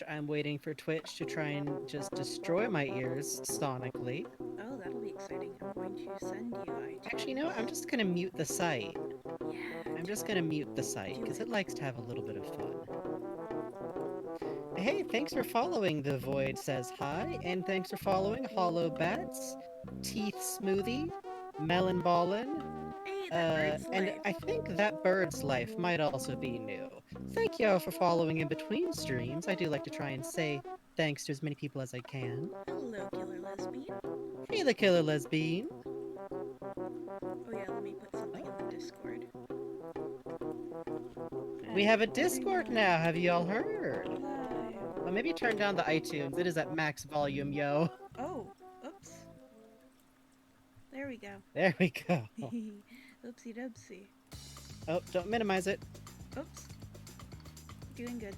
I'm waiting for Twitch to try and just destroy my ears sonically. Oh, that'll be exciting. I'm going to send you Actually, you know what? I'm iTunes. just gonna mute the site. Yeah, I'm do just it. gonna mute the site, Do because it it. likes to have a little bit of fun. Hey, thanks for following The Void Says Hi, and thanks for following Hollow Bats, Teeth Smoothie, Melon Ballin, Hey, that bird's and life. I think that bird's life might also be new. Thank y'all for following in between streams. I do like to try and say thanks to as many people as I can. Hello, killer lesbian. Hey, the killer lesbian. Oh yeah, let me put something in the Discord. We And have a recording Discord now, have you all heard? Well, live. maybe turn down the iTunes. It is at max volume, yo. Oh, oops. There we go. There we go. Oopsie doopsie. Oh, don't minimize it. Oops. Doing good.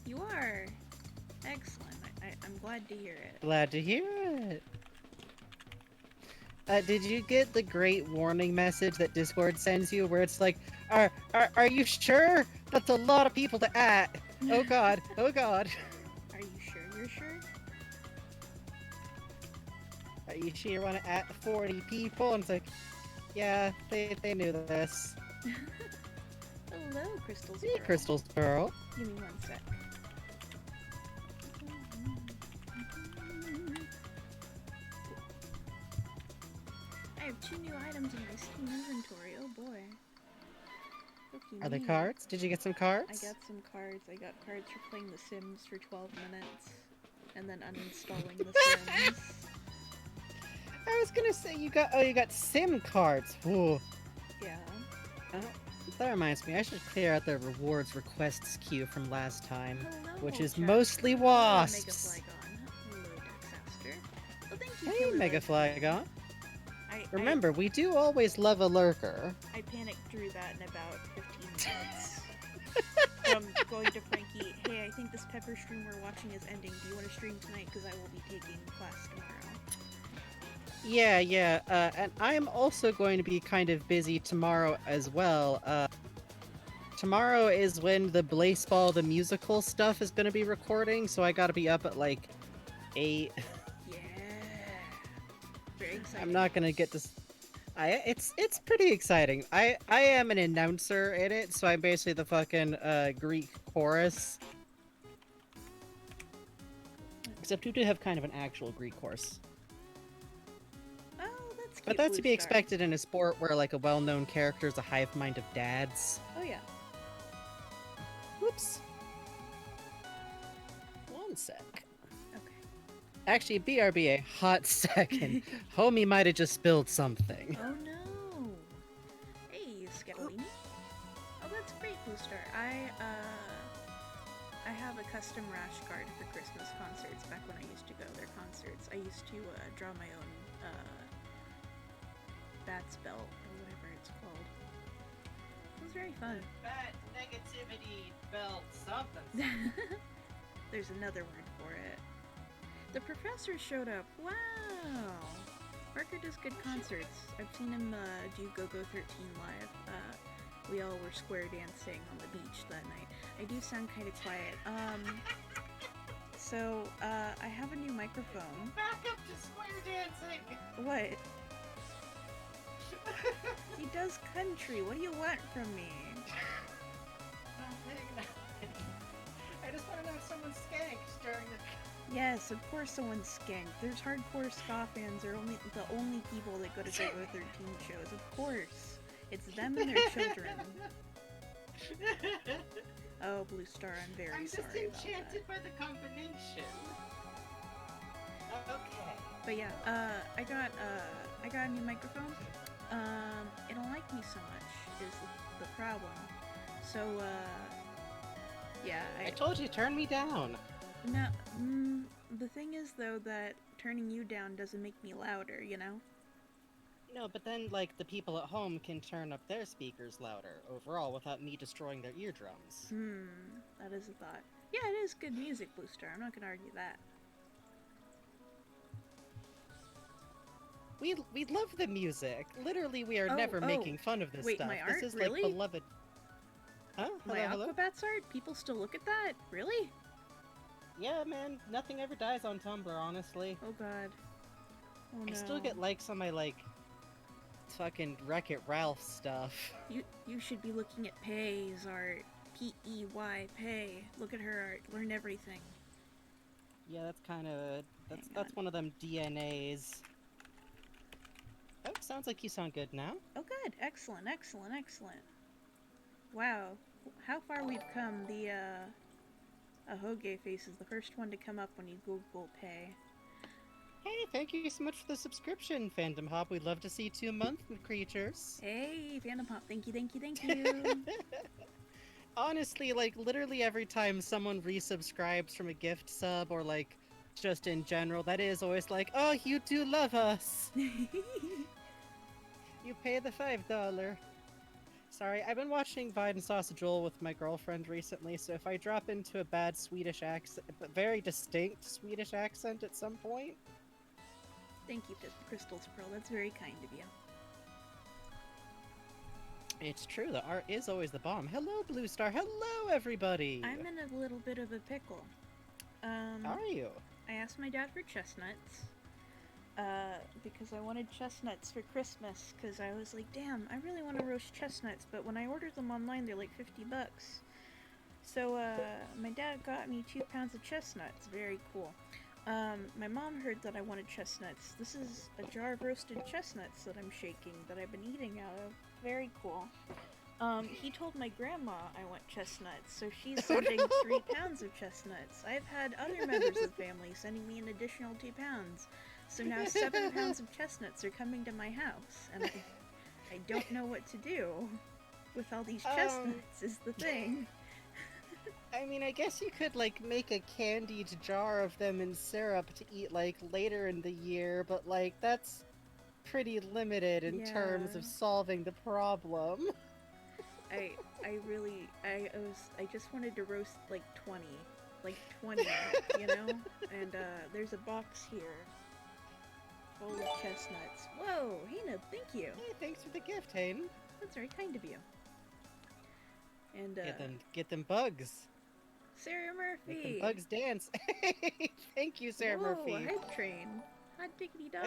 You are. Excellent. I'm glad to hear it. Glad to hear it. Did you get the great warning message that Discord sends you where it's like, are you sure? That's a lot of people to at. Oh god, oh god. Are you sure you're sure? Are you sure you want to at 40 people? And it's like, yeah, they knew this. Hello, Crystal's Hey, Pearl. Crystal's Pearl. Give me one sec. I have 2 new items in my Steam inventory. Oh boy. Lucky Are they me. cards? Did you get some I cards? got some cards. I got cards for playing The Sims for 12 minutes and then uninstalling The Sims. I was gonna say you got SIM cards. Ooh. Yeah. Uh, that reminds me, I should clear out the rewards requests queue from last time, which Hello, is Chester. mostly Hello, Mega wasps. Flygon. Hello, Dexaster. Well, thank you, Hey, Killer Mega Lesbian. Flagon. I, I, Remember, we do always love a lurker. I panicked through that in about 15 minutes. From going to Frankie, hey, I think this pepper stream we're watching is ending. Do you want to stream tonight? Because I will be taking class tomorrow. Yeah. And I'm also going to be kind of busy tomorrow as well. Tomorrow is when the Blaseball the musical stuff is going to be recording, so I gotta be up at like 8. Yeah. Very I'm exciting. not gonna get to. It's pretty exciting. I am an announcer in it, so I'm basically the fucking Greek chorus. Except we do have kind of an actual Greek chorus. Oh, that's But cute, that's Blue to be Star. expected in a sport where like a well-known character is a hive mind of dads. Oh, yeah. Whoops. One sec. Okay. Actually, BRB a hot second. Homie might have just spilled something. Oh, no. Hey, Skettlini. Oh, that's great, Blue Star. I have a custom rash card for Christmas concerts back when I used to go to their concerts. I used to draw my own bat's belt or whatever it's called. It was very fun. Bad negativity belt something. There's another word for it. The professor showed up. Wow. Parker does good concerts. I've seen him do Go Go 13 live. We all were square dancing on the beach that night. I do sound kind of quiet. So, I have a new microphone. Back up to square dancing. What? He does country. What do you want from me? I just want to know if someone skanked during the. Yes, of course someone's skanked. There's hardcore ska fans. They're only the only people that go to Go Go 13 shows. Of course. It's them and their children. Oh, Blue Star, I'm very I'm just sorry enchanted about that. by the combination. Okay. But yeah, I got a new microphone. It don't like me so much is the problem. So yeah, I told you, turn me down. no. The thing is though that turning you down doesn't make me louder. You know. No, but then, like, the people at home can turn up their speakers louder overall without me destroying their eardrums. That is a thought. Yeah, it is good music, Blue Star. I'm not gonna argue that. We love the music. Literally, we are never Oh. making fun of this Wait, stuff. my This art? is Really? like beloved. Huh? My Hello, hello? Aquabats art? People still look at that? Really? Yeah, man, nothing ever dies on Tumblr, honestly. Oh god. Oh I no. still get likes on my, like, fucking Wreck-It Ralph stuff. You should be looking at Pay's art. Pey. Pay. Look at her art. Learn everything. Yeah, that's kind of... Hang on. That's one of them DNAs. Oh, sounds like you sound good now. Oh good. Excellent. Excellent. Excellent. Wow. How far we've come. The Ahoge face is the first one to come up when you Google Pay. Hey, thank you so much for the subscription, Fandom Hop. We'd love to see 2 monthly creatures. Hey, Phantom Pop. Thank you. Thank you. Thank you. Honestly, like, literally every time someone resubscribes from a gift sub or, like, just in general, that is always like, oh, you do love us. You pay the $5. Sorry, I've been watching Vine and Sausage Roll with my girlfriend recently, so if I drop into a bad Swedish accent, but very distinct Swedish accent at some point. Thank you, Crystal's Pearl. That's very kind of you. It's true, the art is always the bomb. Hello, Blue Star. Hello, everybody. I'm in a little bit of a pickle. How are you? I asked my dad for chestnuts. Because I wanted chestnuts for Christmas. Because I was like, damn, I really want to roast chestnuts. But when I ordered them online, they're like $50. So, my dad got me 2 pounds of chestnuts. Very cool. My mom heard that I wanted chestnuts. This is a jar of roasted chestnuts that I'm shaking that I've been eating out of. Very cool. He told my grandma I want chestnuts, so she's sending 3 pounds of chestnuts. I've had other members of the family sending me an additional 2 pounds. So now 7 pounds of chestnuts are coming to my house, and I don't know what to do with all these chestnuts is the thing. I mean, I guess you could, like, make a candied jar of them in syrup to eat, like, later in the year, but, like, that's pretty limited in terms of solving the problem. I just wanted to roast like 20, you know? And there's a box here full of chestnuts. Whoa, Hina, thank you. Hey, thanks for the gift, Hayden. That's very kind of you. And get them bugs. Sarah Murphy. Make them bugs dance. Thank you, Sarah Murphy. A hype train. Hot diggity dog.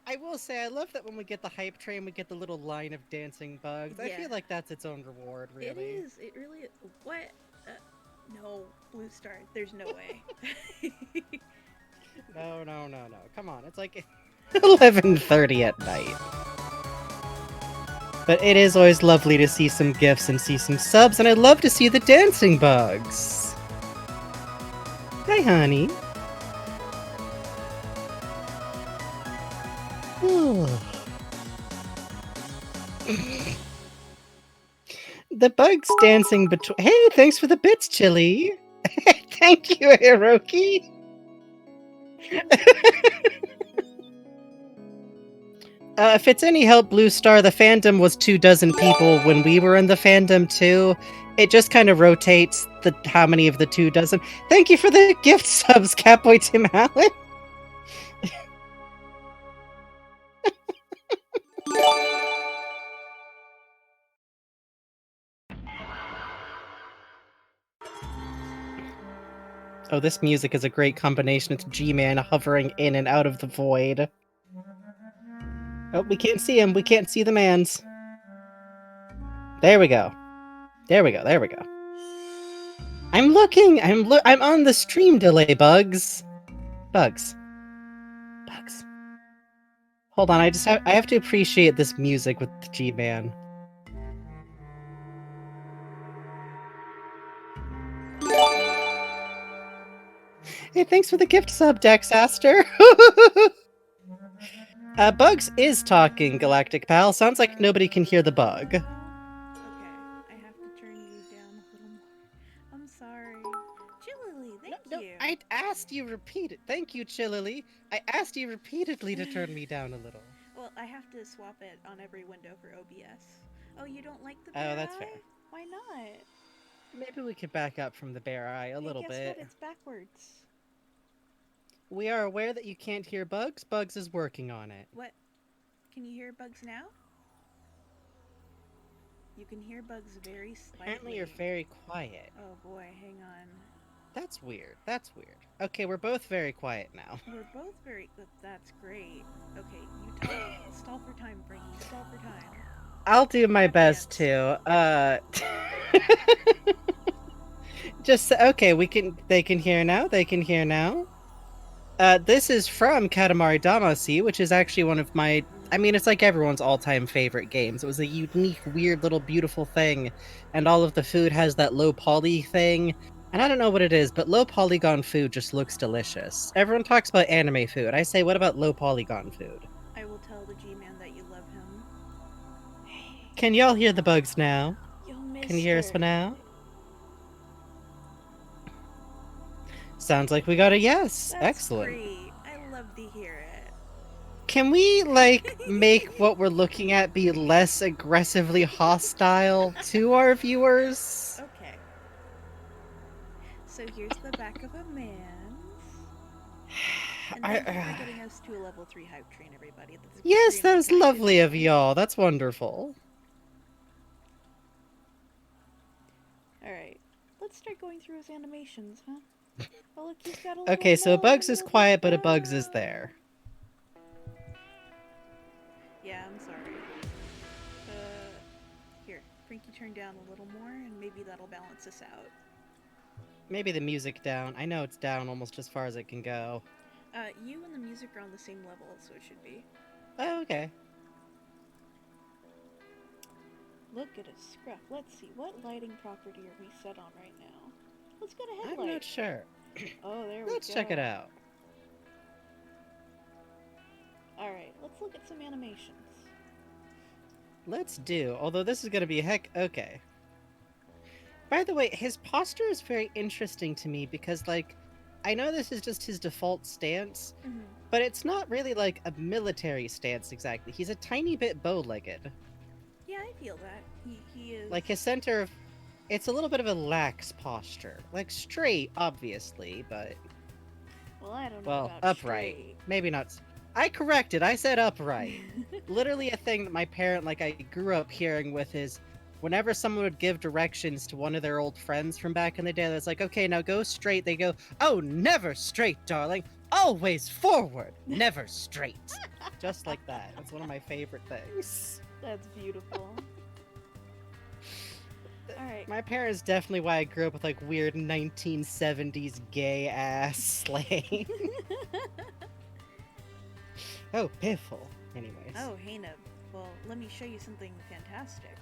I will say, I love that when we get the hype train, we get the little line of dancing bugs. Yeah. I feel like that's its own reward, really. It is. It really is. What? No, Blue Star. There's no way. No. Come on. It's like 11:30 at night. But it is always lovely to see some gifts and see some subs, and I love to see the dancing bugs. Hi, honey. The bugs dancing between. Hey, thanks for the bits, Chili. Thank you, Hiroki. If it's any help, Blue Star, the fandom was 24 people when we were in the fandom too. It just kind of rotates how many of the 24. Thank you for the gift subs, Catboy Tim Allen. Oh, this music is a great combination. It's G-Man hovering in and out of the void. Oh, we can't see him. We can't see the mans. There we go. I'm looking. I'm on the stream delay, Bugs. Bugs. Hold on, I have to appreciate this music with the G-Man. Hey, thanks for the gift sub, Dexaster. Bugs is talking, Galactic Pal. Sounds like nobody can hear the bug. Okay, I have to turn you down a little more. I'm sorry. Chillily, thank you. I asked you repeatedly. Thank you, Chillily. I asked you repeatedly to turn me down a little. Well, I have to swap it on every window for OBS. Oh, you don't like the bear that's eye? fair. Why not? Maybe we could back up from the bear eye a little bit. Guess what? It's backwards. We are aware that you can't hear Bugs. Bugs is working on it. What? Can you hear Bugs now? You can hear Bugs very slightly. Apparently you're very quiet. Oh boy, hang on. That's weird. That's weird. Okay, we're both very quiet now. We're both very. That's great. Okay, you talk. Stall for time, Frankie. Stall for time. I'll do my Tap best dance. to. Just okay. We can. They can hear now. They can hear now. This is from Katamari Damacy, which is actually one of my. I mean, it's like everyone's all-time favorite games. It was a unique, weird, little, beautiful thing, and all of the food has that low poly thing. And I don't know what it is, but low polygon food just looks delicious. Everyone talks about anime food. I say, what about low polygon food? I will tell the G-Man that you love him. Can y'all hear the bugs now? Yo, Can you hear us mister. for now? Sounds like we got a yes. That's Excellent. great. I love to hear it. Can we, like, make what we're looking at be less aggressively hostile to our viewers? Okay. So here's the back of a man's. And thank you for getting us to a level 3 hype train, everybody. That's Yes, extremely that was kind lovely of you. y'all. That's wonderful. Alright. Let's start going through his animations, huh? Oh, look, he's got a little Okay, so mole Bugs and a is little quiet, but a brow. Bugs is there. Yeah, I'm sorry. Here, Frankie, turn down a little more, and maybe that'll balance us out. Maybe the music down. I know it's down almost as far as it can go. You and the music are on the same level, so it should be. Oh, okay. Look at his scruff. Let's see, what lighting property are we set on right now? Let's go to headlight. I'm not sure. Oh, there we go. Let's check it out. Alright, let's look at some animations. Let's do. Although this is gonna be heck. Okay. By the way, his posture is very interesting to me because, like, I know this is just his default stance, but it's not really like a military stance exactly. He's a tiny bit bow-legged. Yeah, I feel that. He is. Like his center of. It's a little bit of a lax posture. Like straight, obviously, but. Well, I don't know. Well, about upright. straight. Maybe not. I corrected. I said upright. Literally a thing that my parent, like, I grew up hearing with is whenever someone would give directions to one of their old friends from back in the day, that's like, okay, now go straight. They go, oh, never straight, darling. Always forward. Never straight. Just like that. It's one of my favorite things. That's beautiful. Alright. My parents definitely why I grew up with like weird 1970s gay ass slang. Oh, piffle. Anyways. Oh, hey Nub. Well, let me show you something fantastic.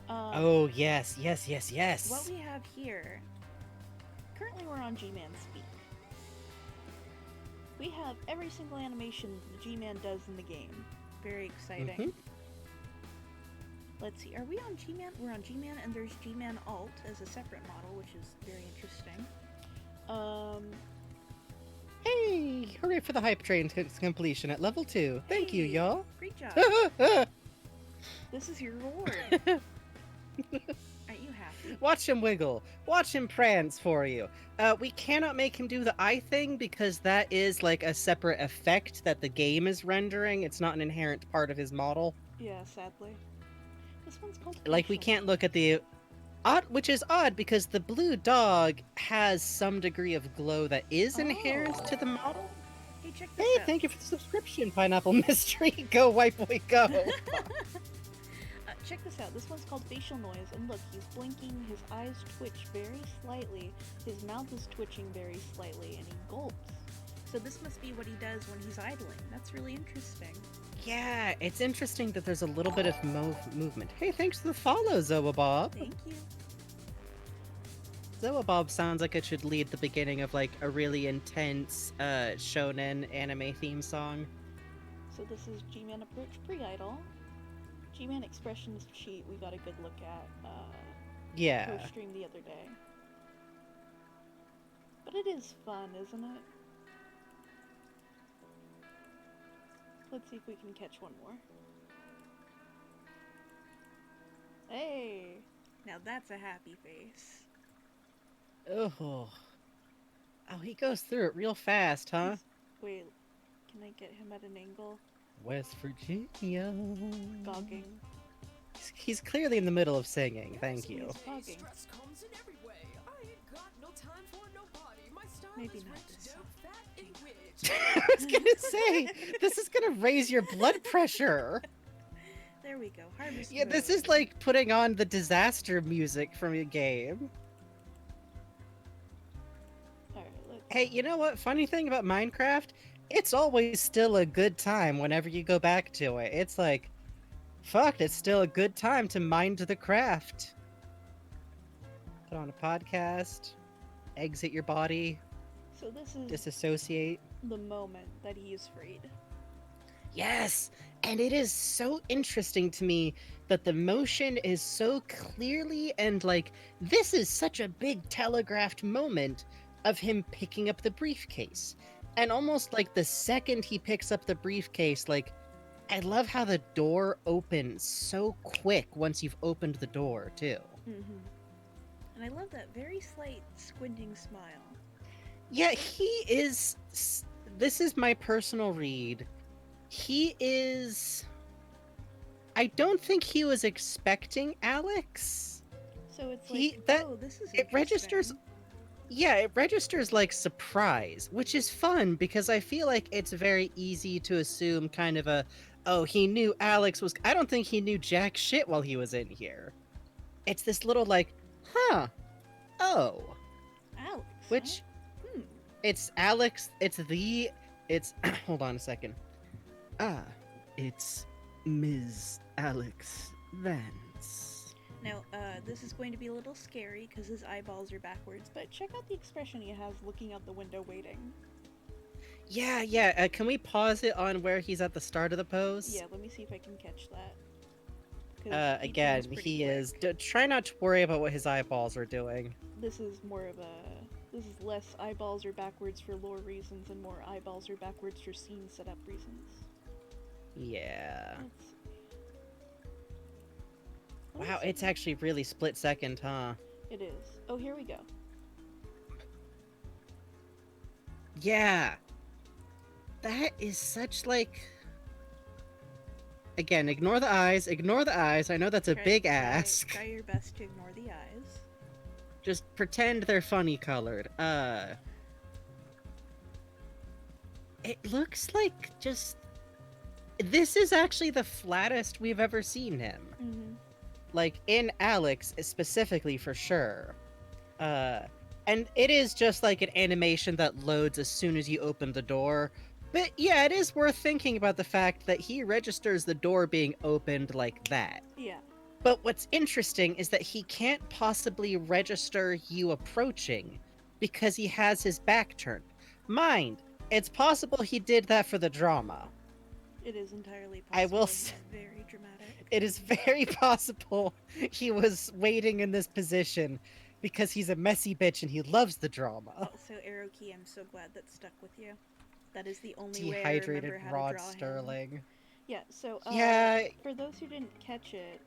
Oh, yes, yes, yes, yes. What we have here. Currently, we're on G-Man Speak. We have every single animation the G-Man does in the game. Very exciting. Mm-hmm. Let's see, are we on G-Man? We're on G-Man, and there's G-Man Alt as a separate model, which is very interesting. Hey, hooray for the hype train completion at level 2. Thank you, y'all. Great job. This is your reward. Aren't you happy? Watch him wiggle. Watch him prance for you. We cannot make him do the eye thing because that is like a separate effect that the game is rendering. It's not an inherent part of his model. Yeah, sadly. This one's called Like, we can't look at the... Which is odd because the blue dog has some degree of glow that is inherent to the model. Hey, check this Hey, out. thank you for the subscription, Pineapple Mystery. Go, white boy, go. Check this out. This one's called facial noise, and look, he's blinking, his eyes twitch very slightly, his mouth is twitching very slightly, and he gulps. So this must be what he does when he's idling. That's really interesting. Yeah, it's interesting that there's a little bit of movement. Hey, thanks for the follow, Zoa Bob. Thank you. Zoa Bob sounds like it should lead the beginning of like a really intense shonen anime theme song. So this is G-Man Approach Pre-Idol. G-Man Expressions sheet we got a good look at Yeah. post-stream the other day. But it is fun, isn't it? Let's see if we can catch one more. Hey! Now that's a happy face. Oh. Oh, he goes through it real fast, huh? Wait, can I get him at an angle? West Virginia. Gogging. He's clearly in the middle of singing. Thank He you. is gogging. Maybe not this song. I was gonna say, this is gonna raise your blood pressure. There we go. Harvest Yeah, this Moon. is like putting on the disaster music from a game. Alright, let's... Hey, you know what? Funny thing about Minecraft, it's always still a good time whenever you go back to it. It's like, fuck, it's still a good time to mind the craft. Put on a podcast, exit your body, So this is disassociate. the moment that he is freed. Yes! And it is so interesting to me that the motion is so clearly and like, this is such a big telegraphed moment of him picking up the briefcase. And almost like the second he picks up the briefcase, like, I love how the door opens so quick once you've opened the door, too. Mm-hmm. And I love that very slight squinting smile. Yeah, he is. This is my personal read. He is. I don't think he was expecting Alex. So it's like, oh, this is it registers. interesting. Yeah, it registers like surprise, which is fun because I feel like it's very easy to assume kind of a, oh, he knew Alex was. I don't think he knew jack shit while he was in here. It's this little like, huh, oh, Alex. which Huh? it's Alex. It's hold on a second. Ah, it's Ms. Alex Vance. Now, this is going to be a little scary because his eyeballs are backwards, but check out the expression he has looking out the window waiting. Yeah. Can we pause it on where he's at the start of the pose? Yeah, let me see if I can catch that. 'Cause he Again, turns pretty he quick. is. Try not to worry about what his eyeballs are doing. This is more of a... This is less eyeballs are backwards for lore reasons and more eyeballs are backwards for scene setup reasons. Yeah. Let's see. Wow, it's actually really split second, huh? It is. Oh, here we go. Yeah. That is such like. Again, ignore the eyes. Ignore the eyes. I know that's a big ask. Try your best to ignore the eyes. Just pretend they're funny colored. It looks like just. This is actually the flattest we've ever seen him. Mm-hmm. Like, in Alex, specifically, for sure. And it is just like an animation that loads as soon as you open the door. But yeah, it is worth thinking about the fact that he registers the door being opened like that. Yeah. But what's interesting is that he can't possibly register you approaching because he has his back turned. Mind, it's possible he did that for the drama. It is entirely possible. I will It's very dramatic. It is very possible he was waiting in this position because he's a messy bitch and he loves the drama. Also, Arrow Key, I'm so glad that stuck with you. That is the only way I Dehydrated remember how Rod to draw Sterling. him. Yeah, so, Yeah. for those who didn't catch it,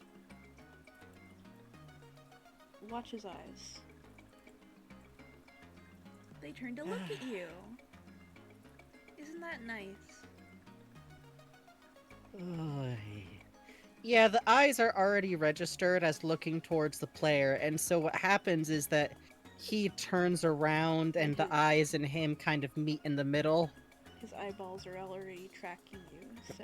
watch his eyes. They turn to look at you. Isn't that nice? Yeah, the eyes are already registered as looking towards the player, and so what happens is that he turns around and the eyes and him kind of meet in the middle. His eyeballs are already tracking you, so...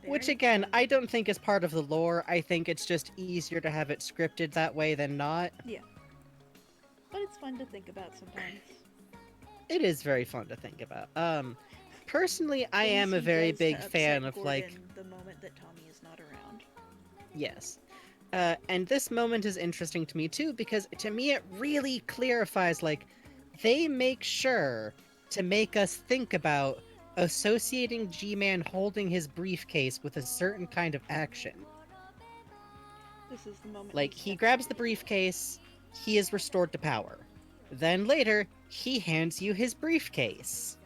Which again, I don't think is part of the lore. I think it's just easier to have it scripted that way than not. Yeah. But it's fun to think about sometimes. It is very fun to think about. Personally, I am a very big fan of like... the moment that Tommy is not around. Yes. And this moment is interesting to me too, because to me it really clarifies, like, they make sure to make us think about associating G-Man holding his briefcase with a certain kind of action. This is the moment. Like, he grabs the briefcase, he is restored to power. Then later, he hands you his briefcase.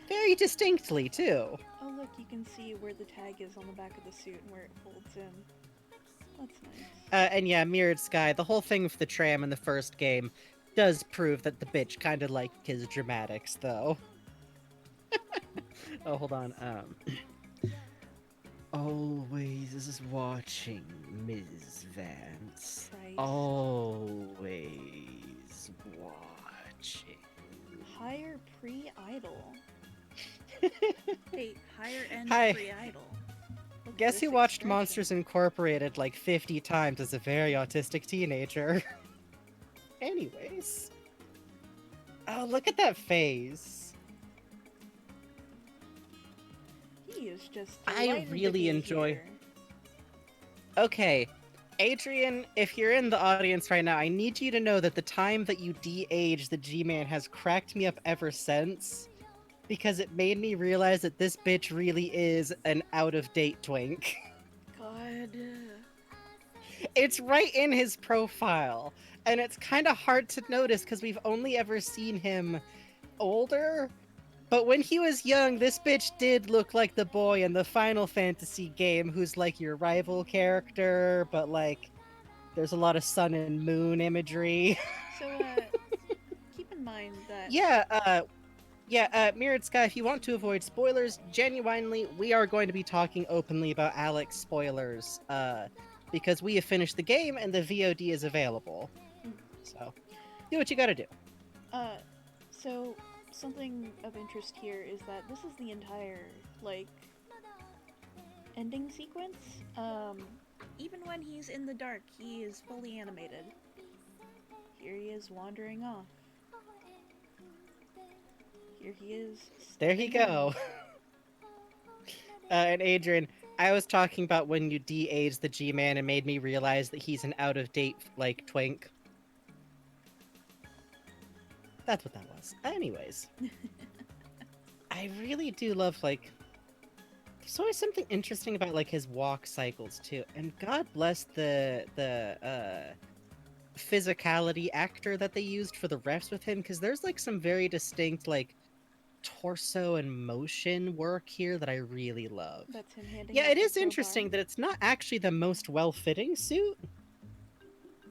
Very distinctly, too. Oh look, you can see where the tag is on the back of the suit and where it folds in. That's nice. And yeah, Mirrored Sky, the whole thing with the tram in the first game does prove that the bitch kind of liked his dramatics, though. Oh, hold on. Always is watching, Ms. Vance. Christ. Always watching. Gee. Hire pre-idol. Hey, hire end Hi. pre-idol. Look at Guess this who watched expression. Monsters Incorporated like 50 times as a very autistic teenager? Anyways. Oh, look at that face. He is just I delighted to really be enjoy. here. Okay. Adrian, if you're in the audience right now, I need you to know that the time that you de-aged the G-Man has cracked me up ever since. Because it made me realize that this bitch really is an out-of-date twink. God. It's right in his profile. And it's kind of hard to notice because we've only ever seen him older. But when he was young, this bitch did look like the boy in the Final Fantasy game who's like your rival character, but like there's a lot of sun and moon imagery. So, keep in mind that Mirrored Sky, if you want to avoid spoilers, genuinely, we are going to be talking openly about Alex spoilers, because we have finished the game and the VOD is available. So, do what you gotta do. so something of interest here is that this is the entire, like, ending sequence. Even when he's in the dark, he is fully animated. Here he is wandering off. Here he is. There you go. And Adrian, I was talking about when you de-aged the G-Man and made me realize that he's an out-of-date, like, twink. That's what that was. Anyways. I really do love, like... There's always something interesting about, like, his walk cycles, too. And God bless the physicality actor that they used for the refs with him, because there's, like, some very distinct, like, torso and motion work here that I really love. That's him handing Yeah, out it the is crowbar. interesting that it's not actually the most well-fitting suit,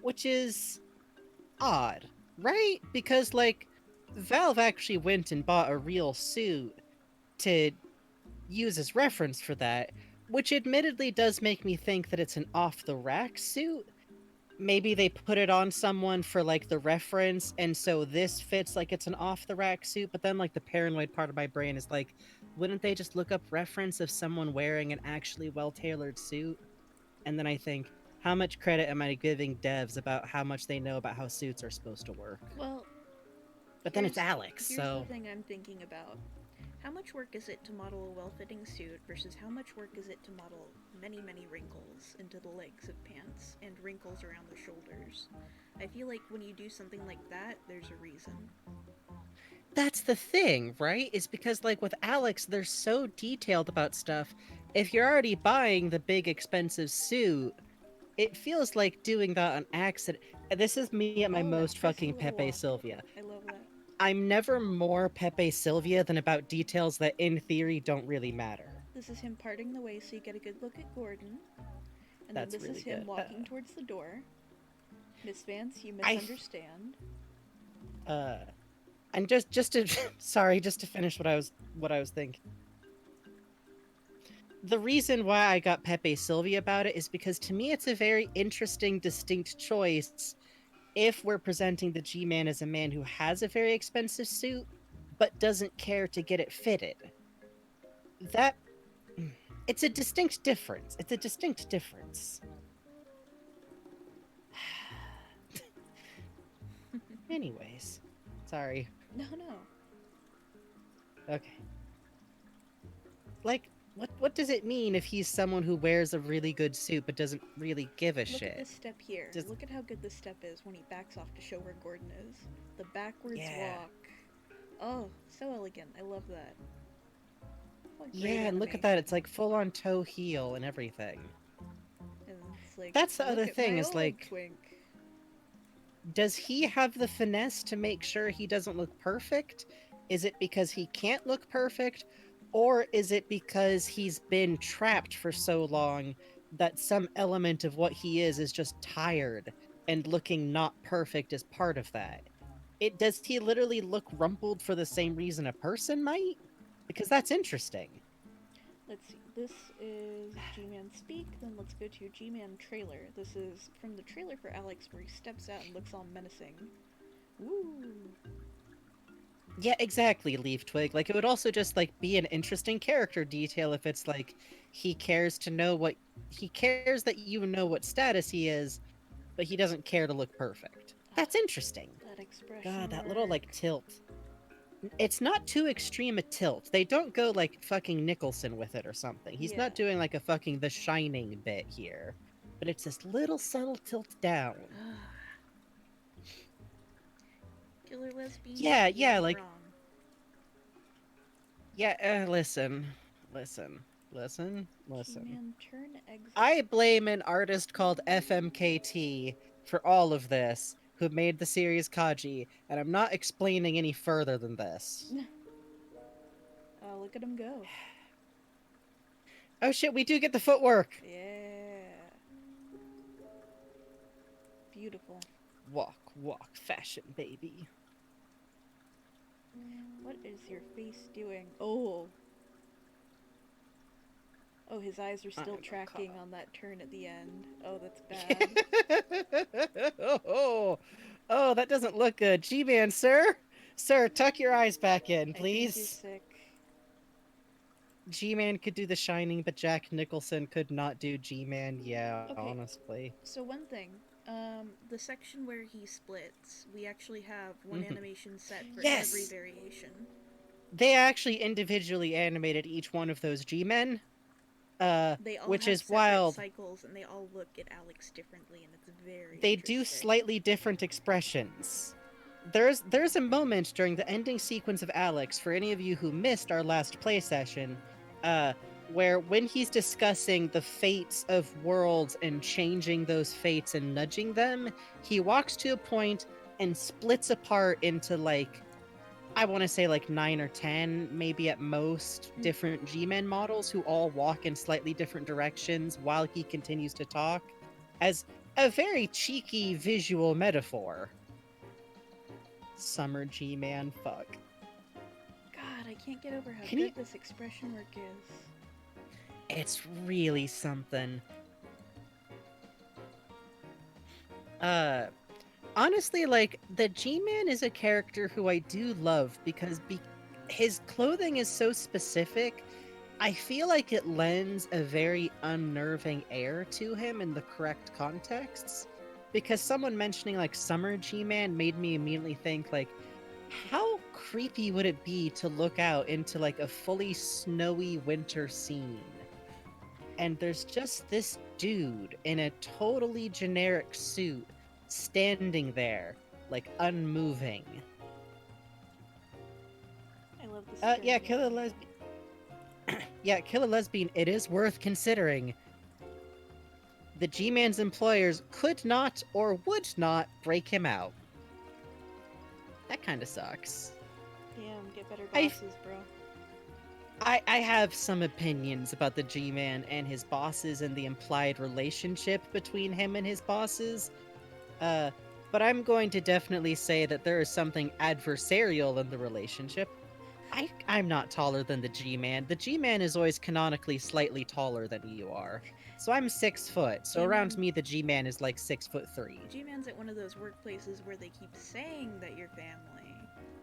which is odd, right? Because, like, Valve actually went and bought a real suit to use as reference for that, which admittedly does make me think that it's an off-the-rack suit. Maybe they put it on someone for, like, the reference, and so this fits like it's an off-the-rack suit, but then, like, the paranoid part of my brain is like, wouldn't they just look up reference of someone wearing an actually well-tailored suit? And then I think, how much credit am I giving devs about how much they know about how suits are supposed to work? Well, But then it's Alex, here's so... the thing I'm thinking about. How much work is it to model a well-fitting suit versus how much work is it to model many, many wrinkles into the legs of pants and wrinkles around the shoulders? I feel like when you do something like that, there's a reason. That's the thing, right? Is because, like, with Alex, they're so detailed about stuff. If you're already buying the big expensive suit, it feels like doing that on accident. This is me at my Oh, that most spicy fucking little Pepe walk. Sylvia. I love that. I'm never more Pepe Sylvia than about details that, in theory, don't really matter. This is him parting the way so you get a good look at Gordon. And That's then this really is him good. walking towards the door. Miss Vance, you I- misunderstand. And just to sorry, just to finish what I was thinking. The reason why I got Pepe Sylvia about it is because to me it's a very interesting, distinct choice if we're presenting the G-Man as a man who has a very expensive suit, but doesn't care to get it fitted. That... It's a distinct difference. It's a distinct difference. Anyways. Sorry. No. Okay. Like, what does it mean if he's someone who wears a really good suit but doesn't really give a Look shit? at this step here. Just... Look at how good this step is when he backs off to show where Gordon is. The backwards walk. Oh, so elegant. I love that. Yeah, and look at that. It's like full-on toe heel and everything. And it's like, that's the look other at thing, my is old like... twink. Does he have the finesse to make sure he doesn't look perfect? Is it because he can't look perfect? Or is it because he's been trapped for so long that some element of what he is just tired, and looking not perfect is part of that? Does he literally look rumpled for the same reason a person might? Because that's interesting. Let's see. This is G-Man Speak, then let's go to G-Man Trailer. This is from the trailer for Alex where he steps out and looks all menacing. Woo! Yeah, exactly, Leaf Twig. Like, it would also just, like, be an interesting character detail if it's, like, he cares to know what... He cares that you know what status he is, but he doesn't care to look perfect. That's interesting. That God, expression that little, work. like, tilt. It's not too extreme a tilt. They don't go, like, fucking Nicholson with it or something. He's Yeah. not doing, like, a fucking The Shining bit here. But it's this little subtle tilt down. Killer lesbian, Yeah, you yeah, ain't like... wrong. Yeah, listen, listen. G-Man, turn exit. I blame an artist called FMKT for all of this, who made the series Kaji, and I'm not explaining any further than this. Look at him go. Oh shit, we do get the footwork! Yeah. Beautiful. Walk, walk, fashion, baby. What is your face doing? Oh. Oh, his eyes are still I'm a tracking cop. on that turn at the end. Oh, that's bad. Oh, oh, that doesn't look good. G-Man, sir? Sir, tuck your eyes back in, I think you're please. sick. G-Man could do The Shining, but Jack Nicholson could not do G-Man. Yeah, Okay, honestly. so one thing. The section where he splits, we actually have one Hmm. animation set for every Yes! variation. They actually individually animated each one of those G-Men, They all which have is separate wild. cycles and they all look at Alex differently, and it's very They do interesting. slightly different expressions. There's a moment during the ending sequence of Alex, for any of you who missed our last play session, uh, where when he's discussing the fates of worlds and changing those fates and nudging them, he walks to a point and splits apart into, like, I want to say like 9 or 10, maybe at most, different G-Men models who all walk in slightly different directions while he continues to talk, as a very cheeky visual metaphor. Summer G-Man, fuck. God, I can't get over how Can you... good this expression work is. It's really something. Uh, Honestly, like, the G-Man is a character who I do love because his clothing is so specific. I feel like it lends a very unnerving air to him in the correct contexts. Because someone mentioning, like, Summer G-Man made me immediately think, like, how creepy would it be to look out into, like, a fully snowy winter scene? And there's just this dude in a totally generic suit standing there, like, unmoving. I love the Yeah, sternly. Killer Lesbian. Yeah, Killer Lesbian, it is worth considering. The G-Man's employers could not or would not break him out. That kind of sucks. Damn, get better I, bosses, bro. I have some opinions about the G-Man and his bosses and the implied relationship between him and his bosses. Uh, but I'm going to definitely say that there is something adversarial in the relationship. I'm not taller than the G-Man. The G-Man is always canonically slightly taller than you are. So I'm 6 foot. So Yeah, around man. me, the G-Man is like 6'3". G-Man's at one of those workplaces where they keep saying that you're family,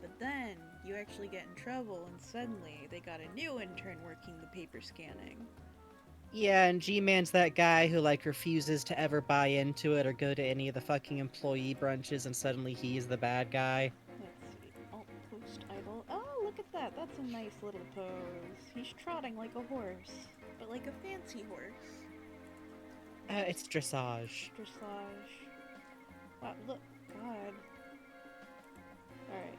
but then you actually get in trouble and suddenly they got a new intern working the paper scanning. Yeah, and G-Man's that guy who, like, refuses to ever buy into it or go to any of the fucking employee brunches, and suddenly he's the bad guy. Let's see. Alt post idle. Oh, look at that. That's a nice little pose. He's trotting like a horse, but like a fancy horse. It's dressage. Dressage. Wow, look. God. Alright.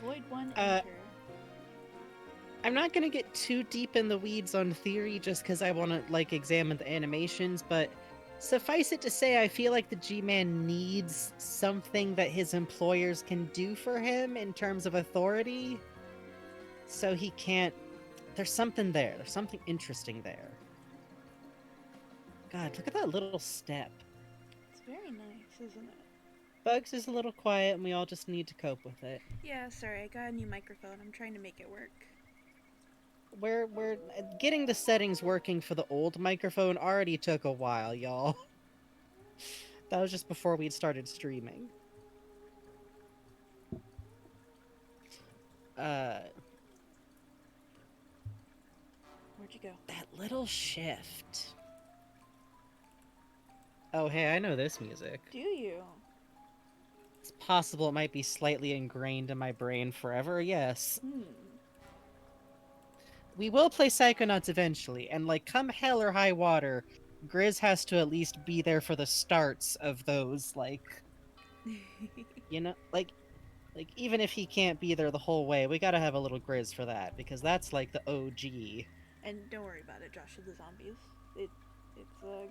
Void 1, Uh, enter. I'm not gonna get too deep in the weeds on theory just because I want to, like, examine the animations, but suffice it to say, I feel like the G-Man needs something that his employers can do for him in terms of authority, so he can't... There's something there. There's something interesting there. God, look at that little step. It's very nice, isn't it? Bugs is a little quiet, and we all just need to cope with it. Yeah, sorry, I got a new microphone. I'm trying to make it work. We're getting the settings working for the old microphone already took a while, y'all. That was just before we'd started streaming. Uh, Where'd you go? that little shift. Oh, hey, I know this music. Do you? It's possible it might be slightly ingrained in my brain forever, yes. Hmm. We will play Psychonauts eventually, and like come hell or high water, Grizz has to at least be there for the starts of those, like, you know, like even if he can't be there the whole way, we gotta have a little Grizz for that, because that's like the OG. And don't worry about it, Josh of the Zombies. It's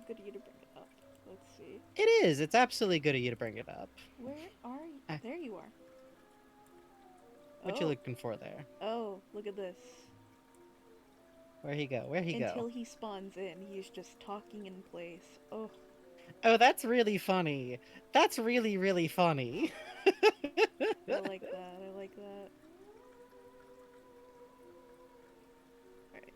good of you to bring it up. Let's see. It is, it's absolutely good of you to bring it up. Where are you? Ah, There you are. what you Oh. looking for there? Oh, look at this. Where'd he go? Where'd he Until go? he spawns in, he's just talking in place. Oh, Oh, that's really funny. That's really, really funny. I like that. I like that. Right,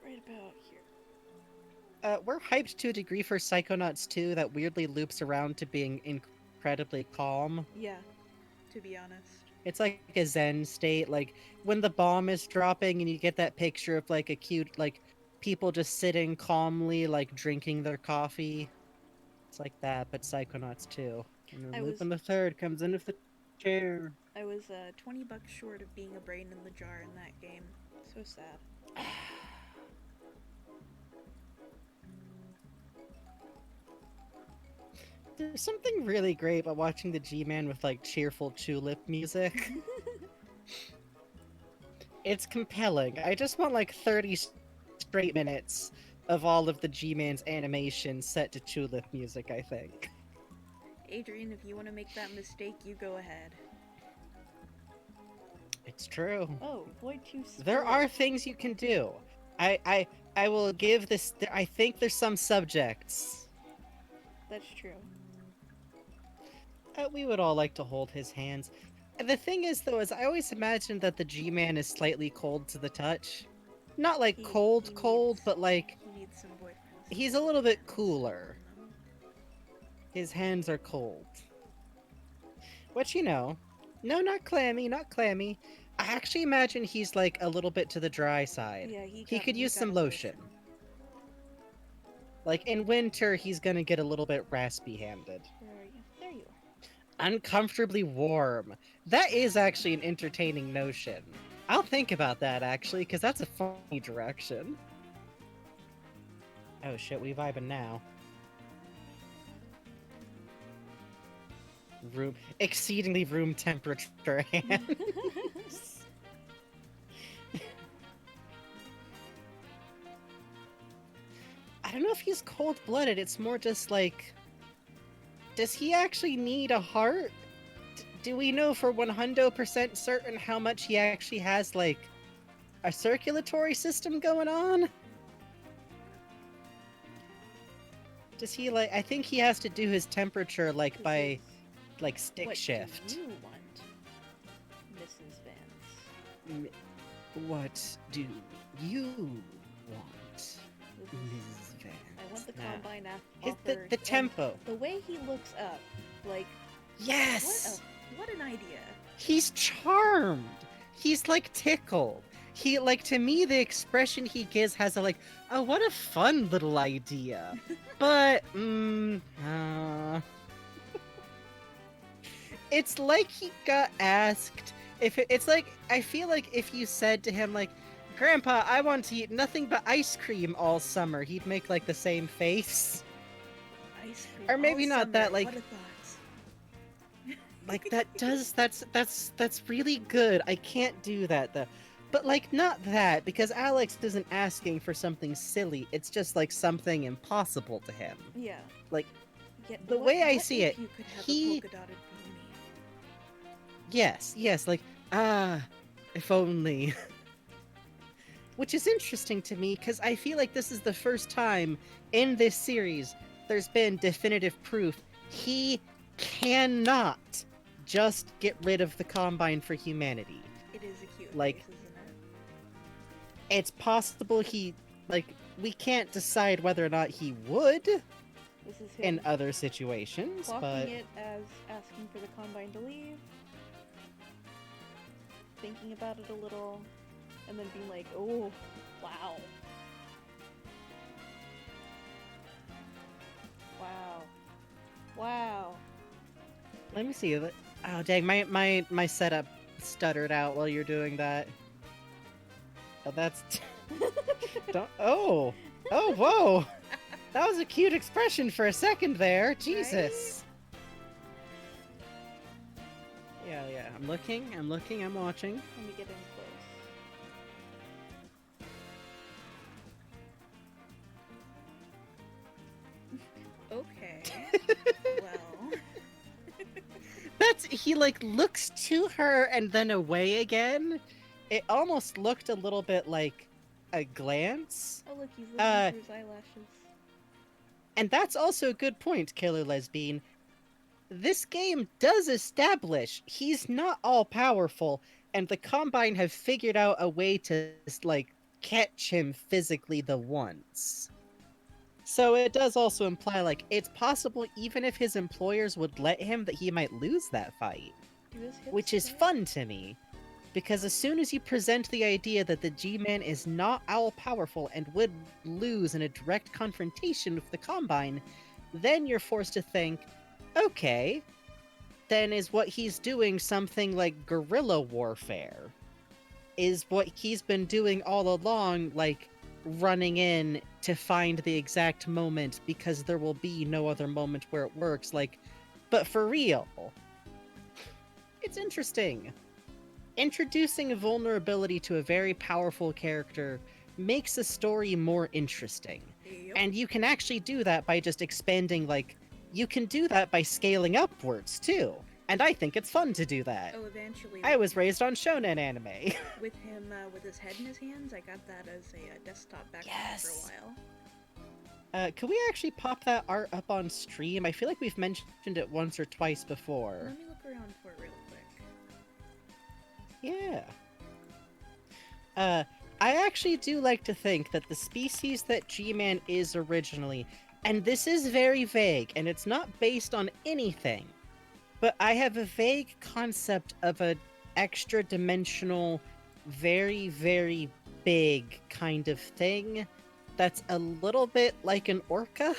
right about here. We're hyped to a degree for Psychonauts 2 that weirdly loops around to being incredibly calm. Yeah, to be honest. It's like a zen state, like when the bomb is dropping and you get that picture of like a cute, like people just sitting calmly, like drinking their coffee. It's like that, but Psychonauts 2. And I then was Lupin the Third comes in with the chair. I was $20 short of being a brain in the jar in that game. So sad. There's something really great about watching the G-Man with like cheerful tulip music. It's compelling. I just want like 30 straight minutes of all of the G-Man's animation set to tulip music, I think. Adrian, if you want to make that mistake, you go ahead. It's true. Oh, Void 2 There are things you can do. I will give this. I think there's some subjects. That's true. We would all like to hold his hands. The thing is, though, is I always imagined that the G-Man is slightly cold to the touch. Not like He cold, needs, but like he needs some boyfriends. he's a little bit cooler. His hands are cold. Which, you know, no, not clammy, not clammy. I actually imagine he's like a little bit to the dry side. Yeah, He could use got some a lotion. Like in winter, he's gonna get a little bit raspy-handed. Where are you? There you are. Uncomfortably warm. That is actually an entertaining notion. I'll think about that actually, because that's a funny direction. Oh shit, we vibing now. Exceedingly room temperature hands. I don't know if he's cold-blooded, it's more just like... Does he actually need a heart? Do we know for 100% certain how much he actually has, like, a circulatory system going on? Does he, like... I think he has to do his temperature, like, This by, is like, stick what shift. do you want, Mrs. Vance? What do you want, This is, Mrs. Vance? I want the Nah. combine The offers, and tempo. the way he looks up, like, Yes! what an idea. He's charmed. He's like tickled. He like to me the expression he gives has a like, oh what a fun little idea. But it's like he got asked if it's like I feel like if you said to him like, Grandpa, I want to eat nothing but ice cream all summer, he'd make like the same face. Ice cream Or maybe all not summer. that, like- What a thought. Like that's really good. I can't do that though. But like not that, because Alex isn't asking for something silly. It's just like something impossible to him. Yeah. Like Yeah, the what- way I what see if it, you could have he- a polka dotted pony? yes, like if only. Which is interesting to me because I feel like this is the first time in this series there's been definitive proof he cannot just get rid of the Combine for humanity. It is a cute Like- face, isn't it? It's possible he, like, we can't decide whether or not he would This is him in other situations, clocking but it as asking for the combine to leave. Thinking thinking about it a little, and then being like, oh, wow. Wow. Wow. Let me see. Oh dang, my setup stuttered out while you're doing that. Oh, that's don't. Oh, oh, whoa! That was a cute expression for a second there. Jesus. Yeah, yeah. I'm looking. I'm looking. I'm watching. Let me get in close. Okay. Well. He like looks to her and then away again. It almost looked a little bit like a glance. Oh, look, he's looking through his eyelashes. And that's also a good point, Killer Lesbian. This game does establish he's not all powerful, and the Combine have figured out a way to, like, catch him physically the once. So it does also imply, like, it's possible even if his employers would let him that he might lose that fight. Which is fun to me. Because as soon as you present the idea that the G-Man is not all-powerful and would lose in a direct confrontation with the Combine, then you're forced to think, okay, then is what he's doing something like guerrilla warfare? Is what he's been doing all along, like, running in to find the exact moment because there will be no other moment where it works, like, but for real. It's interesting. Introducing a vulnerability to a very powerful character makes the story more interesting. Yep. And you can actually do that by just expanding, like, you can do that by scaling upwards, too. And I think it's fun to do that. Oh, eventually. I was raised on shonen anime. With him, with his head in his hands, I got that as a desktop background for a while. Could we actually pop that art up on stream? I feel like we've mentioned it once or twice before. Let me look around for it real quick. Yeah. I actually do like to think that the species that G-Man is originally, and this is very vague, and it's not based on anything, but I have a vague concept of an extra-dimensional, very, very big kind of thing that's a little bit like an orca.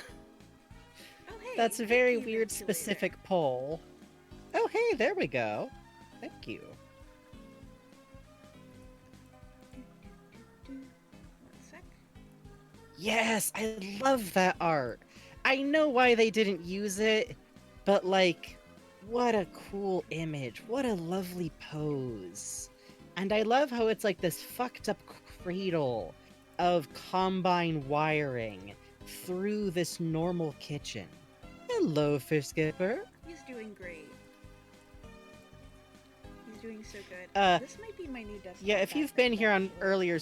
Oh, hey, that's a very weird specific poll. Oh, hey, there we go. Thank you. Yes, I love that art. I know why they didn't use it, but like, what a cool image. What a lovely pose. And I love how it's like this fucked up cradle of Combine wiring through this normal kitchen. Hello, Fish Skipper. He's doing great. He's doing so good. This might be my new desktop. Yeah, if you've been here on earlier...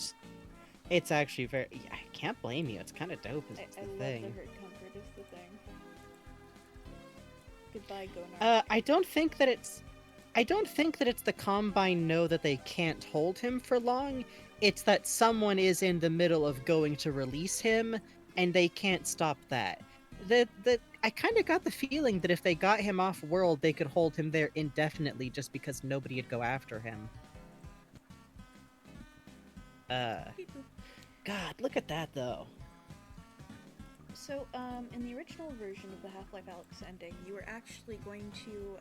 It's actually very... Yeah, I can't blame you. It's kind of dope is the thing. I love the hurt comfort is the thing. Goodbye, Gonark. I don't think that it's the Combine know that they can't hold him for long. It's that someone is in the middle of going to release him, and they can't stop that. I kind of got the feeling that if they got him off-world, they could hold him there indefinitely just because nobody would go after him. God, look at that, though. So, in the original version of the Half-Life Alyx ending, you were actually going to,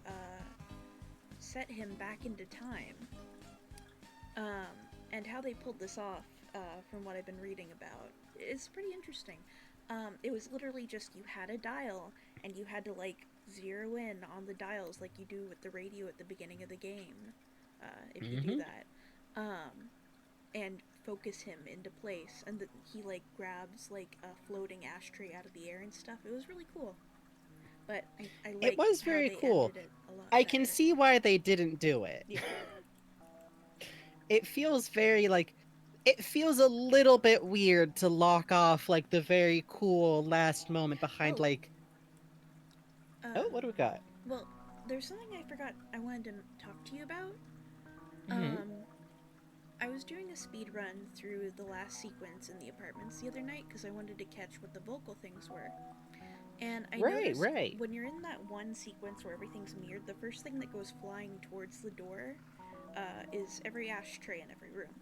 set him back into time. And how they pulled this off, from what I've been reading about, is pretty interesting. It was literally just, you had a dial, and you had to, like, zero in on the dials like you do with the radio at the beginning of the game, if you do that. And focus him into place, and he like grabs like a floating ashtray out of the air and stuff. It was really cool. But I like it was very cool. I can see why they didn't do it. Yeah. It feels very like it feels a little bit weird to lock off like the very cool last moment behind like what do we got? Well, there's something I forgot I wanted to talk to you about. I was doing a speed run through the last sequence in the apartments the other night because I wanted to catch what the vocal things were. And I Right, noticed right. when you're in that one sequence where everything's mirrored, the first thing that goes flying towards the door is every ashtray in every room.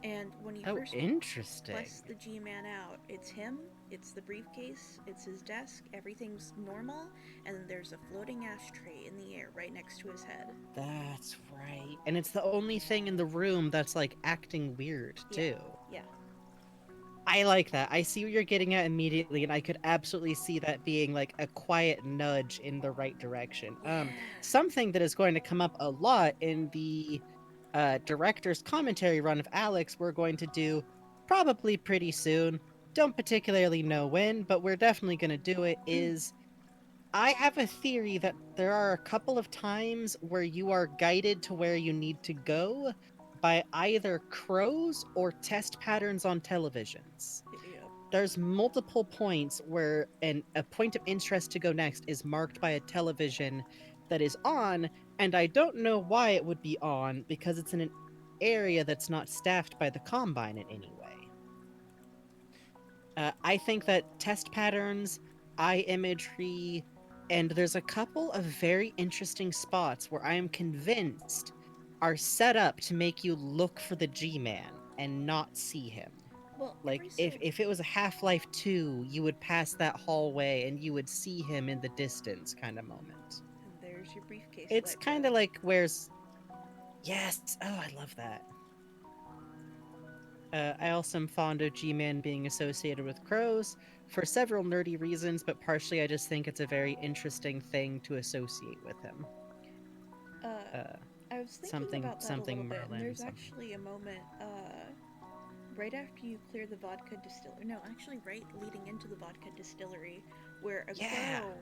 And when you Oh, first interesting. bust the G Man out, it's him, it's the briefcase, it's his desk, everything's normal, and then there's a floating ashtray in the air right next to his head. That's right. And it's the only thing in the room that's like acting weird, Yeah, too. yeah. I like that. I see what you're getting at immediately, and I could absolutely see that being like a quiet nudge in the right direction. Yeah. Something that is going to come up a lot in the director's commentary run of Alex, we're going to do probably pretty soon. Don't particularly know when, but we're definitely going to do it. Is I have a theory that there are a couple of times where you are guided to where you need to go by either crows or test patterns on televisions. Yep. There's multiple points where a point of interest to go next is marked by a television that is on, and I don't know why it would be on because it's in an area that's not staffed by the Combine in any way. I think that test patterns, eye imagery, and there's a couple of very interesting spots where I am convinced are set up to make you look for the G-Man and not see him. Well, Like, if it was a Half-Life 2, you would pass that hallway and you would see him in the distance kind of moment. and there's your briefcase It's let kind of go. like where's... Yes! Oh, I love that. I also am fond of G-Man being associated with crows for several nerdy reasons, but partially I just think it's a very interesting thing to associate with him. Uh, Uh, I was thinking something, about that a little something bit, and Merlin, there's something. actually a moment, right after you clear the vodka distillery. No, actually, right leading into the vodka distillery, where a Yeah. crow.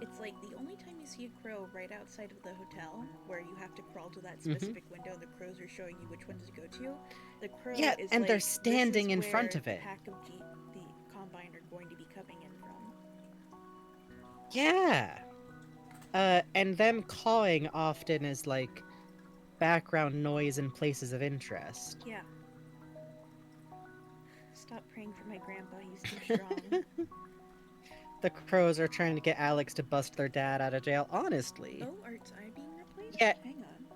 It's like the only time you see a crow right outside of the hotel, where you have to crawl to that Hmm. specific window, and the crows are showing you which ones to go to. The crow Yeah, is and they're like, this is standing in front where of the it. pack of the combine are going to be coming in from. Yeah. And them cawing often is like background noise in places of interest. Yeah. Stop praying for my grandpa. He's too strong. The crows are trying to get Alex to bust their dad out of jail, honestly. Oh, Art's eye being Yeah, replaced? Hang on.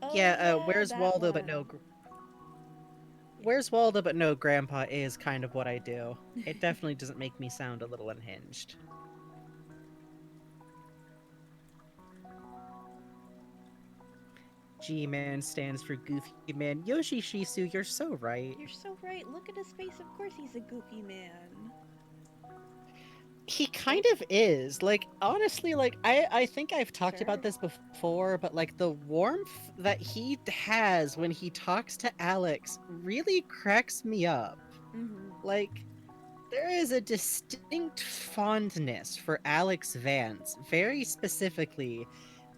Oh yeah, yeah, where's that Waldo but one. no Yeah. Where's Waldo but no grandpa is kind of what I do. It definitely doesn't make me sound a little unhinged. G-Man stands for Goofy Man. Yoshi Shisu, you're so right. You're so right. Look at his face. Of course he's a goofy man. He kind Oh, of is. Like, honestly, like, I think I've talked about sure. this before, but like the warmth that he has when he talks to Alex really cracks me up. Mm-hmm. Like, there is a distinct fondness for Alex Vance, very specifically,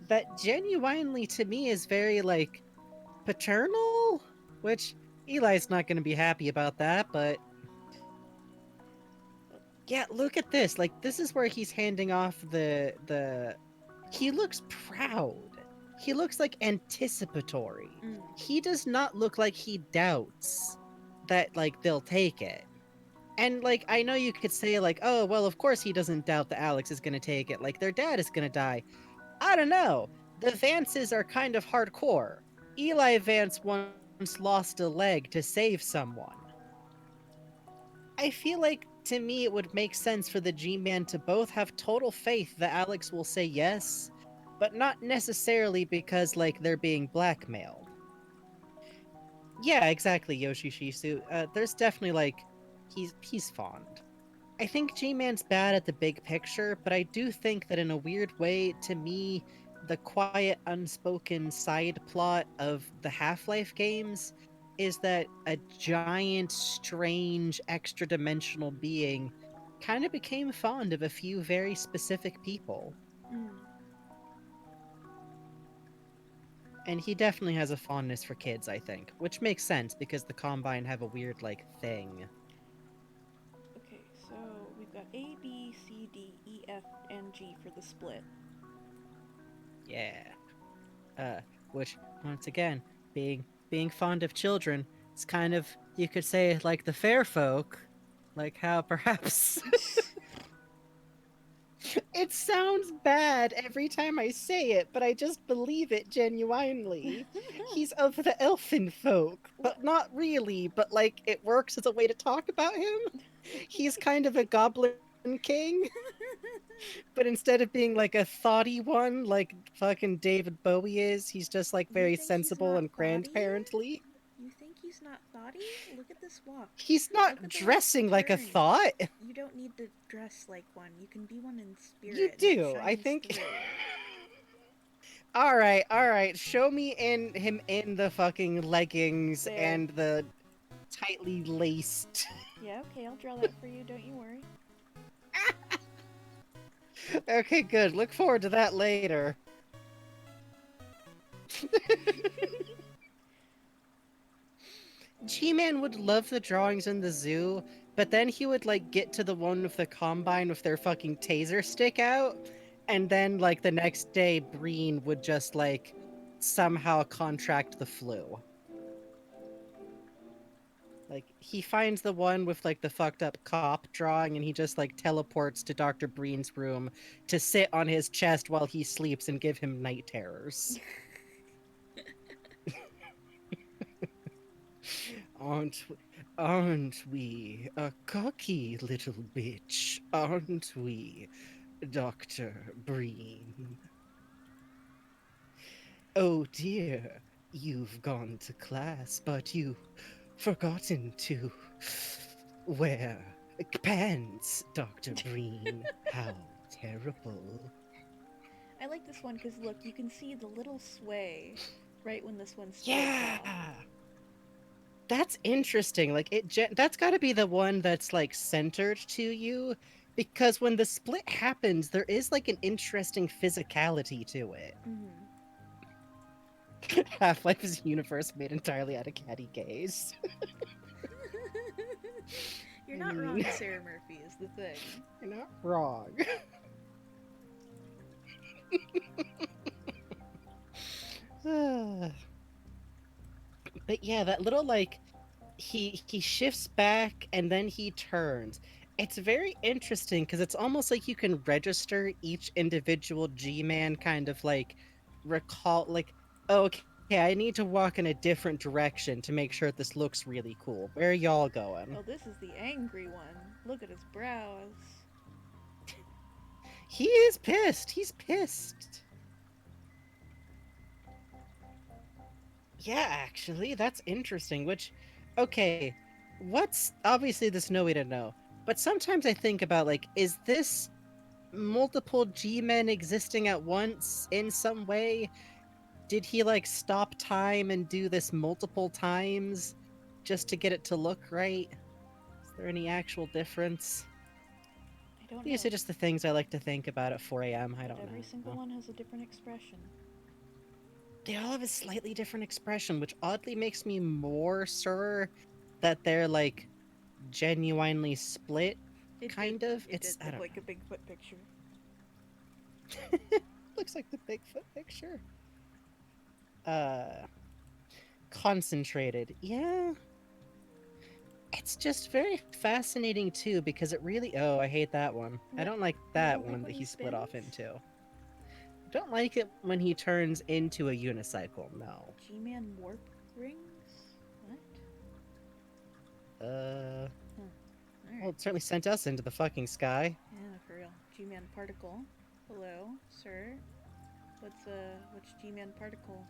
that genuinely to me is very, like, paternal? Which Eli's not going to be happy about that, but yeah, look at this. Like, this is where he's handing off the he looks proud. He looks like anticipatory. Mm. He does not look like he doubts that like they'll take it. And like I know you could say like, "Oh, well, of course he doesn't doubt that Alex is going to take it. Like their dad is going to die." I don't know. The Vances are kind of hardcore. Eli Vance once lost a leg to save someone. I feel like to me it would make sense for the G-Man to both have total faith that Alex will say yes, but not necessarily because like they're being blackmailed. Yeah, exactly, Yoshishisu. There's definitely like he's fond. I think G-Man's bad at the big picture, but I do think that in a weird way, to me, the quiet, unspoken side plot of the Half-Life games is that a giant, strange, extra-dimensional being kind of became fond of a few very specific people. Mm. And he definitely has a fondness for kids, I think, which makes sense because the Combine have a weird, like, thing. Okay, so we've got A, B, C, D, E, F, and G for the split. Yeah. Which once again, being fond of children, it's kind of You could say, like, the fair folk, like how perhaps it sounds bad every time I say it, but I just believe it genuinely. He's of the elfin folk, What? but not really, but like it works as a way to talk about him. He's kind of a goblin king, but instead of being like a thoughty one like fucking David Bowie is, he's just like You very think he's sensible not and thoughty? grandparently. You think he's not thoughty? Look at this walk. He's Look not at the way it dressing like a turns. thought. You don't need to dress like one. You can be one in You spirit and it do, I shines think. through. All right. Show me in him in the fucking leggings There. and the tightly laced. Yeah, okay, I'll draw that for you, don't you worry. Okay, good. Look forward to that later. G-Man would love the drawings in the zoo, but then he would like get to the one with the combine with their fucking taser stick out, and then like the next day Breen would just like somehow contract the flu. Like he finds the one with like the fucked up cop drawing and he just like teleports to Dr. Breen's room to sit on his chest while he sleeps and give him night terrors. Aren't aren't we a cocky little bitch? Aren't we, Dr. Breen? Oh dear, you've gone to class, but you've forgotten to wear pants, Dr. Breen. How terrible. I like this one because look, you can see the little sway right when this one splits off. Yeah! That's interesting. Like that's got to be the one that's like centered to you because when the split happens, there is like an interesting physicality to it. Mm-hmm. Half-Life is a universe made entirely out of catty gays. You're I not wrong, mean, Sarah Murphy is the thing. you're not wrong. But yeah, that little like he shifts back and then he turns. It's very interesting because it's almost like you can register each individual G-man kind of like recall like, oh, okay, I need to walk in a different direction to make sure this looks really cool. Where are y'all going? Oh, this is the angry one. Look at his brows. He is pissed. He's pissed. Yeah, actually, that's interesting. Which, okay, what's obviously there's no way to know, but sometimes I think about like, is this multiple G-men existing at once in some way? Did he like stop time and do this multiple times just to get it to look right? Is there any actual difference? I don't These know. are just the things I like to think about at 4 a.m. I But don't every single know. one has a different expression. They all have a slightly different expression, which oddly makes me more sure that they're like genuinely split, It did kind of. it did I look don't like a Bigfoot picture. know. Looks like the Bigfoot picture. Uh, Concentrated. Yeah. It's just very fascinating too because it really. Oh, I hate that one. I What? don't like You that don't like one that when he he split off spins? into. Don't like it when he turns into a unicycle. No. G-Man warp rings? What? Uh. Huh. Well, Alright. it certainly sent us into the fucking sky. Yeah, for real. G-Man particle. Hello, sir. What's G-Man particle?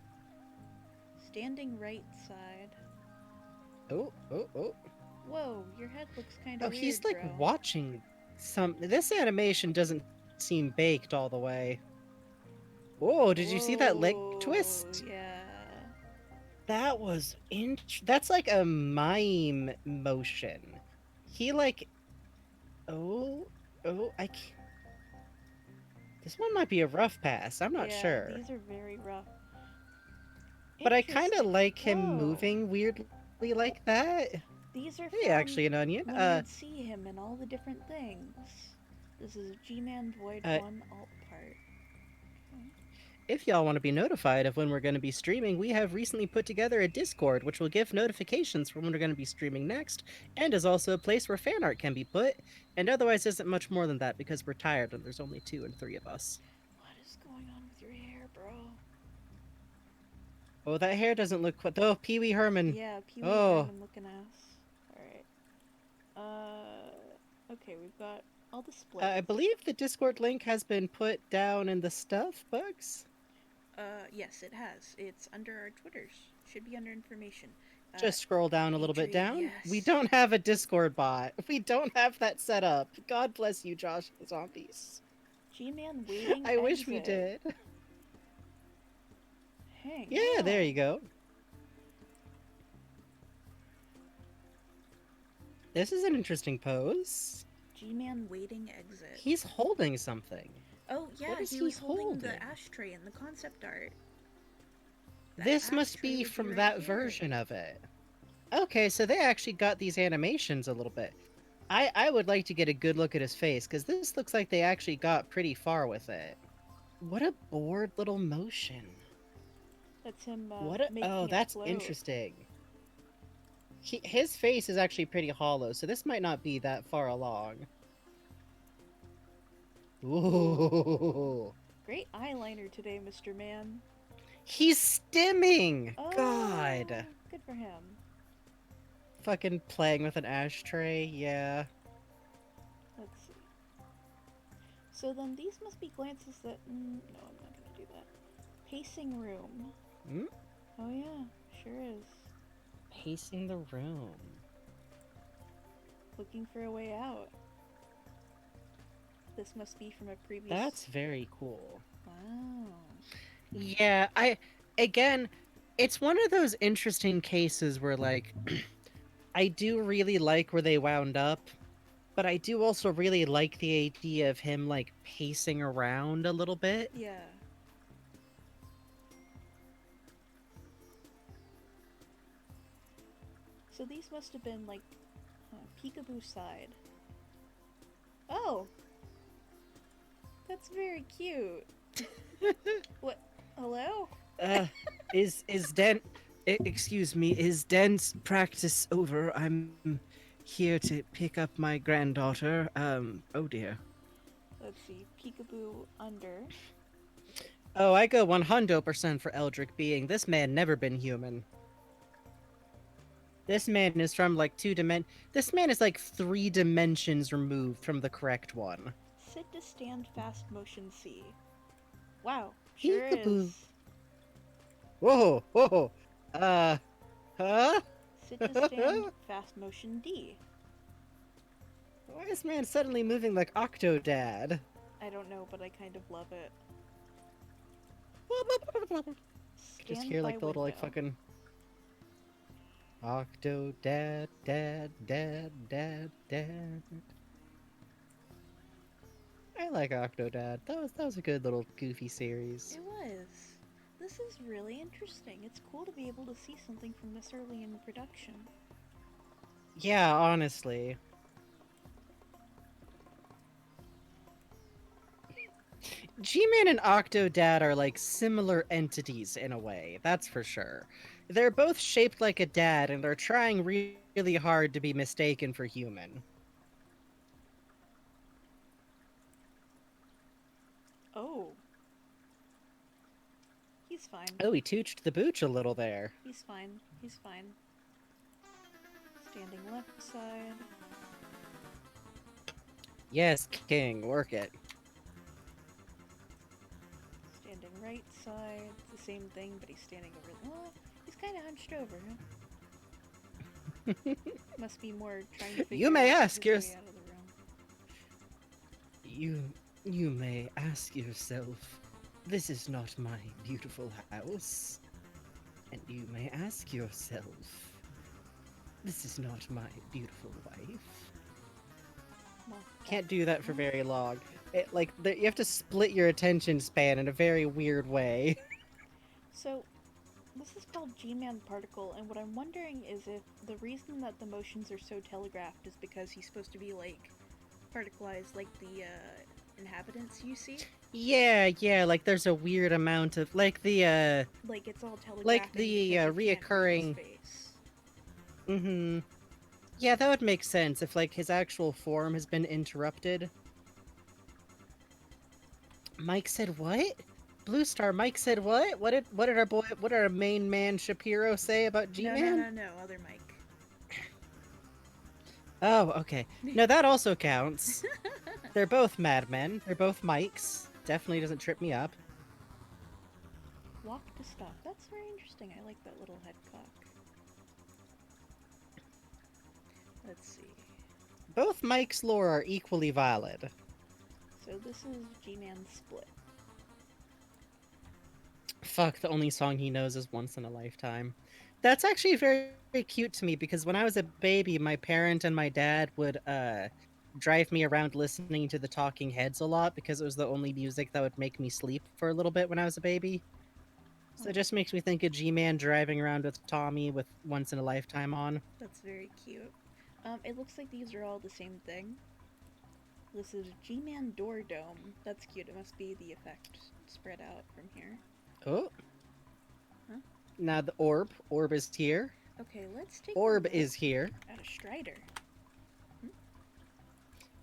Standing right side. Oh, oh, oh. Whoa, your head looks kinda Oh, weird, he's like bro. watching some. This animation doesn't seem baked all the way. Oh, did you see that leg Whoa, twist? yeah. That was That's like a mime motion. He like. Oh, oh, I can't. This one might be a rough pass. I'm not Yeah, sure. these are very rough. But I kind of Interesting. like him Whoa. moving weirdly like that. These are Hey, from actually, an onion. when you'd see him in all the different things. This is G-Man Void Uh, 1 alt part. Okay. If y'all want to be notified of when we're going to be streaming, we have recently put together a Discord, which will give notifications for when we're going to be streaming next, and is also a place where fan art can be put, and otherwise isn't much more than that because we're tired and there's only 2 and 3 of us. What is going on with your hair, bro? Oh, that hair doesn't look quite. Oh, Pee Wee Herman. Yeah, Pee Wee Oh, Herman looking ass. Alright. Okay, we've got all the splits. I believe the Discord link has been put down in the stuff, Bugs. Yes, it has. It's under our Twitters. Should be under information. Just scroll down a little bit Adrian, down. yes. We don't have a Discord bot. We don't have that set up. God bless you, Josh the Zombies. G-Man waiting I wish we exit. did. Hang Yeah, on. there you go. This is an interesting pose. G-Man waiting exit. He's holding something. Oh, yeah, What is he he was holding holding? the ashtray in the concept art. That This must ashtray be would from right that here. version of it. Okay, so they actually got these animations a little bit. I would like to get a good look at his face, because this looks like they actually got pretty far with it. What a bored little motion. That's him making oh, it that's float. interesting. His face is actually pretty hollow, so this might not be that far along. Ooh. Great eyeliner today, Mr. Man. He's stimming! Oh, God. good for him. Fucking playing with an ashtray, yeah. Let's see. So then these must be glances that... no, I'm not gonna do that. Pacing room. Hmm? Oh yeah, sure is. Pacing the room. Looking for a way out. This must be from a previous... That's very cool. Wow. Yeah, again, it's one of those interesting cases where, like, I do really like where they wound up, but I do also really like the idea of him, like, pacing around a little bit. Yeah. So these must have been, like, peekaboo side. Oh! That's very cute. What? Hello? Is excuse me, is dance practice over? I'm here to pick up my granddaughter. Oh dear. Let's see. Peekaboo under. Oh, I go 100% for Eldritch Being. This man never been human. This man is from like This man is like 3 dimensions removed from the correct one. Sit to stand fast motion C. Wow. Sure Peekaboo. is. Whoa, whoa. Huh? Sit to stand fast motion D. Why is man suddenly moving like Octodad? I don't know, but I kind of love it. Just Stand hear by like the little like window. fucking Octodad, dad, dad, dad, dad. I like Octodad. That was a good little goofy series. It was. This is really interesting. It's cool to be able to see something from this early in production. Yeah, honestly. G-Man and Octodad are like similar entities in a way, that's for sure. They're both shaped like a dad and they're trying really hard to be mistaken for human. Oh. He's fine. Oh, he tooched the booch a little there. He's fine. He's fine. Standing left side. Yes, King, work it. Standing right side. It's the same thing, but he's standing over. Well, he's kind of hunched over, huh? Must be more trying to figure You may out ask his way yours. out of the room. You may ask yourself, this is not my beautiful house. And you may ask yourself, this is not my beautiful wife. Well, Can't do that for very long. You have to split your attention span in a very weird way. So, this is called G-Man Particle, and what I'm wondering is if the reason that the motions are so telegraphed is because he's supposed to be, like, particleized like the inhabitants you see. Yeah, yeah, like there's a weird amount of Like it's all telegraphing because you can't read his reoccurring. face. Mm-hmm. Yeah, that would make sense if like his actual form has been interrupted. Mike said what? Blue Star. Mike said what? What did our main man Shapiro say about No, no, G-Man? no, no, other Mike. Oh, okay. No, that also counts. They're both madmen. They're both Mikes. Definitely doesn't trip me up. Walk to stop. That's very interesting. I like that little head cock. Let's see. Both Mike's lore are equally valid. So this is G-Man Split. Fuck, the only song he knows is Once in a Lifetime. That's actually very, very cute to me because when I was a baby, my parent and my dad would drive me around listening to the Talking Heads a lot because it was the only music that would make me sleep for a little bit when I was a baby. So Oh, it just makes me think of G-Man driving around with Tommy with Once in a Lifetime on. that's very cute. It looks like these are all the same thing. This is G-Man Door Dome. That's cute. It must be the effect spread out from here. Oh. Huh? Now the orb. Orb is here. Okay, let's take a Orb look is here. at a Strider.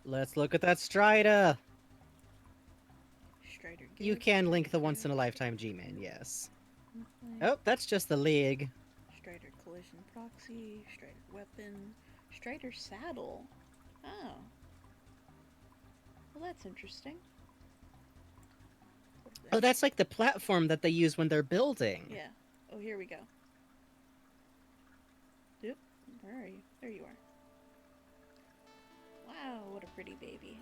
Let's look at that Strider. Strider You good. can Strider link the Once in a good. Lifetime G-Man, yes. Okay. Oh, that's just the League. Strider collision proxy. Strider weapon. Strider saddle. Oh. Well, that's interesting. Oh, that's like the platform that they use when they're building. Yeah. Oh, here we go. Yep. Where are you? There you are. Wow, what a pretty baby.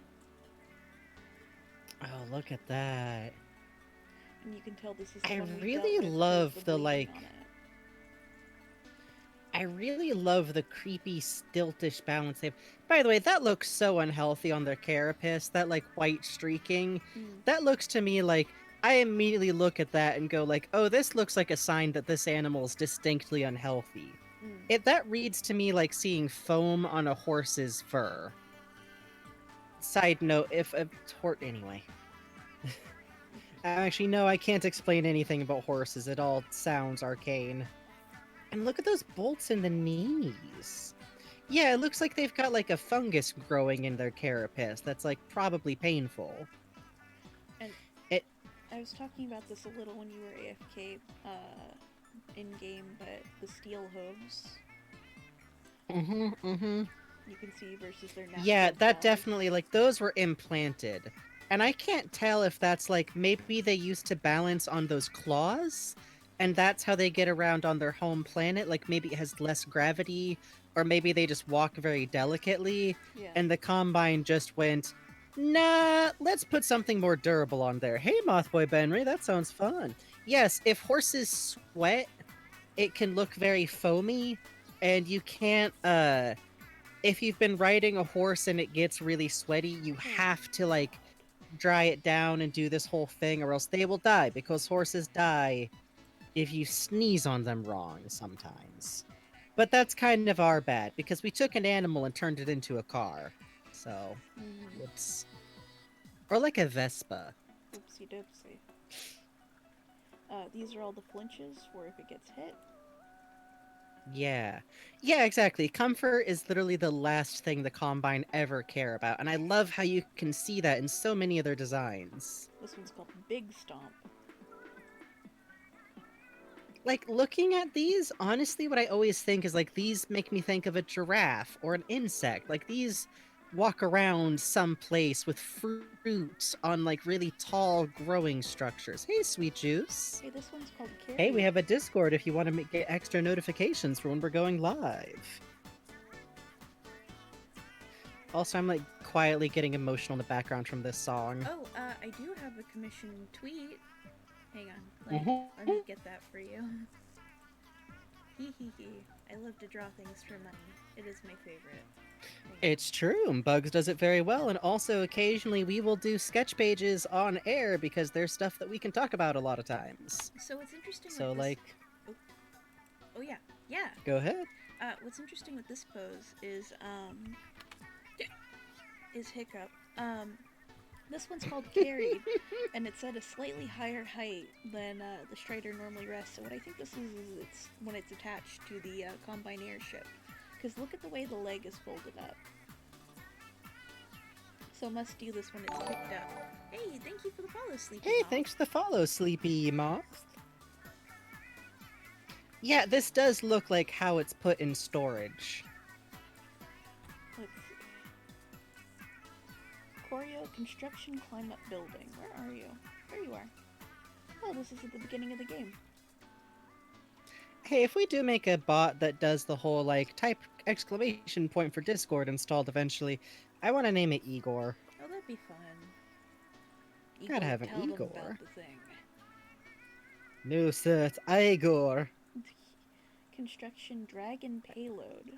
Oh, look at that. And you can tell this is I the one we really dealt with love the the, bleeding like... on it. I really love the creepy, stiltish balance they have. By the way, that looks so unhealthy on their carapace. That, like, white streaking. Mm. That looks to me like... I immediately look at that and go like, oh, this looks like a sign that this animal is distinctly unhealthy. Mm. That reads to me like seeing foam on a horse's fur. Side note, if a anyway. Actually, no, I can't explain anything about horses. It all sounds arcane. And look at those bolts in the knees. Yeah, it looks like they've got like a fungus growing in their carapace that's like probably painful. And it I was talking about this a little when you were AFK in game, but the steel hooves. You can see versus their natural Yeah, that claws. definitely, like, those were implanted. And I can't tell if that's, like, maybe they used to balance on those claws, and that's how they get around on their home planet. Like, maybe it has less gravity, or maybe they just walk very delicately, Yeah. and the Combine just went, nah, let's put something more durable on there. Hey, Mothboy Benry, that sounds fun. Yes, if horses sweat, it can look very foamy, and you can't, if you've been riding a horse and it gets really sweaty, you have to, like, dry it down and do this whole thing, or else they will die, because horses die if you sneeze on them wrong sometimes. But that's kind of our bad, because we took an animal and turned it into a car. So, whoops. Or like a Vespa. Whoopsie doopsie. These are all the flinches for if it gets hit. Yeah. Yeah, exactly. Comfort is literally the last thing the Combine ever care about, and I love how you can see that in so many of their designs. This one's called Big Stomp. Like, looking at these, honestly, what I always think is, like, these make me think of a giraffe or an insect. Like, these walk around someplace with fruit on, like, really tall growing structures. Hey, Sweet Juice. Hey, this one's called Carry. Hey, we have a Discord if you want to get extra notifications for when we're going live. Also, I'm, like, quietly getting emotional in the background from this song. Oh, I do have a commission tweet. Hang on, let me get that for you. Hee hee hee. I love to draw things for money. It is my favorite. It's true. Bugs does it very well, and also occasionally we will do sketch pages on air because there's stuff that we can talk about a lot of times. So what's interesting So, with this... like... Oh yeah, yeah. Go ahead. What's interesting with this pose is Hiccup. This one's called Carried, and it's at a slightly higher height than the Strider normally rests. So what I think this is it's when it's attached to the Combine airship. Because look at the way the leg is folded up. So must do this when it's picked up. Hey, thank you for the follow, Sleepy Hey, Moth. thanks for the follow, Sleepy Moth. Yeah, this does look like how it's put in storage. Let's see. Choreo Construction Climb Up Building. Where are you? There you are. Oh, this is at the beginning of the game. Hey, if we do make a bot that does the whole, like, type exclamation point for Discord installed eventually, I want to name it Igor. Oh, that'd be fun. Gotta Igor, have an tell them Igor. about the thing. No, sir, it's Igor. Construction Dragon Payload.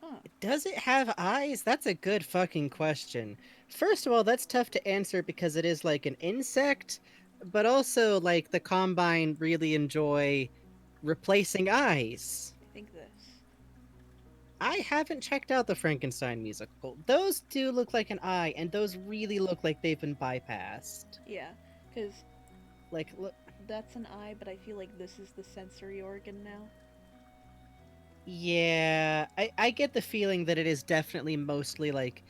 Huh. Does it have eyes? That's a good fucking question. First of all, that's tough to answer because it is like an insect, but also like the Combine really enjoy replacing eyes. I think this. I haven't checked out the Frankenstein musical. Those do look like an eye, and those really look like they've been bypassed. Yeah, because Like, look. that's an eye, but I feel like this is the sensory organ now. Yeah, I get the feeling that it is definitely mostly like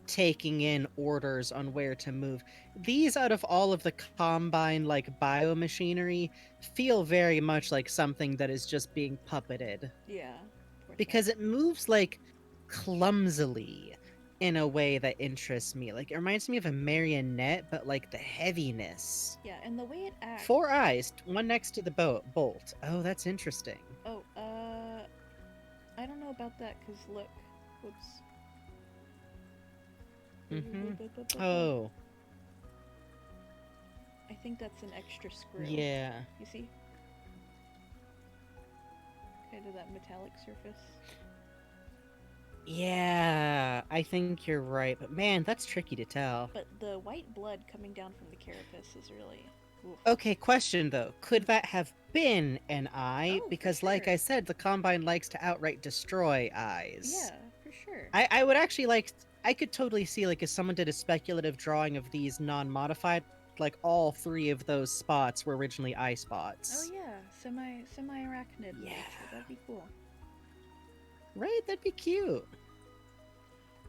taking in orders on where to move. These, out of all of the Combine like biomachinery, feel very much like something that is just being puppeted. Yeah. Because it moves like clumsily in a way that interests me. Like, it reminds me of a marionette, but like the heaviness. Yeah, and the way it acts. 4 eyes, one next to the bolt. Oh, that's interesting. Oh, I don't know about that, because look. Whoops. Oh, I think that's an extra screw. yeah. You see? Kind of that metallic surface. Yeah, I think you're right, but man, that's tricky to tell. But the white blood coming down from the carapace is really. Oof. Okay, question though. Could that have been an eye? Oh, for Because, like sure. I said, the Combine likes to outright destroy eyes. Yeah, for sure. I would actually like. I could totally see, like, if someone did a speculative drawing of these non-modified, like, all 3 of those spots were originally eye spots. Oh yeah, semi-arachnid Yeah. nature. That'd be cool. Right? That'd be cute.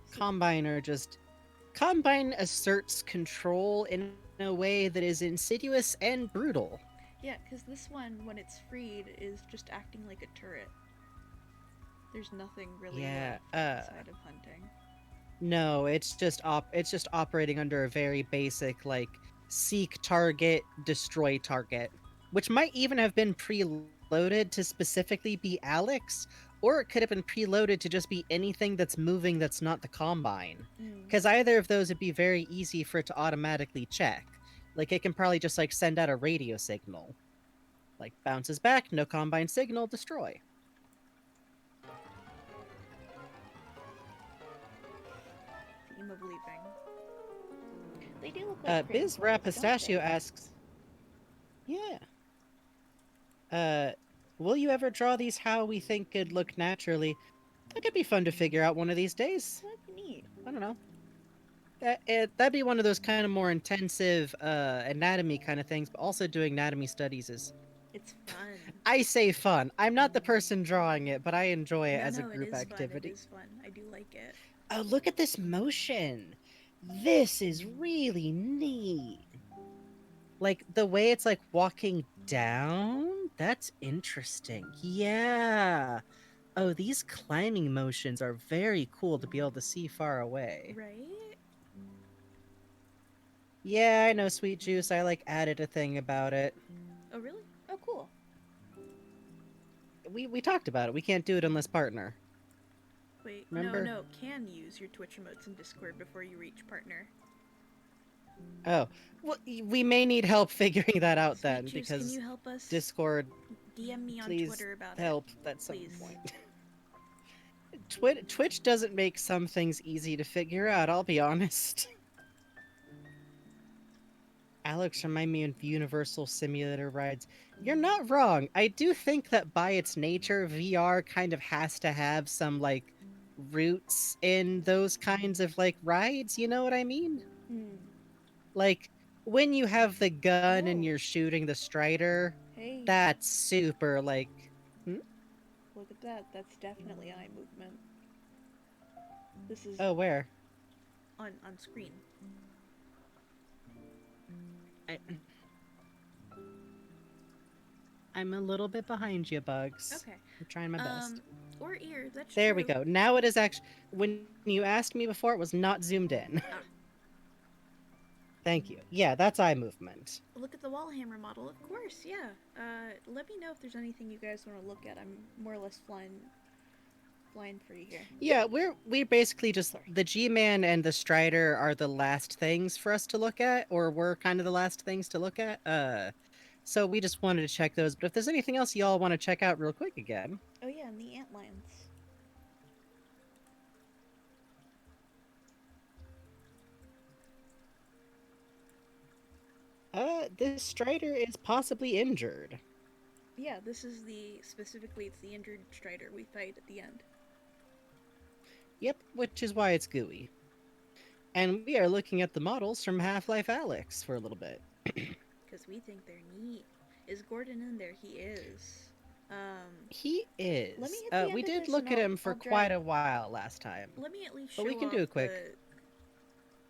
So- Combine asserts control in a way that is insidious and brutal. Yeah, because this one, when it's freed, is just acting like a turret. There's nothing really Yeah, left outside of hunting. No, it's just operating under a very basic, like, seek target, destroy target, which might even have been preloaded to specifically be Alex, or it could have been preloaded to just be anything that's moving that's not the Combine. Because either of those would be very easy for it to automatically check. Like, it can probably just, like, send out a radio signal. Like, bounces back, no Combine signal, destroy. Theme of leaping. They do look like Biz crayon Rap clones, don't Pistachio they? asks, yeah. Will you ever draw these how we think could look naturally? That could be fun to figure out one of these days. That'd be neat. I don't know. That'd be one of those kind of more intensive anatomy kind of things, but also doing anatomy studies is, It's fun. I say fun. I'm not the person drawing it, but I enjoy it No, as a no, it group is activity. fun. It is fun. I do like it. Oh, look at this motion. This is really neat. Like, the way it's, like, walking down? That's interesting. Yeah. Oh, these climbing motions are very cool to be able to see far away. Right? Yeah, I know, Sweet Juice. I, like, added a thing about it. Oh, really? Oh, cool. We talked about it. We can't do it unless partner. Wait, Remember? no. Can use your Twitch emotes in Discord before you reach partner. Oh. Well, we may need help figuring that out Sweet then, Juice, because can you help us? Discord, DM me on please Twitter about help at some Please. point. Twitch doesn't make some things easy to figure out, I'll be honest. Alex remind me of Universal Simulator rides. You're not wrong. I do think that by its nature, VR kind of has to have some, like, roots in those kinds of like rides, you know what I mean? Hmm. Like when you have the gun and Oh, you're shooting the strider, hey, that's super like hmm? look at that. That's definitely eye movement. This is Oh, where? on screen. I, I'm a little bit behind you, Bugs. Okay. I'm trying my best. Um, or ear. That's There we true. go. Now it is actually. When you asked me before, it was not zoomed in. Ah, Thank you. Yeah, that's eye movement. look at the wall hammer model. Of course, yeah. Let me know if there's anything you guys want to look at. I'm more or less flying for you here. Yeah, we basically just Sorry. the G-Man and the Strider are the last things for us to look at, or were kind of the last things to look at. So we just wanted to check those. But if there's anything else y'all want to check out real quick again, Oh yeah, and the antlions. this Strider is possibly injured. Yeah, this is the specifically. It's the injured strider we fight at the end. Yep, which is why it's gooey. And we are looking at the models from Half-Life Alyx for a little bit. Because we think they're neat. Is Gordon in there? He is. He Let me is. hit the We end of did this and look at him I'll for drag. quite a while last time, Let me at least but we show can off do a quick.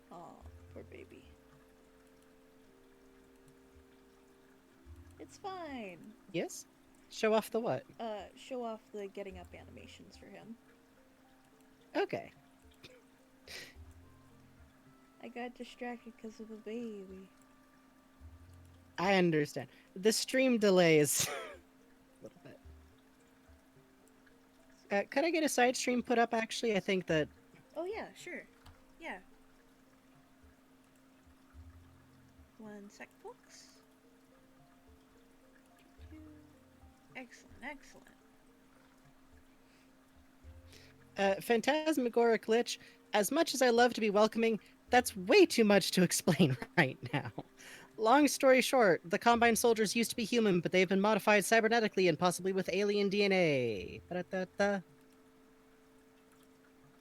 the. Oh, poor baby. It's fine. Yes? Show off the what? Show off the getting up animations for him. Okay. I got distracted because of the baby. I understand. The stream delays a little bit. Could I get a side stream put up actually? I think that. Oh yeah, sure. Yeah. One sec, folks. Excellent, excellent. Phantasmagoric Lich, as much as I love to be welcoming, that's way too much to explain right now. Long story short, the Combine soldiers used to be human, but they've been modified cybernetically and possibly with alien DNA. Ba-da-da-da.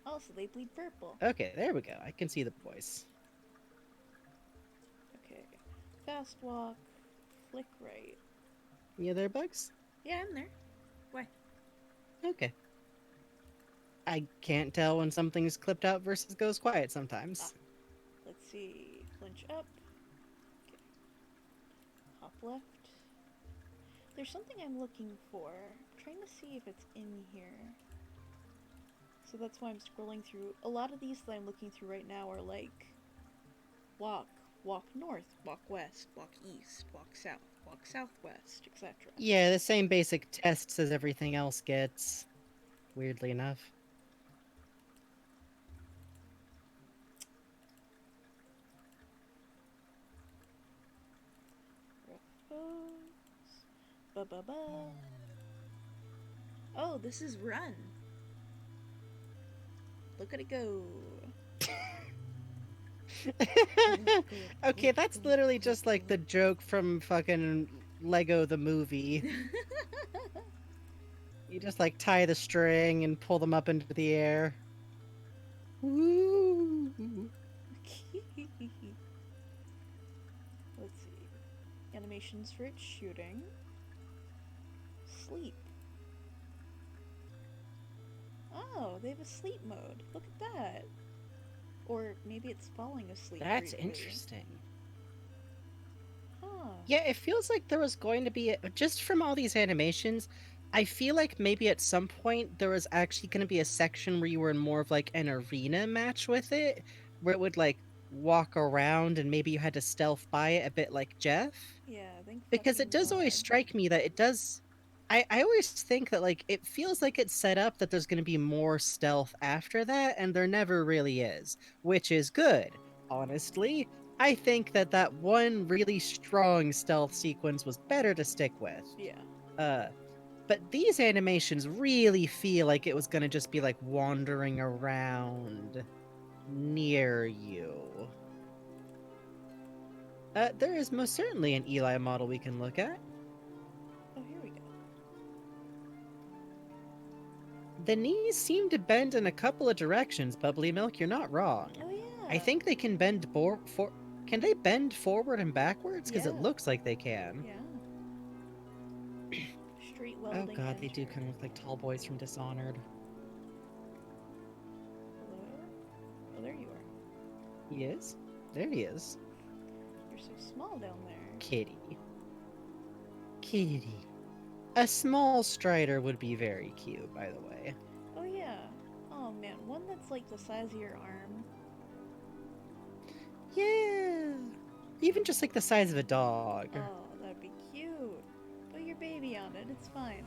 Also, they bleed purple. Okay, there we go. I can see the voice. Okay. Fast walk. Flick right. You there, Bugs? Yeah, I'm there. Why? Okay. I can't tell when something's clipped out versus goes quiet Ah. sometimes. Let's see. Flinch up. Okay. Hop left. There's something I'm looking for. I'm trying to see if it's in here. So that's why I'm scrolling through. A lot of these that I'm looking through right now are like walk, walk north, walk west, walk east, walk south, walk southwest, etc. Yeah, the same basic tests as everything else gets, weirdly enough. Ba ba ba. Oh, this is run. Look at it go. Okay, that's literally just like the joke from fucking Lego the movie. You just like tie the string and pull them up into the air. Woo! Let's see. Animations for its shooting. Sleep. Oh, they have a sleep mode. Look at that. Or maybe it's falling asleep. That's briefly. interesting. Huh. Yeah, it feels like there was going to be just from all these animations. I feel like maybe at some point there was actually going to be a section where you were in more of like an arena match with it, where it would like walk around and maybe you had to stealth by it a bit like Jeff. Yeah, thank Because fucking it does always God. strike me that it does. I always think that like it feels like it's set up that there's going to be more stealth after that, and there never really is, which is good. Honestly, I think that that one really strong stealth sequence was better to stick with. Yeah. Uh, but these animations really feel like it was going to just be like wandering around near you. There is most certainly an Eli model we can look at. Oh, here we go. The knees seem to bend in a couple of directions, Bubbly Milk. You're not wrong. Oh yeah. I think they can bend Can they bend forward and backwards? Because it Yeah. looks like they can. Yeah. Straight Oh welding god, and they do kind of turning. look like tall boys from Dishonored. Hello? Oh, there you are. He is? There he is. You're so small down there. Kitty. Kitty. A small strider would be very cute, by the way. Oh yeah. Oh man, one that's like the size of your arm. Yeah. Even just like the size of a dog. Oh, that'd be cute. Put your baby on it, it's fine.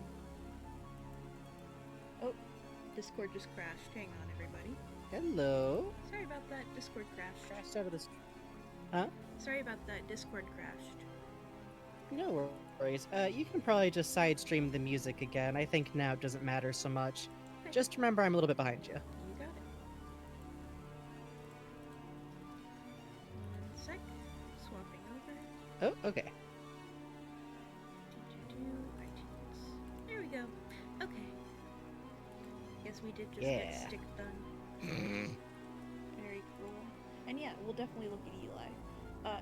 Oh, Discord just crashed. Hang on, everybody. Hello. Sorry about that. Discord crashed. Crashed out of this. Huh? Sorry about that. Discord crashed. No worries. You can probably just side stream the music again. I think now it doesn't matter so much. Okay. Just remember I'm a little bit behind you. You got it. One sec. Swapping over. Oh, okay. iTunes. There we go. Okay. Guess we did just Yeah. get stick done. Very cool. And yeah, we'll definitely look at Eli.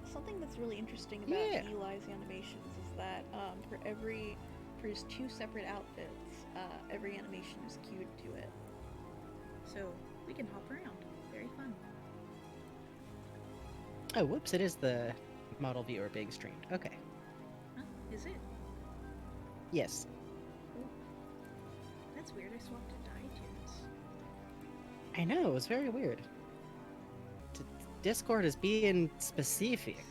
Something that's really interesting about Yeah. Eli's animations is that for his two separate outfits, every animation is cued to it. So we can hop around. Very fun. Oh, whoops, it is the model viewer being streamed. Okay. Huh? Is it? Yes. That's weird. I swapped it to iTunes. I know, it was very weird. Discord is being specific.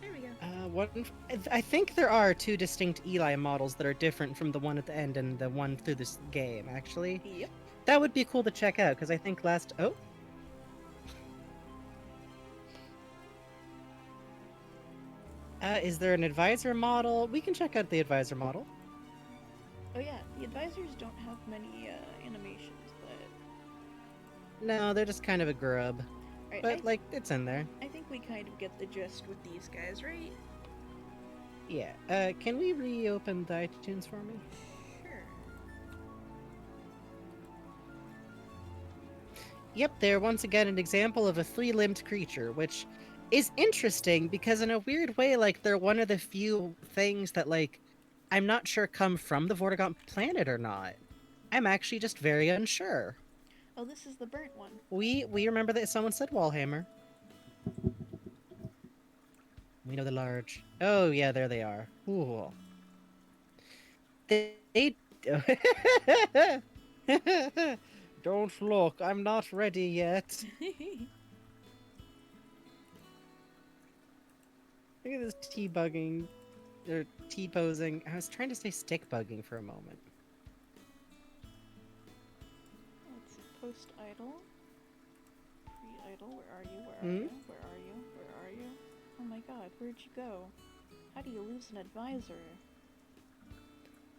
There we go. I think there are two distinct Eli models that are different from the one at the end and the one through this game, actually. Yep. That would be cool to check out, because I think Oh. Is there an advisor model? We can check out the advisor model. Oh yeah, the advisors don't have many animations, but No, they're just kind of a grub. right, But, like, it's in there. I think we kind of get the gist with these guys, right? Yeah. Can we reopen the iTunes for me? Sure. Yep, they're once again an example of a three-limbed creature, which is interesting because in a weird way, like, they're one of the few things that, like, I'm not sure come from the Vortigaunt planet or not. I'm actually just very unsure. Oh, this is the burnt one. We remember that someone said Wallhammer. We know the large. Oh, yeah, there they are. Cool. They... Don't look, I'm not ready yet. Look at this T-bugging, or T-posing. I was trying to say stick-bugging for a moment. Let's see, post idle. Pre-idle, where are you? Where are you? Where are you? Where are you? Oh my god, where'd you go? How do you lose an advisor?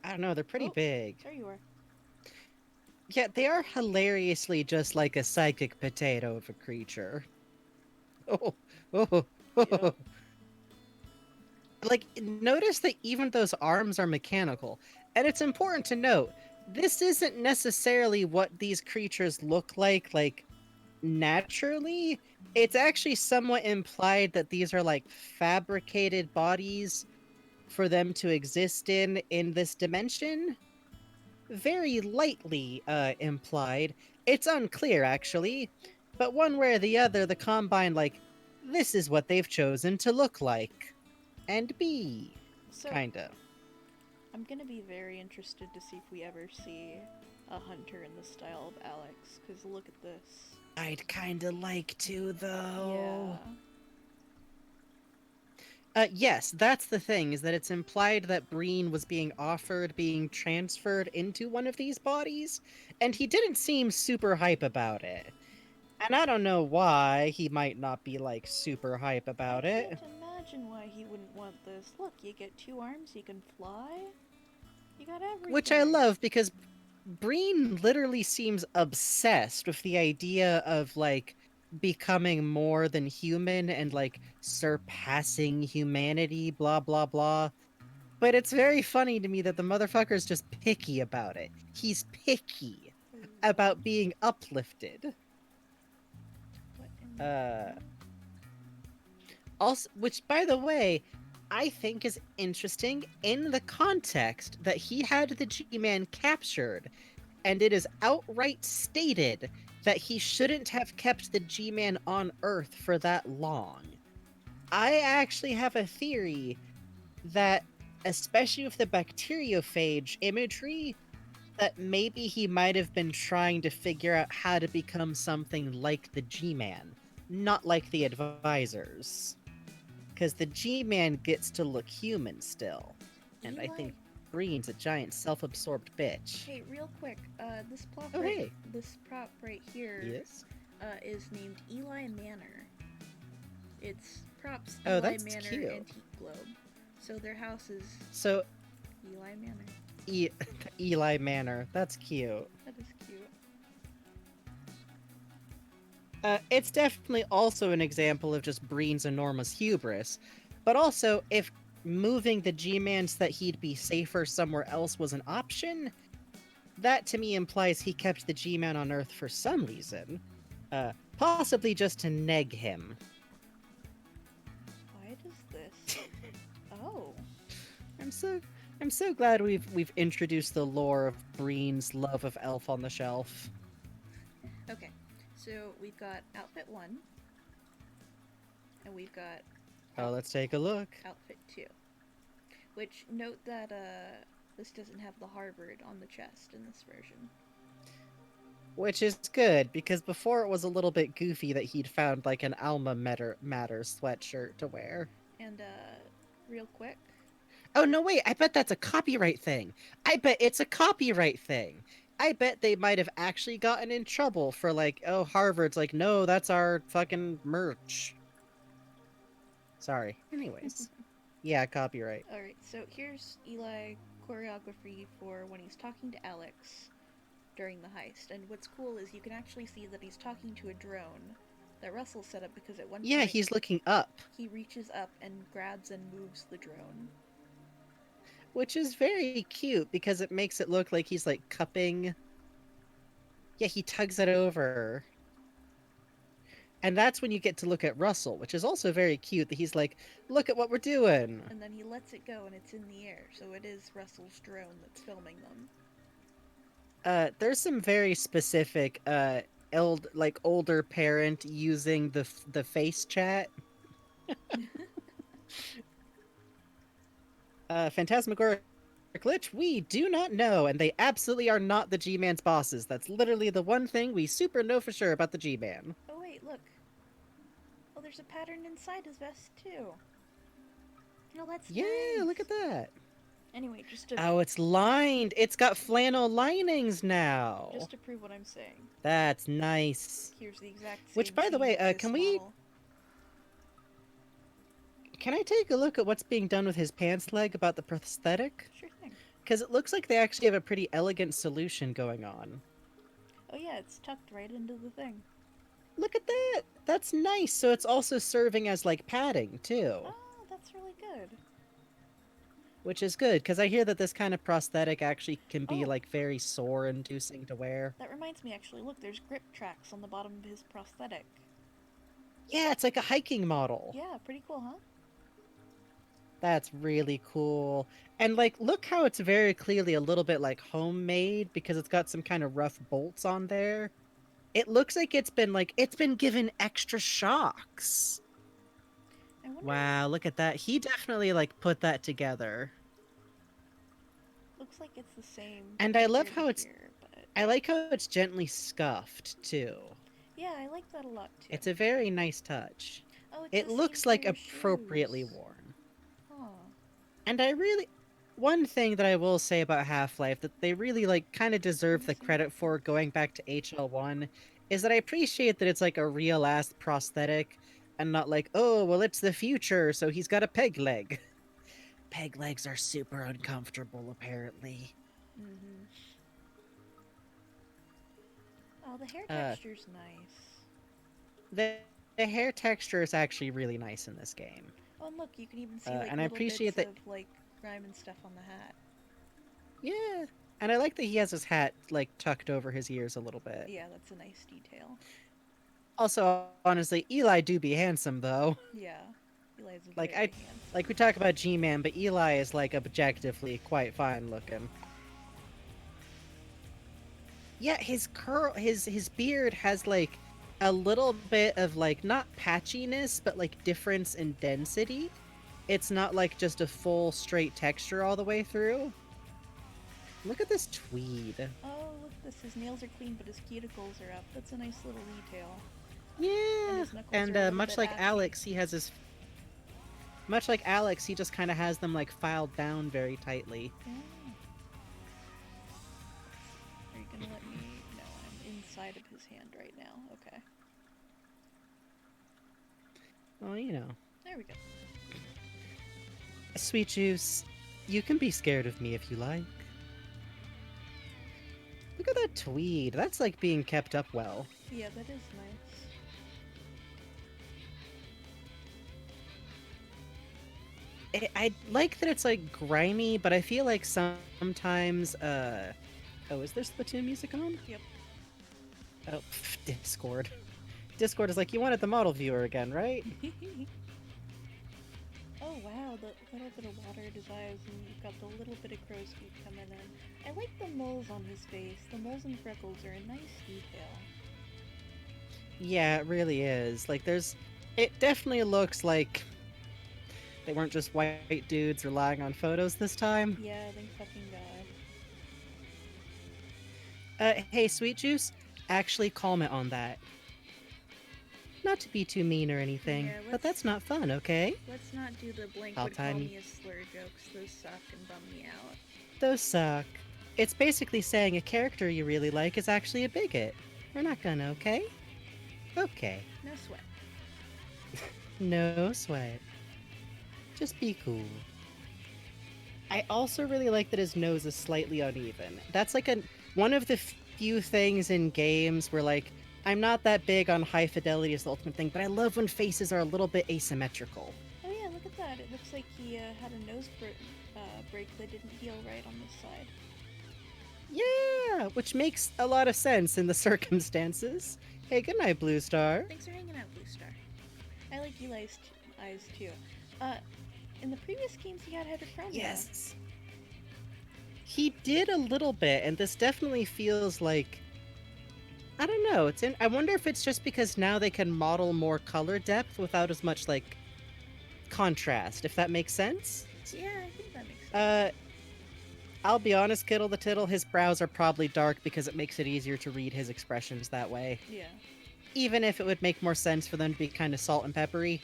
I don't know, they're pretty big. There you are. Yeah, they are hilariously just like a psychic potato of a creature. Oh, oh, oh. Yep. Like, notice that even those arms are mechanical. And it's important to note, this isn't necessarily what these creatures look like, naturally. It's actually somewhat implied that these are, like, fabricated bodies for them to exist in this dimension. Very lightly, implied. It's unclear, actually. But one way or the other, the Combine, like, this is what they've chosen to look like. And be. So, Kinda. I'm gonna be very interested to see if we ever see a hunter in the style of Alex, because look at this. I'd kinda like to, though. Yeah. Yes, that's the thing, is that it's implied that Breen was being transferred into one of these bodies, and he didn't seem super hype about it. And I don't know why he might not be, like, super hype about I it. can't imagine why he wouldn't want this. Look, you get 2 arms, you can fly. You got everything. Which I love, because Breen literally seems obsessed with the idea of, like, becoming more than human and, like, surpassing humanity, blah, blah, blah. But it's very funny to me that the motherfucker's just picky about it. He's picky about being uplifted. What in Uh, the... Also, which, by the way, I think is interesting in the context that he had the G-Man captured, and it is outright stated that he shouldn't have kept the G-Man on Earth for that long. I actually have a theory that, especially with the bacteriophage imagery, that maybe he might have been trying to figure out how to become something like the G-Man, not like the advisors. Because the G-Man gets to look human still. And I Eli? think Green's a giant self-absorbed bitch. Hey, real quick, Oh, hey. this prop right here, Yes? is named Eli Manor. It's props Oh, Eli that's Manor cute. Antique Globe. So their house is So, Eli Manor. e- Eli Manor. That's cute. That is cute. It's definitely also an example of just Breen's enormous hubris. But also, if moving the G-Man so that he'd be safer somewhere else was an option, that to me implies he kept the G-Man on Earth for some reason. Possibly just to neg him. Why does this? Oh. I'm so I'm so glad we've introduced the lore of Breen's love of Elf on the Shelf. Okay. So we've got outfit 1, and we've got Oh, out- let's take a look. outfit 2. Which, note that this doesn't have the Harvard on the chest in this version. Which is good, because before it was a little bit goofy that he'd found like an Alma Mater sweatshirt to wear. And real quick, Oh no, wait, I bet that's a copyright thing. I bet it's a copyright thing. I bet they might have actually gotten in trouble for like, oh, Harvard's like, no, that's our fucking merch. Sorry. Anyways. Yeah, copyright. alright, so here's Eli choreography for when he's talking to Alex during the heist. And what's cool is you can actually see that he's talking to a drone that Russell set up because at one Yeah, point he's looking up, he reaches up and grabs and moves the drone. which is very cute because it makes it look like he's like cupping. Yeah, he tugs it over. And that's when you get to look at Russell, which is also very cute that he's like, look at what we're doing. And then he lets it go and it's in the air, so it is Russell's drone that's filming them. There's some very specific older parent using the face chat. Phantasmagoric glitch, we do not know, and they absolutely are not the G-Man's bosses. That's literally the one thing we super know for sure about the G-Man. Oh wait, look. Oh, there's a pattern inside his vest too. No, that's Yeah, nice. look at that. Anyway, Oh, it's lined. It's got flannel linings now. just to prove what I'm saying, That's nice. here's the exact same Which, by the scene way, with this can we? model. Can I take a look at what's being done with his pants leg about the prosthetic? Sure thing. Because it looks like they actually have a pretty elegant solution going on. Oh yeah, it's tucked right into the thing. Look at that. That's nice. So it's also serving as like padding too, Oh, that's really good. which is good because I hear that this kind of prosthetic actually can be Oh. like very sore inducing to wear. That reminds me, actually, look, there's grip tracks on the bottom of his prosthetic. Yeah, it's like a hiking model. Yeah, pretty cool, huh? That's really cool. And like, look how it's very clearly a little bit like homemade because it's got some kind of rough bolts on there. It looks like it's been given extra shocks. I wonder. Wow, look at that. He definitely like put that together. Looks like it's the same. And I love here how to it's here, but I like how it's gently scuffed too. yeah, I like that a lot too. It's a very nice touch. Oh, it's It the looks same like for your appropriately shoes. worn. Huh. And one thing that I will say about Half-Life that they really like kind of deserve the credit for going back to HL1 is that I appreciate that it's like a real ass prosthetic and not like, oh, well, it's the future, so he's got a peg leg. Peg legs are super uncomfortable, apparently. Mm-hmm. Oh, the hair Uh, texture's nice. the, the hair texture is actually really nice in this game. Oh, and look, you can even see like And I little appreciate bits that. of like grime and stuff on the hat. Yeah. And I like that he has his hat, like, tucked over his ears a little bit. Yeah, that's a nice detail. Also, honestly, Eli do be handsome, though. Yeah, Eli's Like, very handsome. like, we talk about G-Man, but Eli is, like, objectively quite fine looking. Yeah, his beard has, like, a little bit of, like, not patchiness, but, like, difference in density. It's not, like, just a full, straight texture all the way through. Look at this tweed. Oh, look at this. His nails are clean, but his cuticles are up. That's a nice little detail. And Yeah, his knuckles and are a little much bit like ashy. Alex, much like Alex, he just kind of has them like filed down very tightly. Yeah. Are you gonna let me? No, I'm inside of his hand right now. Okay. Well, you know, There we go. Sweet Juice, you can be scared of me if you like. Look at that tweed. That's like being kept up well. Yeah, that is nice. I like that it's like grimy, but I feel like sometimes oh, is there Splatoon music on? Yep. Oh, Discord. Discord is like, you wanted the model viewer again, right? Oh wow, the little bit of water in his eyes, and you've got the little bit of crow's feet coming in. I like the moles on his face. The moles and freckles are a nice detail. Yeah, it really is. Like, it definitely looks like they weren't just white dudes relying on photos this time. Yeah, thank fucking god. Hey, Sweet Juice, actually comment on that. Not to be too mean or anything, Yeah, but that's not fun, okay? Let's not do the blank I'll would call time me a slur jokes. Those suck and bum me out. Those suck. It's basically saying a character you really like is actually a bigot. We're not gonna, okay? Okay. No sweat. No sweat. Just be cool. I also really like that his nose is slightly uneven. That's like one of the few things in games where, like, I'm not that big on high fidelity as the ultimate thing, but I love when faces are a little bit asymmetrical. Oh yeah, look at that. It looks like he had a nose break that didn't heal right on this side. Yeah, which makes a lot of sense in the circumstances. Hey, good night, Blue Star. Thanks for hanging out, Blue Star. I like Eli's eyes too. In the previous games he had heterochromia. Yes. He did a little bit, and this definitely feels like, I don't know. I wonder if it's just because now they can model more color depth without as much like contrast, if that makes sense. Yeah, I think that makes sense. I'll be honest, Kittle the Tittle, his brows are probably dark because it makes it easier to read his expressions that way. Yeah. Even if it would make more sense for them to be kind of salt and peppery.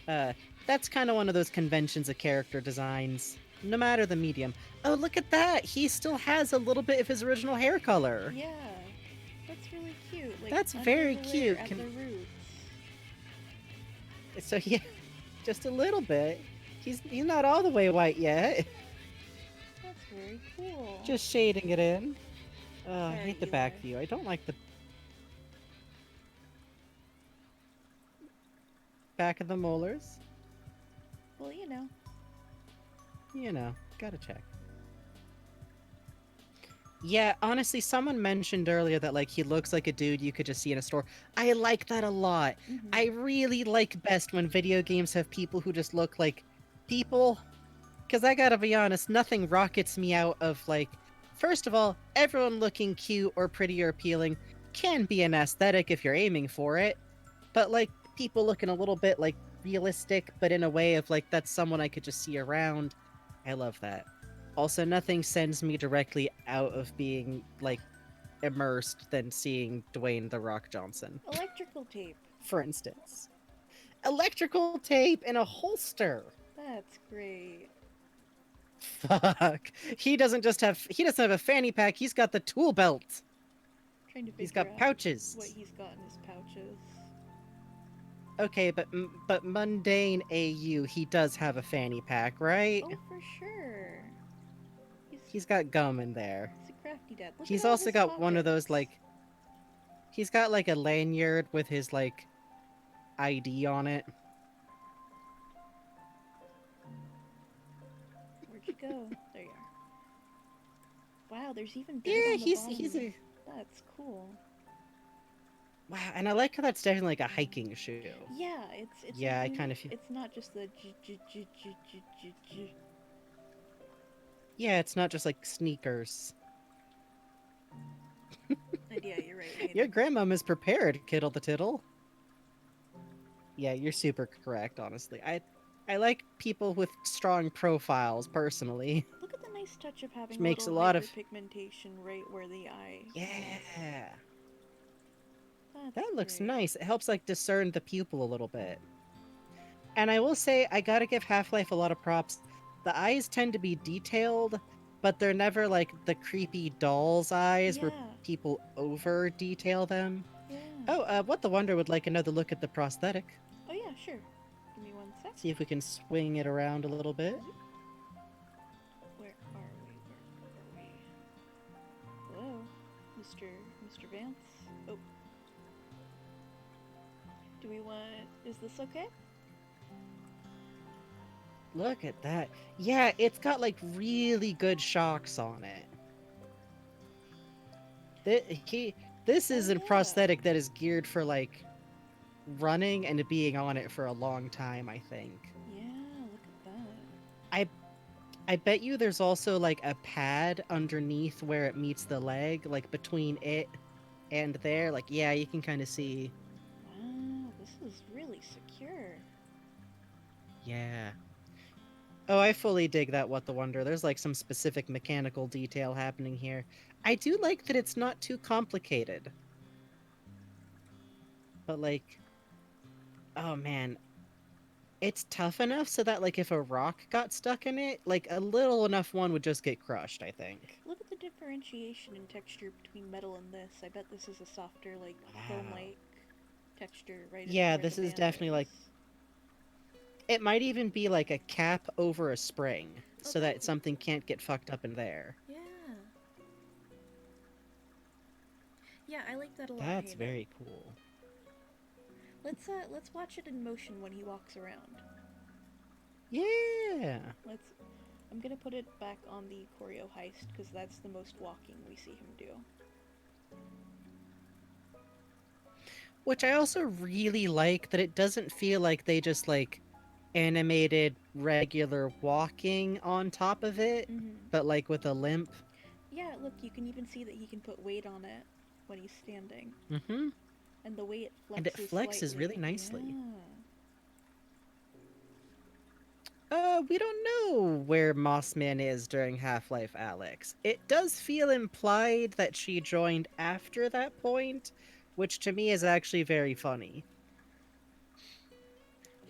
That's kind of one of those conventions of character designs, no matter the medium. Oh, look at that! He still has a little bit of his original hair color. Yeah. That's really cute. Like, That's under very the layer, cute. at the roots. So yeah, just a little bit. He's not all the way white yet. That's very cool. Just shading it in. I Sorry, hate the Eli. back view. I don't like the back of the molars. Well, you know. You know, gotta check. Yeah, honestly, someone mentioned earlier that, like, he looks like a dude you could just see in a store. I like that a lot. Mhm. I really like best when video games have people who just look like people. Because I gotta be honest, nothing rockets me out of, like, first of all, everyone looking cute or pretty or appealing can be an aesthetic if you're aiming for it. But, like, people looking a little bit, like, realistic, but in a way of, like, that's someone I could just see around. I love that. Also, nothing sends me directly out of being, like, immersed than seeing Dwayne The Rock Johnson, Electrical tape. for instance. Electrical tape in a holster! That's great. Fuck. He doesn't have a fanny pack, he's got the tool belt! Trying to He's figure got out pouches! what he's got in his pouches. Okay, but mundane AU, he does have a fanny pack, right? Oh, for sure. He's got gum in there. He's a crafty dad. Look He's at all also his got one of those, pockets. like... He's got, like, a lanyard with his, like, ID on it. We're you go? There you are. Wow, there's even dirt Yeah, on the he's bottom. a That's cool. wow, and I like how that's definitely like a hiking shoe. Yeah, it's a Yeah, I kind unique. of feel. It's not just the Yeah, it's not just like sneakers. And yeah, you're right. Made Your him. grandmom is prepared, Kiddle the Tittle. Yeah, you're super correct, honestly. I like people with strong profiles, personally. Look at the nice touch of Which having a makes little a lot of hyperpigmentation right where the eye is. yeah. That's That looks great. nice. It helps like discern the pupil a little bit. And I will say I gotta give Half-Life a lot of props. The eyes tend to be detailed, but they're never like the creepy doll's eyes where Yeah, people over detail them. yeah. Oh, what the Wonder would like another look at the prosthetic. Oh yeah, sure. Give me one sec. See if we can swing it around a little bit. Zoop. Where are we? Where are we? Hello, Mr. Vance. Oh, do we want? Is this okay? Look at that. Yeah, it's got like really good shocks on it. This Oh is a yeah, prosthetic that is geared for like running and being on it for a long time, I think. yeah. Look at that. I I bet you there's also like a pad underneath where it meets the leg, like between it and there. Like, yeah, you can kind of see. Wow, this is really secure. Yeah. Oh, I fully dig that What the Wonder. There's like some specific mechanical detail happening here. I do like that it's not too complicated. But like, oh man, it's tough enough so that like if a rock got stuck in it, like a little enough one would just get crushed, I think. Look at the differentiation in texture between metal and this. I bet this is a softer, like Wow. foam-like texture, right Yeah, where the this is band definitely is. like it might even be like a cap over a spring Oh, so that that. something can't get fucked up in there. Yeah. Yeah, I like that a lot, That's Hayden. very cool. Let's watch it in motion when he walks around. Yeah. Let's. I'm gonna put it back on the choreo heist because that's the most walking we see him do. Which I also really like that it doesn't feel like they just like animated regular walking on top of it, Mm-hmm. but like with a limp. Yeah, look, you can even see that he can put weight on it when he's standing, Mm-hmm. and the way it And it flexes flexes really slightly. nicely. Yeah. We don't know where Mossman is during Half-Life Alex. It does feel implied that she joined after that point, which to me is actually very funny.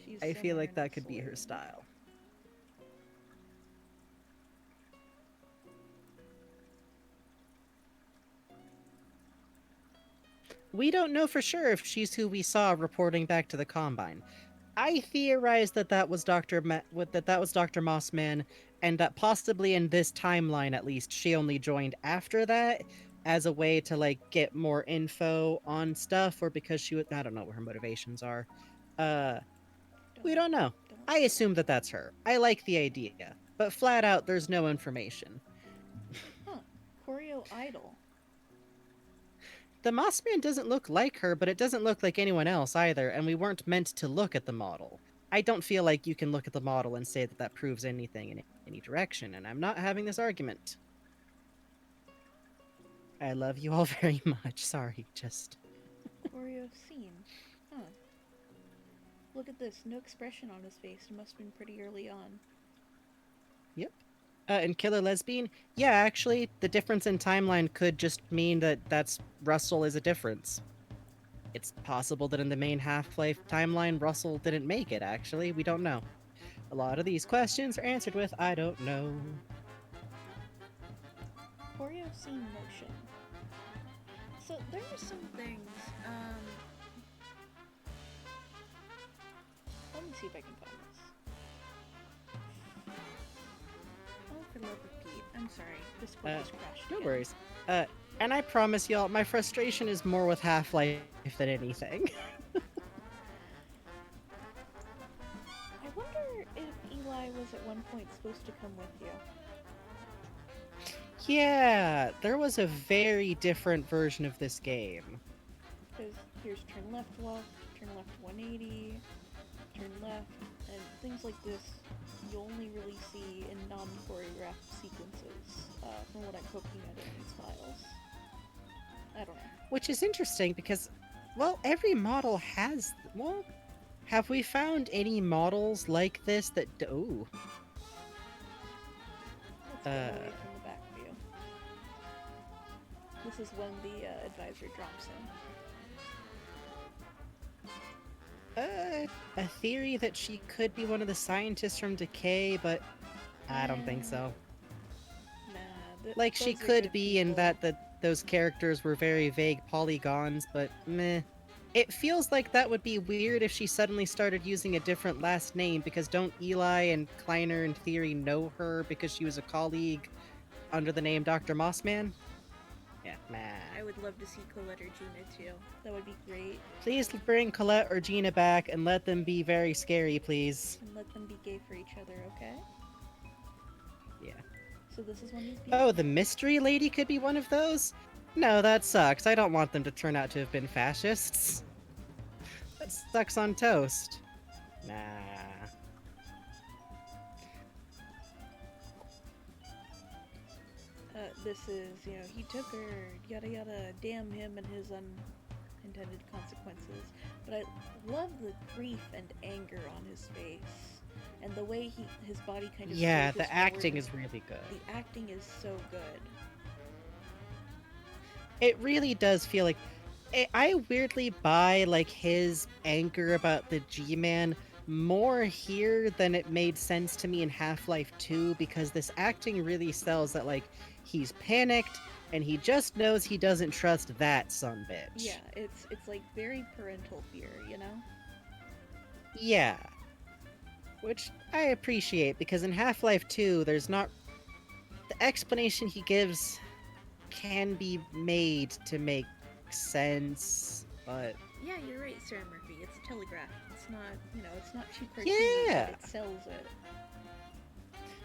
She's I feel somewhere like in the that could be her sword. style. We don't know for sure if she's who we saw reporting back to the Combine. I theorize that that was that was Dr. Mossman, and that possibly in this timeline at least, she only joined after that as a way to like get more info on stuff, or because she would I don't know what her motivations are. Uh, we Don't don't know. don't I say assume that. that that's her. I like the idea, but flat out, there's no information. Huh. Choreo idol. The Mossman doesn't look like her, but it doesn't look like anyone else either, and we weren't meant to look at the model. I don't feel like you can look at the model and say that that proves anything in any direction, and I'm not having this argument. I love you all very much. Sorry, just. Choreo scene. Huh. Look at this. No expression on his face. It must have been pretty early on. Yep. And Killer Lesbian? Yeah, actually, the difference in timeline could just mean that that's Russell is a difference. It's possible that in the main Half-Life timeline, Russell didn't make it, actually. We don't know. A lot of these questions are answered with, I don't know. Choreo scene motion. So there are some things. Let me see if I can find this. Oh, for love of Pete. I'm sorry. This book just crashed No again. worries. And I promise y'all, my frustration is more with Half-Life than anything. I wonder if Eli was at one point supposed to come with you. Yeah, there was a very different version of this game. Because here's turn left walk, turn left 180, turn left, and things like this you only really see in non-choreographed sequences, from what I'm poking at in these files. I don't know. Which is interesting because, well, every model has. Well, have we found any models like this that. Ooh. Let's get away from the back view. This is when the advisor drops in. A theory that she could be one of the scientists from Decay, but I don't think so. Nah, Like, she those are could good be in people. that those characters were very vague polygons, but meh. It feels like that would be weird if she suddenly started using a different last name, because don't Eli and Kleiner in theory know her because she was a colleague under the name Dr. Mossman? Yeah, man. I would love to see Colette or Gina too. That would be great. Please bring Colette or Gina back and let them be very scary, please. And let them be gay for each other, okay? Yeah. So this is when these people... Oh, the mystery lady could be one of those? No, that sucks. I don't want them to turn out to have been fascists. That sucks on toast. Nah. This is, he took her, yada yada, damn him and his unintended consequences. But I love the grief and anger on his face. And the way his body kind of Yeah, surges the acting forward. is really good. The acting is so good. It really does feel like... I weirdly buy, like, his anger about the G-Man more here than it made sense to me in Half-Life 2, because this acting really sells that, like, he's panicked, and he just knows he doesn't trust that sumbitch. Yeah, it's like very parental fear, you know? Yeah. Which I appreciate, because in Half-Life 2, there's not... The explanation he gives can be made to make sense, but... Yeah, you're right, Sarah Murphy. It's a telegraph. It's not, it's not too cartoony, Yeah! but it sells it.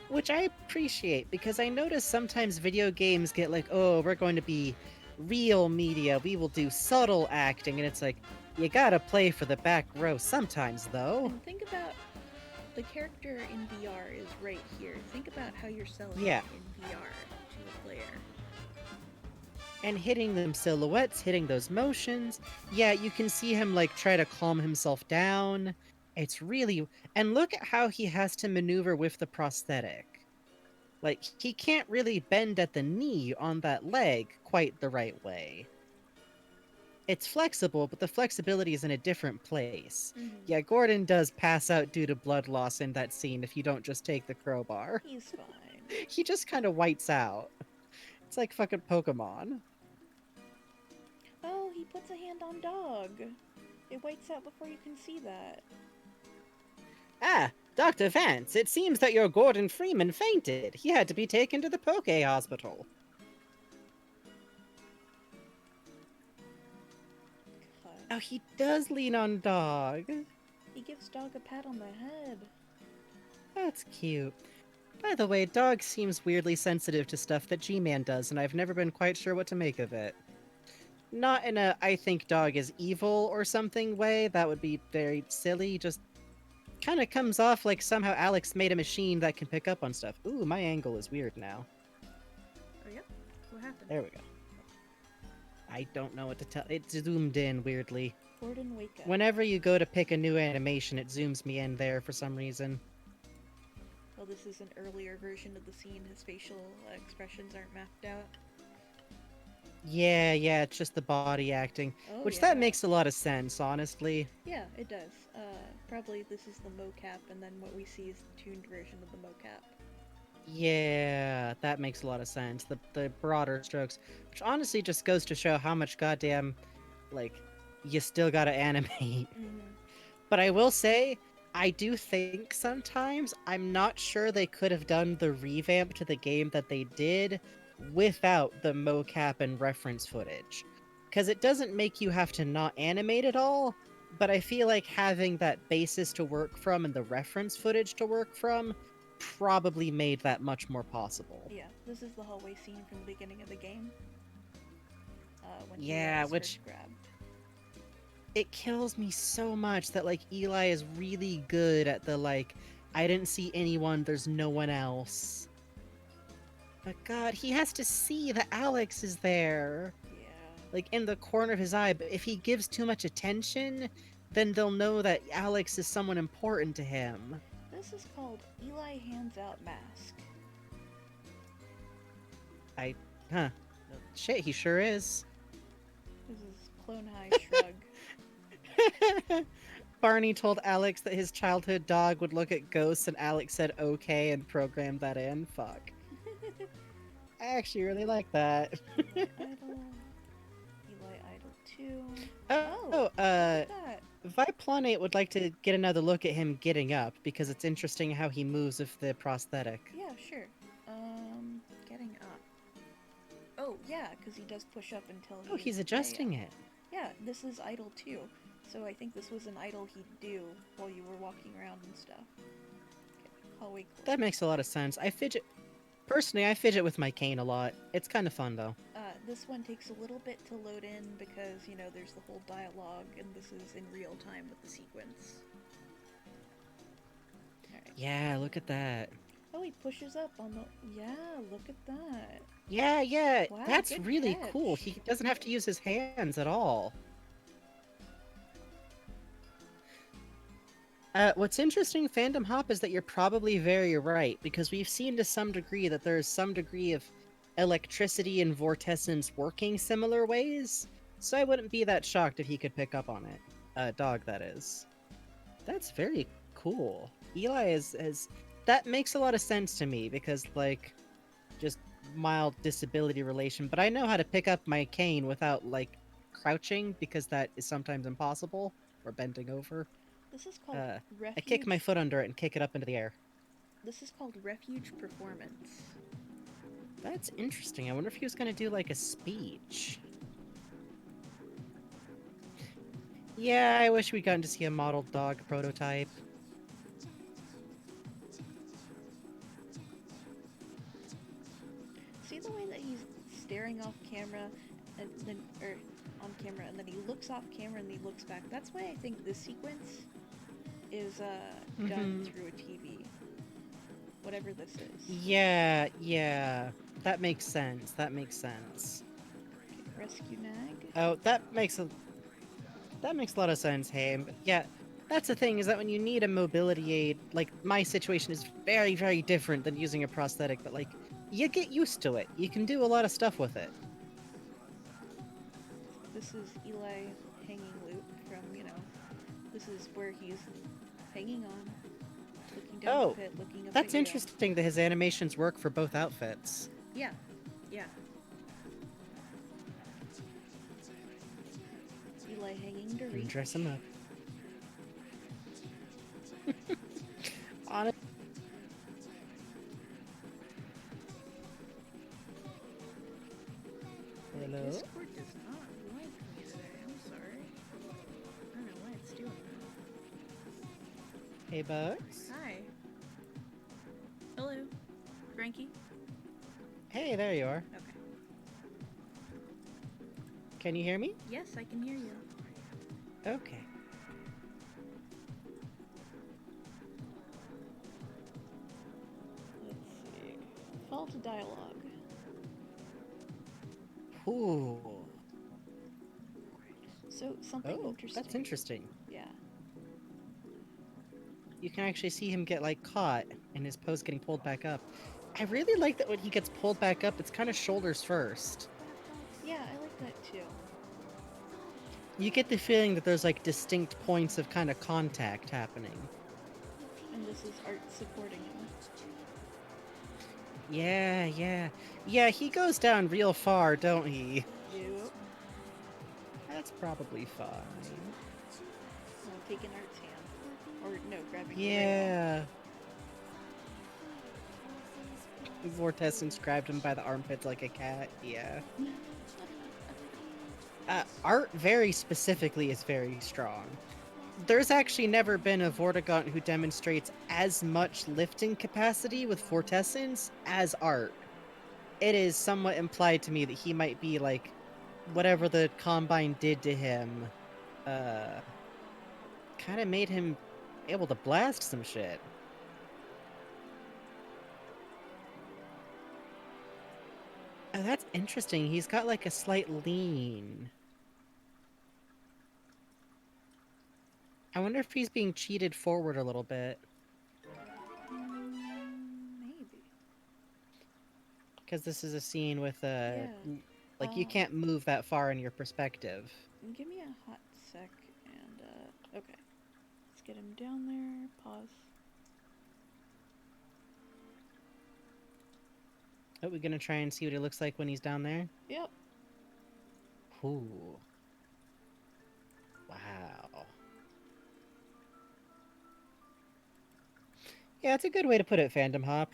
Which I appreciate, because I notice sometimes video games get like, oh, we're going to be real media, we will do subtle acting, and it's like, you gotta play for the back row sometimes, though. And think about the character in VR is right here. Think about how you're selling Yeah. it in VR to the player. And hitting them silhouettes, hitting those motions. Yeah, you can see him, like, try to calm himself down. It's really... And look at how he has to maneuver with the prosthetic. Like, he can't really bend at the knee on that leg quite the right way. It's flexible, but the flexibility is in a different place. Mm-hmm. Yeah, Gordon does pass out due to blood loss in that scene if you don't just take the crowbar. He's fine. He just kind of whites out. It's like fucking Pokemon. Oh, he puts a hand on dog. It whites out before you can see that. Ah, Dr. Vance, it seems that your Gordon Freeman fainted. He had to be taken to the Poke Hospital. God. Oh, he does lean on dog. He gives dog a pat on the head. That's cute. By the way, dog seems weirdly sensitive to stuff that G-Man does, and I've never been quite sure what to make of it. Not in a I think dog is evil or something way, that would be very silly, just kind of comes off like somehow Alex made a machine that can pick up on stuff. Ooh, my angle is weird now. Oh, yeah? What happened? There we go. I don't know what to tell. It zoomed in weirdly. Gordon, wake up. Whenever you go to pick a new animation, it zooms me in there for some reason. Well, this is an earlier version of the scene. His facial expressions aren't mapped out. Yeah, it's just the body acting. Oh, Which yeah. that makes a lot of sense, honestly. Yeah, it does. Probably this is the mocap, and then what we see is the tuned version of the mocap. Yeah, that makes a lot of sense. The broader strokes. Which honestly just goes to show how much goddamn, like, you still gotta animate. Mm-hmm. But I will say, I do think sometimes, I'm not sure they could have done the revamp to the game that they did without the mocap and reference footage. Because it doesn't make you have to not animate at all, but I feel like having that basis to work from and the reference footage to work from probably made that much more possible. Yeah, this is the hallway scene from the beginning of the game. When Eli Yeah, is first which grabbed. it kills me so much that like Eli is really good at the like I didn't see anyone, there's no one else. But God, he has to see that Alex is there. Yeah. Like in the corner of his eye, but if he gives too much attention, then they'll know that Alex is someone important to him. This is called Eli Hands Out Mask. I huh. Shit, he sure is. This is Clone High Shrug. Barney told Alex that his childhood dog would look at ghosts, and Alex said okay and programmed that in. Fuck. I actually really like that. Eli Idol. Eli Idol 2. Oh, Oh, look at that. Viplanate would like to get another look at him getting up because it's interesting how he moves with the prosthetic. Yeah, sure. Getting up. Oh, yeah, because he does push up until Oh, he's adjusting it. Yeah, this is Idol 2. So I think this was an idol he'd do while you were walking around and stuff. Okay, hallway closed. That makes a lot of sense. Personally, I fidget with my cane a lot. It's kind of fun, though. This one takes a little bit to load in because, you know, there's the whole dialogue, and this is in real time with the sequence. Alright. Yeah, look at that. Oh, he pushes up on the... Yeah, look at that. Yeah, Wow, that's good really catch. cool. He doesn't have to use his hands at all. What's interesting, Fandom Hop, is that you're probably very right, because we've seen to some degree that there is some degree of electricity and vortescence working similar ways, so I wouldn't be that shocked if he could pick up on it. Dog, that is. That's very cool. Eli is... That makes a lot of sense to me, because, like, just mild disability relation, but I know how to pick up my cane without, like, crouching, because that is sometimes impossible, or bending over. This is called Refuge... I kick my foot under it and kick it up into the air. This is called Refuge Performance. That's interesting. I wonder if he was gonna do, like, a speech. Yeah, I wish we'd gotten to see a modeled dog prototype. See the way that he's staring off camera and then or on camera and then he looks off camera and he looks back. That's why I think this sequence is done through a TV. Whatever this is. Yeah. That makes sense. That makes sense. Okay, rescue nag. Oh, that makes a lot of sense, hey. But yeah, that's the thing, is that when you need a mobility aid, like, my situation is very, very different than using a prosthetic, but, like, you get used to it. You can do a lot of stuff with it. This is Eli hanging loop from, you know, this is where he's hanging on, looking down the pit, looking up That's at you. interesting that his animations work for both outfits. Yeah. Eli hanging to reach. Dress him up. Honest. Hello? Discord does not like me today. I'm sorry. I don't know why it's doing that. Hey, Bugs. Hi. Hello. Frankie? Hey, there you are. Okay. Can you hear me? Yes, I can hear you. Okay. Let's see. Fall to dialogue. Ooh. So, something interesting. That's interesting. Yeah. You can actually see him get, like, caught and his pose getting pulled back up. I really like that when he gets pulled back up, it's kind of shoulders first. Yeah, I like that too. You get the feeling that there's, like, distinct points of kind of contact happening. And this is art supporting him. Yeah, he goes down real far, don't he? Yep. That's probably fine. No, taking Art's hand. Or, no, grabbing Yeah. Vortescence grabbed him by the armpits like a cat, yeah. Art very specifically is very strong. there's actually never been a Vortigaunt who demonstrates as much lifting capacity with Fortessence as Art. It is somewhat implied to me that he might be like whatever the Combine did to him, uh, kind of made him able to blast some shit. Oh, that's interesting. He's got like a slight lean. I wonder if he's being cheated forward a little bit. Maybe. Because this is a scene with Yeah. like you can't move that far in your perspective. Give me a hot sec and, okay. Let's get him down there. Pause. Oh, we're gonna try and see what it looks like when he's down there? Yep. Ooh. Wow. Yeah, it's a good way to put it, Fandom Hop.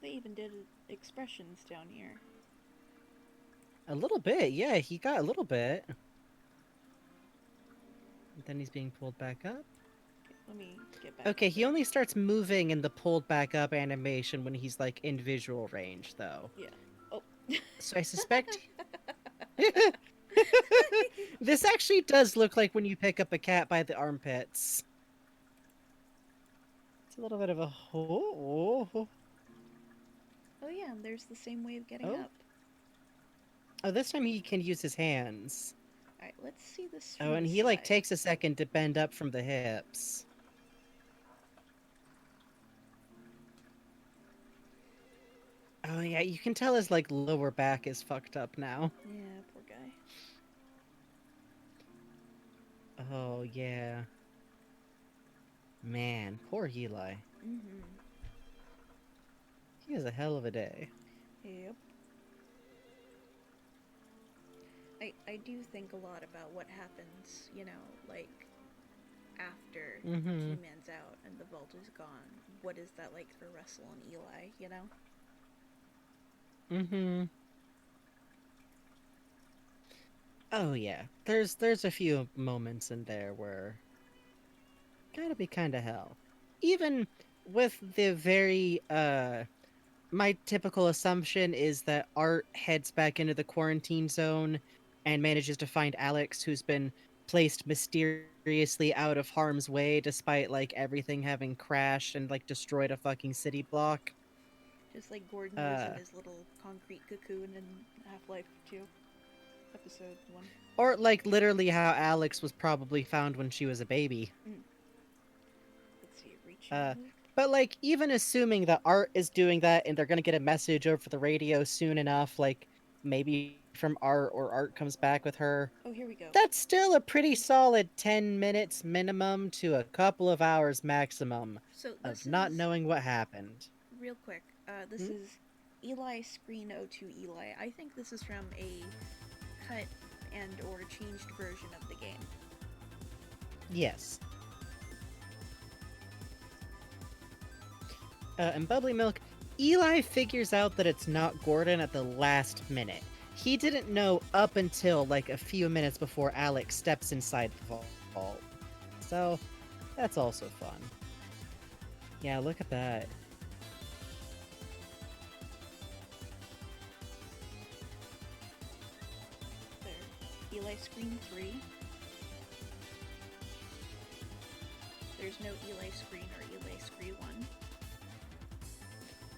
They even did expressions down here. A little bit, yeah, he got a little bit. Then he's being pulled back up. Okay, let me get back. Okay, he only starts moving in the pulled back up animation when he's like in visual range, though. Yeah. Oh. So I suspect. This actually does look like when you pick up a cat by the armpits. It's a little bit of a oh. Oh yeah, and there's the same way of getting Oh. up. Oh, this time he can use his hands. Alright, let's see this from Oh, and the he like side. takes a second to bend up from the hips. Oh yeah, you can tell his like lower back is fucked up now. Yeah, poor guy. Oh yeah. Man, poor Eli. Mm-hmm. He has a hell of a day. Yep. I do think a lot about what happens, you know, like after Mm-hmm. G-Man's out and the vault is gone. What is that like for Russell and Eli, you know? Mm-hmm. Oh yeah. There's a few moments in there where gotta be kinda hell. Even with the very my typical assumption is that Art heads back into the quarantine zone and manages to find Alex, who's been placed mysteriously out of harm's way despite like everything having crashed and like destroyed a fucking city block. Just like Gordon was in Uh his little concrete cocoon in Half-Life 2, episode 1. or like literally how Alex was probably found when she was a baby. Mm. Let's see, reach Uh out. but like even assuming that Art is doing that and they're going to get a message over the radio soon enough, like maybe from Art or Art comes back with her, Oh, here we go. that's still a pretty solid 10 minutes minimum to a couple of hours maximum So of this not is, knowing what happened. real quick, this Hmm? is Eli Screen 02 Eli. I think this is from a cut and or changed version of the game. Yes. And Bubbly Milk, Eli figures out that it's not Gordon at the last minute. He didn't know up until like a few minutes before Alex steps inside the vault. So, that's also fun. Yeah, look at that. There. Eli Screen 3. There's no Eli Screen or Eli Screen 1.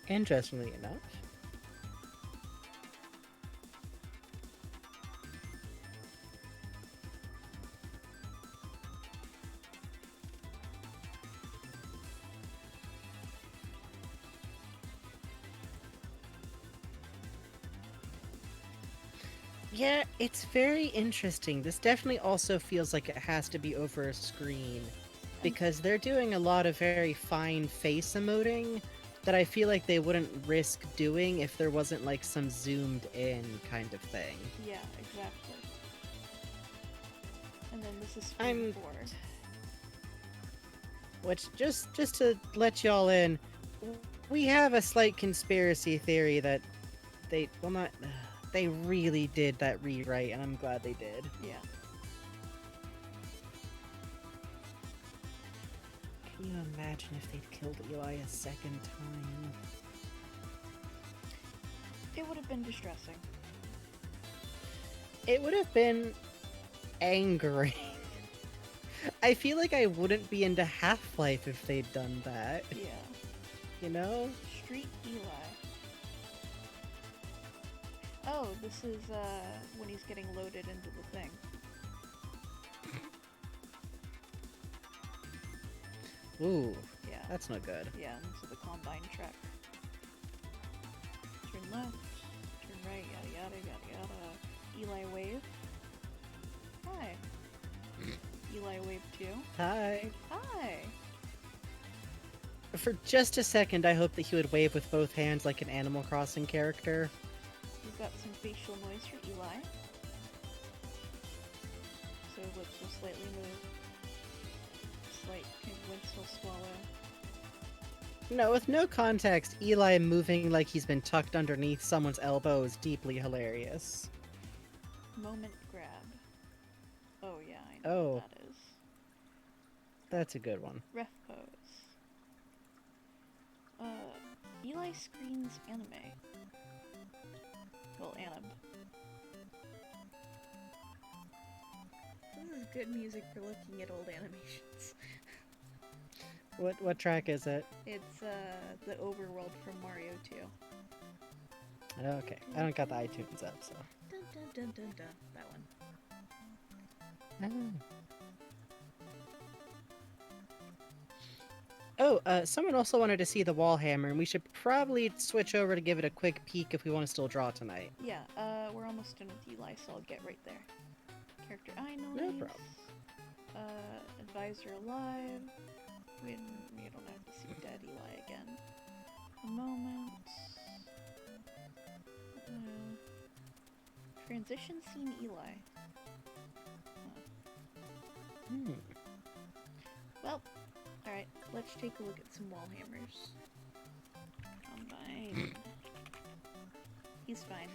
Interestingly enough. Yeah, it's very interesting. This definitely also feels like it has to be over a screen because they're doing a lot of very fine face emoting that I feel like they wouldn't risk doing if there wasn't like some zoomed in kind of thing. Yeah, exactly. And then this is I'm- Screen 4. Which just to let y'all in, we have a slight conspiracy theory that they well not they really did that rewrite and I'm glad they did. Yeah. imagine if they'd killed Eli a second time. It would have been distressing. It would have been angering. I feel like I wouldn't be into Half-Life if they'd done that. Yeah. You know? Street Eli. Oh, this is when he's getting loaded into the thing. Ooh, Yeah. that's not good. Yeah, into the Combine track. Turn left, turn right, yada yada yada yada. Eli wave. Hi. Eli wave 2. Hi. Hi. For just a second, I hope that he would wave with both hands like an Animal Crossing character. We've got some facial noise for Eli. So lips will slightly move. Slight kind of winslow swallow. No, with no context, Eli moving like he's been tucked underneath someone's elbow is deeply hilarious. Moment grab. Oh yeah, I know Oh. what that is. That's a good one. Ref pose. Eli screens anime. Well, anim. This is good music for looking at old animations. What track is it? It's the overworld from Mario 2. Okay, I don't got the iTunes up, so. Dun dun dun dun dun. That one. Someone also wanted to see the wall hammer, and we should probably switch over to give it a quick peek if we want to still draw tonight. Yeah, we're almost done with Eli, so I'll get right there. Character I know. No problem. Advisor alive. We don't have to see dead Eli again. A moment. Transition scene Eli. Well, alright, let's take a look at some wall hammers. Combine. He's fine.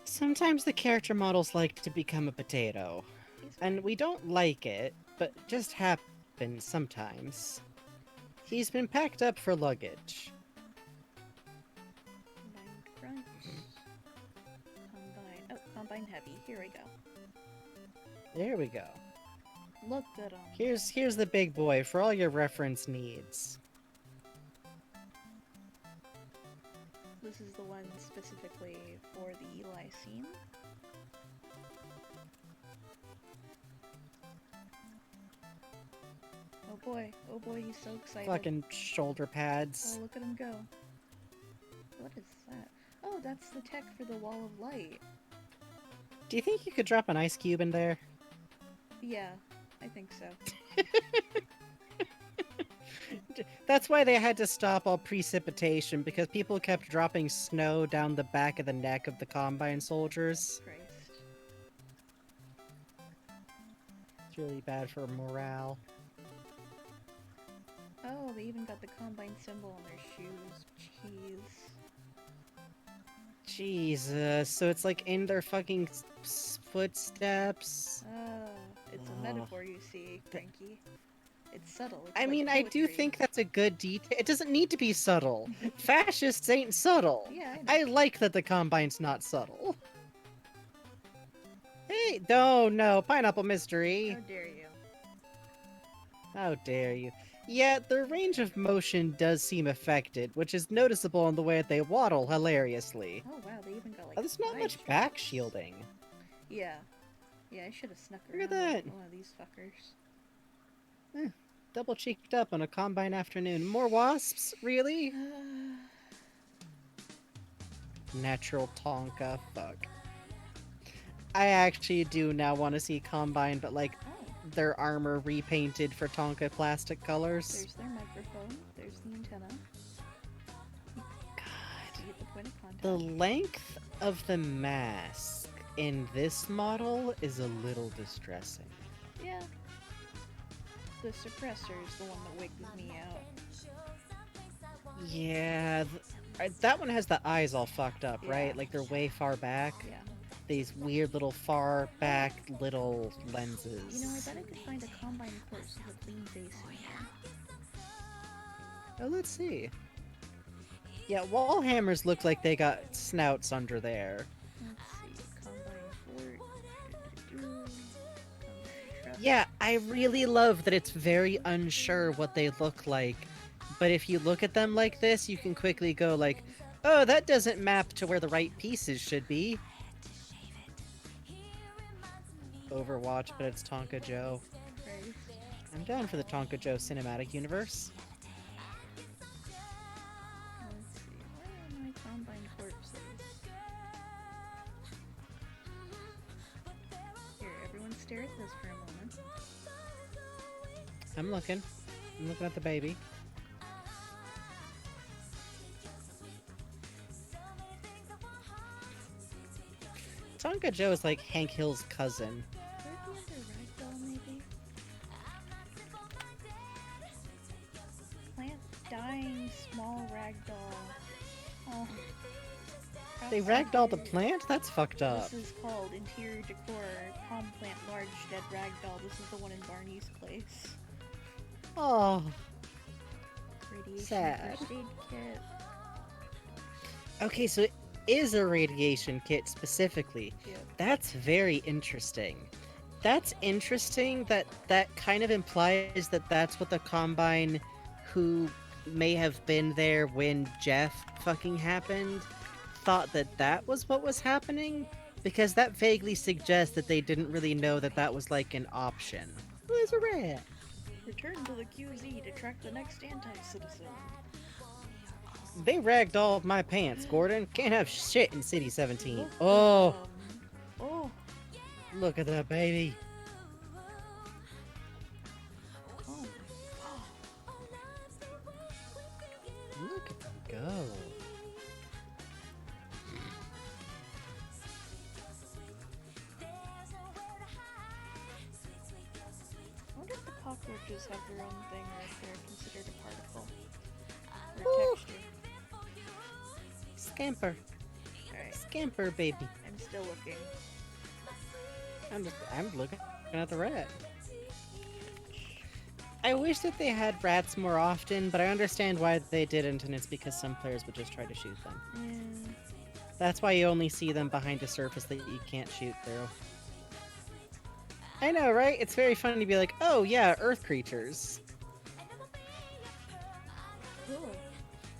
Sometimes the character models like to become a potato. He's fine. And we don't like it, but it just happens sometimes. He's been packed up for luggage. Combine crunch. Combine. Oh, combine heavy. Here we go. There we go. Look at him. Here's the big boy for all your reference needs. This is the one specifically for the Eli scene. Oh boy, he's so excited. Fucking shoulder pads. Oh, look at him go. What is that? Oh, that's the tech for the wall of light. Do you think you could drop an ice cube in there? Yeah, I think so. That's why they had to stop all precipitation, because people kept dropping snow down the back of the neck of the Combine soldiers. Christ. It's really bad for morale. Oh, they even got the Combine symbol on their shoes. Jeez. Jesus, so it's like in their fucking footsteps. It's a Oh. metaphor, you see, Frankie. It's subtle. It's I like mean, I do poetry. think that's a good detail. It doesn't need to be subtle. Fascists ain't subtle. Yeah, I know. I like that the Combine's not subtle. Hey, no, Pineapple Mystery. How dare you? How dare you. Yeah, their range of motion does seem affected, which is noticeable in the way that they waddle hilariously. Oh wow, they even got like. There's not side much back straps. shielding. Yeah. Yeah, I should have snuck Look around at like that. one of these fuckers. Double cheeked up on a Combine afternoon. More wasps? Really? Natural Tonka. Fuck. I actually do now want to see Combine, but like Oh, their armor repainted for Tonka plastic colors. there's their microphone. There's the antenna. God. You get the point of contact. The length of the mask in this model is a little distressing. Yeah. The suppressor is the one that wigs me out. Yeah, that one has the eyes all fucked up, Yeah. right? Like they're way far back. Yeah. These weird little far back little lenses. You know, I bet I could find a Combine corpse with a clean face in here. Oh, let's see. Yeah, wall hammers look like they got snouts under there. Let's see. Combine fort. Combine truck. Yeah, I really love that it's very unsure what they look like. But if you look at them like this, you can quickly go like, oh, that doesn't map to where the right pieces should be. Overwatch, but it's Tonka Joe. Right. I'm down for the Tonka Joe cinematic universe. Let's see. Where are my combine corpses? Here, everyone stare at this for a moment. I'm looking. I'm looking at the baby. Tonka Joe is like Hank Hill's cousin. Could it be under ragdoll, maybe? Plant dying small ragdoll. Oh. They ragdoll the plant? That's fucked up. This is called interior decor. Palm plant large dead ragdoll. This is the one in Barney's place. Oh, Radiation sad. first aid kit. Okay, so it is a radiation kit specifically. Yep. That's very interesting. That's interesting that that kind of implies that that's what the Combine who may have been there when Jeff fucking happened thought that that was what was happening, because that vaguely suggests that they didn't really know that that was like an option. Where's a rat? Return to the QZ to track the next anti-citizen. They ragdolled my pants, Gordon. Can't have shit in City 17. Look Oh, at them. Oh. look at that baby. Oh. Look at them go. I wonder if the cockroaches have their own thing or if they're considered a particle. Or Ooh. texture. Scamper. Alright, Scamper, baby. I'm still looking. I'm looking at the rat. I wish that they had rats more often, but I understand why they didn't, and it's because some players would just try to shoot them. Yeah. That's why you only see them behind a surface that you can't shoot through. I know, right? It's very funny to be like, oh yeah, earth creatures. Cool.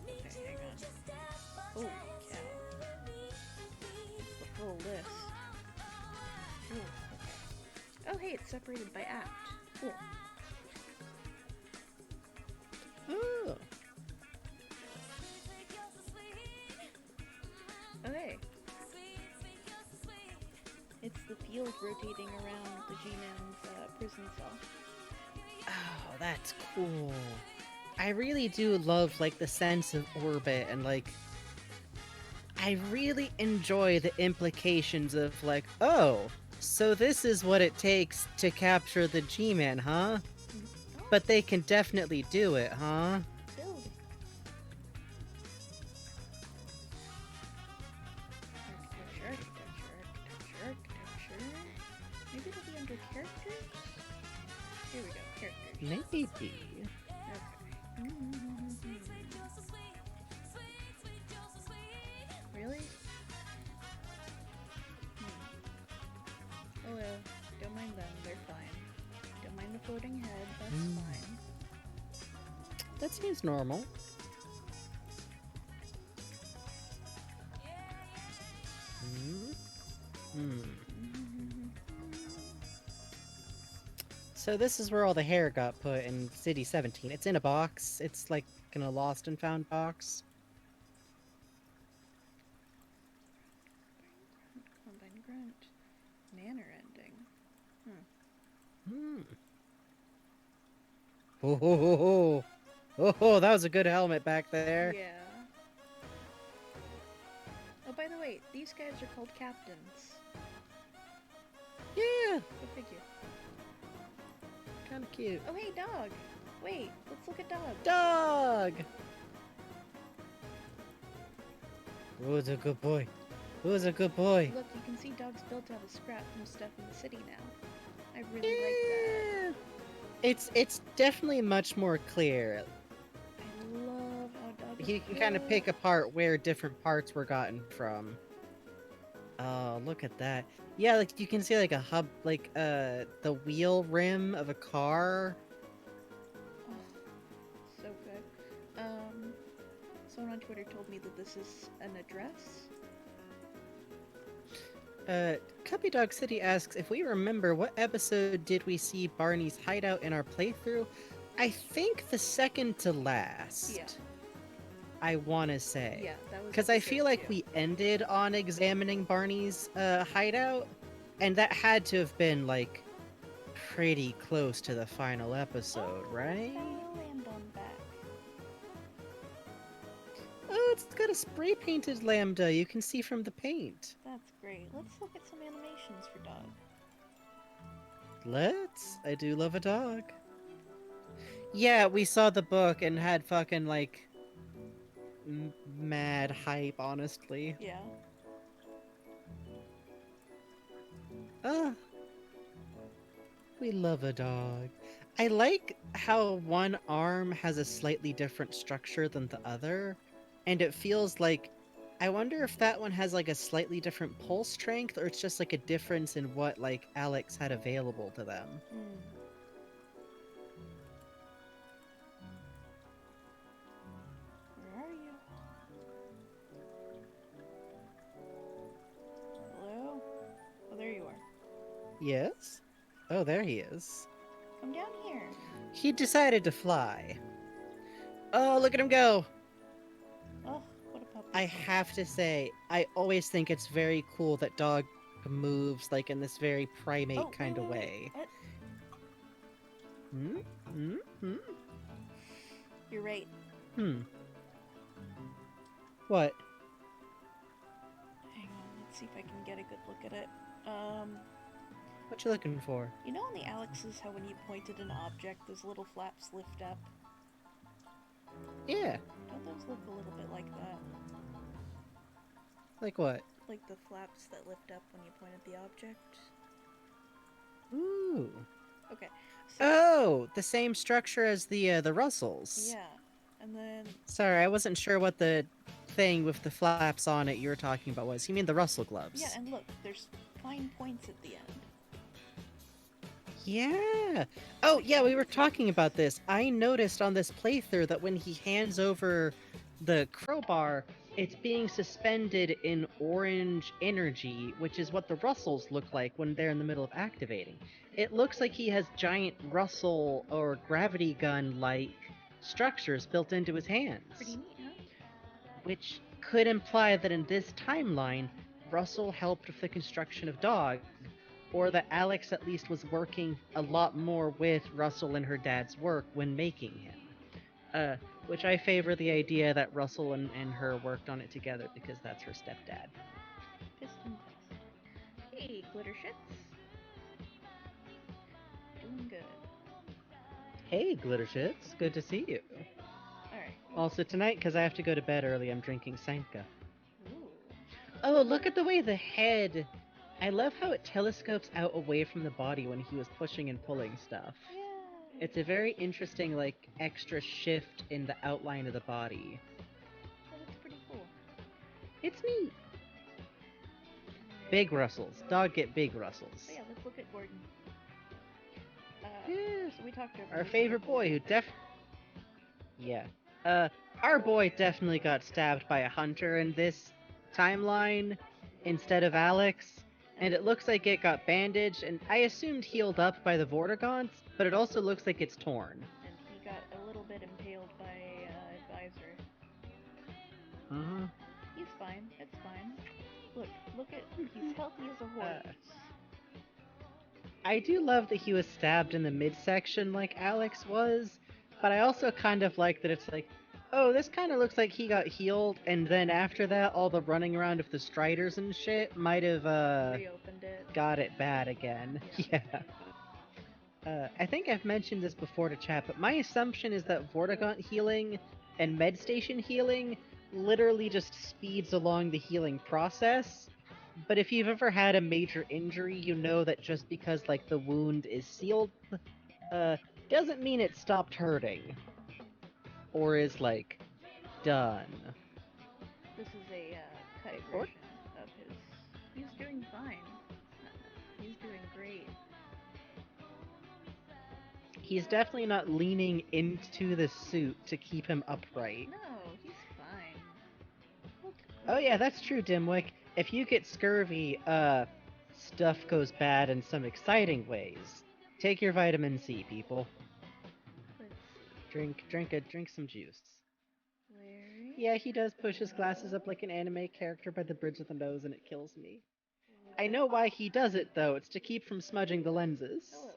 Okay, hang on. Holy cow. It's the full list. Ooh, okay. Oh hey, it's separated by act. Cool. Oh. Okay. It's the field rotating around the G-Man's prison cell. Oh, that's cool. I really do love, like, the sense of orbit and, like, I really enjoy the implications of, like, oh, so this is what it takes to capture the G-Man, huh? But they can definitely do it, huh? Build. Architecture. Maybe it'll be under characters? Here we go, characters. Maybe. Okay. Really? Oh well, don't mind them, they're fine. Don't mind the floating head, that's fine. That seems normal. So this is where all the hair got put in City 17. It's in a box. It's like in a lost and found box. Combine grunt. Manner ending. Oh, ho, ho, ho. Oh, ho, that was a good helmet back there. Yeah. Oh, by the way, these guys are called captains. Yeah, Go figure. kind of cute. Oh, hey, dog! Wait, let's look at dog. Dog! Who's a good boy? Who's a good boy? Look, you can see dog's built to have a scrap from stuff in the city now. I really like that. It's definitely much more clear. I he can kind of pick apart where different parts were gotten from. Oh, look at that. Yeah, like you can see like a hub, like the wheel rim of a car. Oh, so good. Someone on Twitter told me that this is an address. Cuppy Dog City asks if we remember what episode did we see Barney's hideout in our playthrough. I think the second to last. Yeah. I want to say. Yeah, that was Because I feel like two. we ended on examining Barney's hideout, and that had to have been like pretty close to the final episode, right? Lambda back. Oh, it's got a spray painted lambda. You can see from the paint. That's great. Let's look at some animations for dog. Let's. I do love a dog. Yeah, we saw the book and had fucking like mad hype, honestly. Yeah. Ah, we love a dog. I like how one arm has a slightly different structure than the other, and it feels like I wonder if that one has like a slightly different pull strength, or it's just like a difference in what like Alex had available to them. Where are you? Hello? Oh, there you are. Yes? Oh, there he is. Come down here. He decided to fly. Oh, look at him go! Oh, what a puppy. I have to say, I always think it's very cool that dog moves like in this very primate kind of way. What? Hmm? You're right. What? Hang on, let's see if I can get a good look at it. What you looking for? You know on the Alex's how when you point at an object, those little flaps lift up? Yeah. Don't those look a little bit like that? Like what? Like the flaps that lift up when you point at the object? Ooh. Okay. So, Oh, the same structure as the Russells. yeah. And then... Sorry, I wasn't sure what the thing with the flaps on it you were talking about was. You mean the Russell gloves? Yeah, and look, there's fine points at the end. Yeah. Oh, yeah, we were talking about this. I noticed on this playthrough that when he hands over the crowbar, it's being suspended in orange energy, which is what the Russells look like when they're in the middle of activating. It looks like he has giant Russell or gravity gun-like structures built into his hands. Pretty neat, huh? Which could imply that in this timeline, Russell helped with the construction of Dog, or that Alex at least was working a lot more with Russell and her dad's work when making him. Which I favor the idea that Russell and her worked on it together because that's her stepdad. Piston test. Hey, glitter shits. Doing good. Hey, Glitter Shits, good to see you. Alright. Also tonight, because I have to go to bed early, I'm drinking Sanka. Ooh. Oh, look at the way the head... I love how it telescopes out away from the body when he was pushing and pulling stuff. Yeah. It's a very interesting, like, extra shift in the outline of the body. That looks pretty cool. It's neat. Big Russells. Dog get big Russells. So yeah, let's look at Gordon. Yeah. So we talked to Our favorite boy who Yeah. Our boy definitely got stabbed by a hunter in this timeline instead of Alex. And it looks like it got bandaged, and I assumed healed up by the Vortigons, but it also looks like it's torn. And he got a little bit impaled by Advisor. He's fine. It's fine. Look at... He's healthy as a horse. I do love that he was stabbed in the midsection like Alex was, but I also kind of like that it's like, oh, this kind of looks like he got healed, and then after that, all the running around of the Striders and shit might have, Reopened it. got it bad again. Yeah. I think I've mentioned this before to chat, but my assumption is that Vortigaunt healing and Medstation healing literally just speeds along the healing process. But if you've ever had a major injury, you know that just because, like, the wound is sealed, doesn't mean it stopped hurting. Or is, like, done. This is a cut Or version of his. He's doing fine. He's doing great. he's definitely not leaning into the suit to keep him upright. No, he's fine. Look, Oh yeah, that's true, Dimwick. If you get scurvy, stuff goes bad in some exciting ways. Take your vitamin C, people. let's see. Drink some juice. Larry. Yeah, he does push his glasses up like an anime character by the bridge of the nose, and it kills me. I know why he does it, though. It's to keep from smudging the lenses. Hello.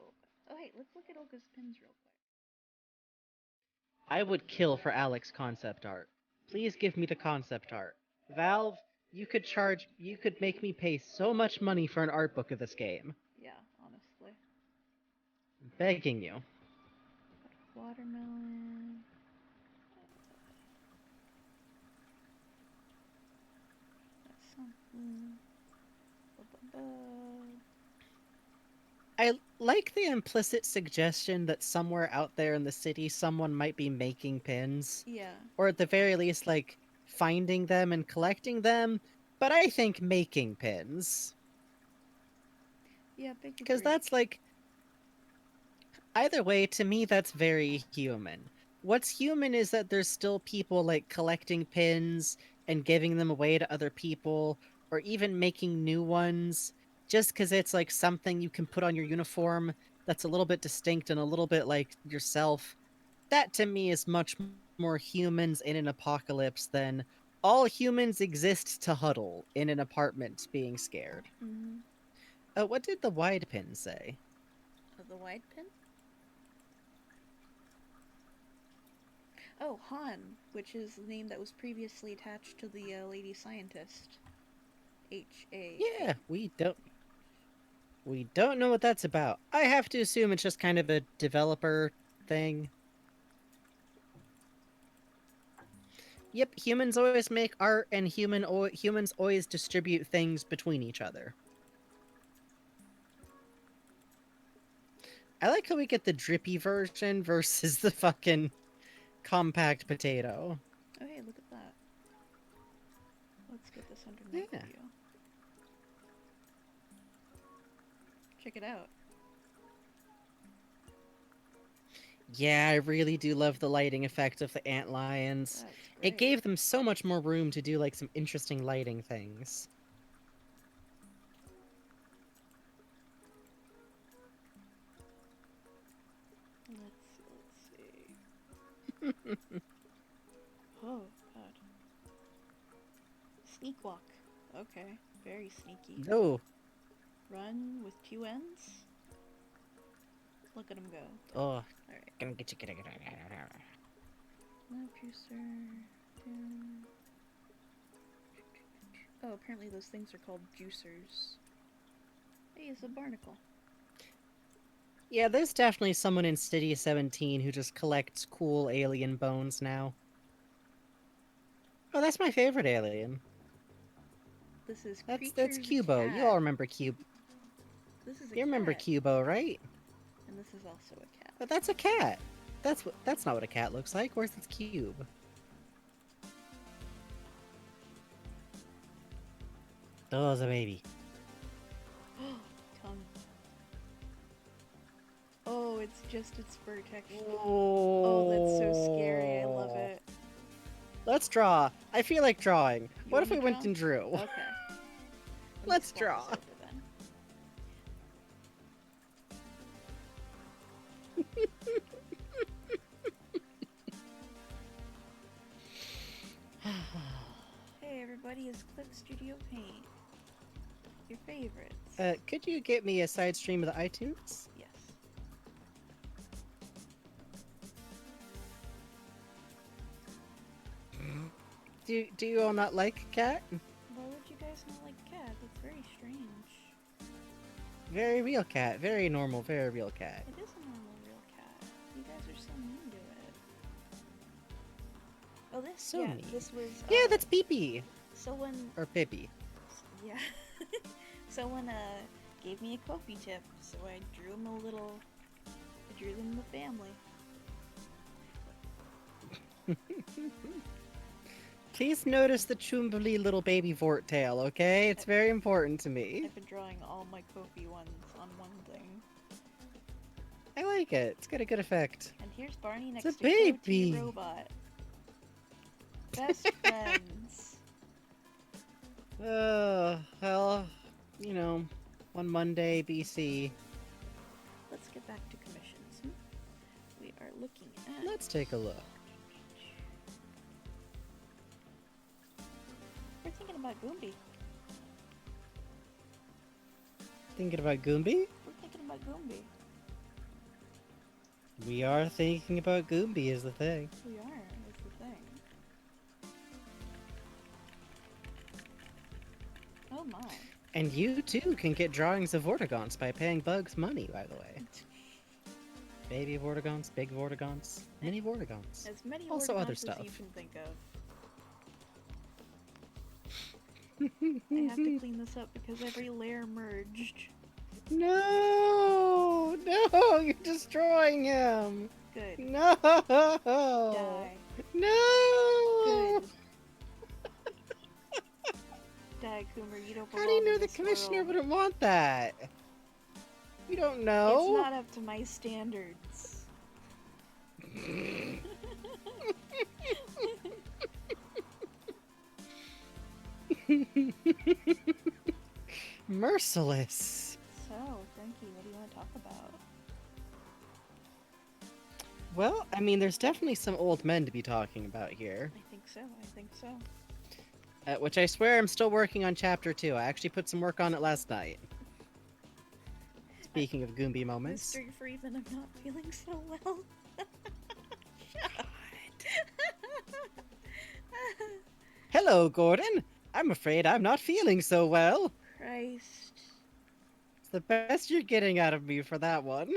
Oh, hey, let's look at Olga's pins real quick. I would kill for Alex concept art. Please give me the concept art. Valve, you could make me pay so much money for an art book of this game. Yeah, honestly. I'm begging you. Watermelon. That's something. I like the implicit suggestion that somewhere out there in the city someone might be making pins. Yeah. Or at the very least, like, finding them and collecting them. But I think making pins. Yeah, big Because agree. that's like, either way, to me, that's very human. What's human is that there's still people like collecting pins and giving them away to other people, or even making new ones, just because it's like something you can put on your uniform that's a little bit distinct and a little bit like yourself. That to me is much more humans in an apocalypse than all humans exist to huddle in an apartment being scared. Mm-hmm. What did the wide pin say? The wide pin? Oh, Han, which is the name that was previously attached to the lady scientist. H-A. Yeah, we don't know what that's about. I have to assume it's just kind of a developer thing. Yep, humans always make art, and humans always distribute things between each other. I like how we get the drippy version versus the fucking compact potato. Oh, hey, look at that. Let's get this under night Yeah. view. Check it out. Yeah, I really do love the lighting effect of the ant lions. That's It great. gave them so much more room to do like some interesting lighting things. Let's see. Oh, God. Sneak walk. Okay, very sneaky. No. Run with two ends? Look at him go. Oh. Alright. Gonna get you. Lab juicer. Oh, apparently those things are called juicers. Hey, it's a barnacle. Yeah, there's definitely someone in City 17 who just collects cool alien bones now. Oh, that's my favorite alien. This is That's Creature's Cubo. You all cat. remember Cube. This is a You remember cat. Cubo, right? And this is also a cat. But that's a cat. That's not what a cat looks like. Where's its cube? Oh, it's a baby. Tongue. Oh, it's just its fur texture. Oh, Oh, that's so scary. I love it. Let's draw. I feel like drawing. You What if wanna we went draw? and drew? Okay. Let's Let me draw. swap this over then. Hey everybody, it's Clip Studio Paint. Your favorites. Could you get me a side stream of the iTunes? Yes. Do you all not like cat? Why would you guys not like cat? That's very strange. Very real cat. Very normal. Very real cat. It is a normal real cat. You guys are so mean to it. Oh, this? So yeah, mean. this was. Yeah, that's Pee-Pee. Someone. Or Pippi. Yeah. Someone gave me a Kofi tip, so I drew him a little. I drew them the family. Please notice the chumbly little baby vort tail, okay? It's very important to me. I've been drawing all my Kofi ones on one thing. I like it. It's got a good effect. And here's Barney next It's a to Goatee baby. Robot. Best friends. Well, you know, one Monday BC. Let's get back to commissions. We are looking at... Let's take a look. We're thinking about Goombi. Thinking about Goombi? We're thinking about Goombi. We are thinking about Goombi is the thing. We are, that's the thing. Oh my. And you too can get drawings of Vortigons by paying Bugs money, by the way. Baby Vortigons, big Vortigons, mini Vortigons. As many Also Vortigons other as stuff. you can think of. I have to clean this up because every layer merged. No! No! You're destroying him! Good. No! Die. No! Good. Die, Coomer. You don't belong How do you know in the this commissioner world. wouldn't want that? You don't know? It's not up to my standards. Merciless. So, Frankie, what do you want to talk about? Well, I mean, there's definitely some old men to be talking about here. I think so. I think so. Which I swear I'm still working on chapter 2. I actually put some work on it last night. Speaking of Goombi moments. Mr. Freeman, I'm not feeling so well. Hello, Gordon. I'm afraid I'm not feeling so well. Christ. It's the best you're getting out of me for that one.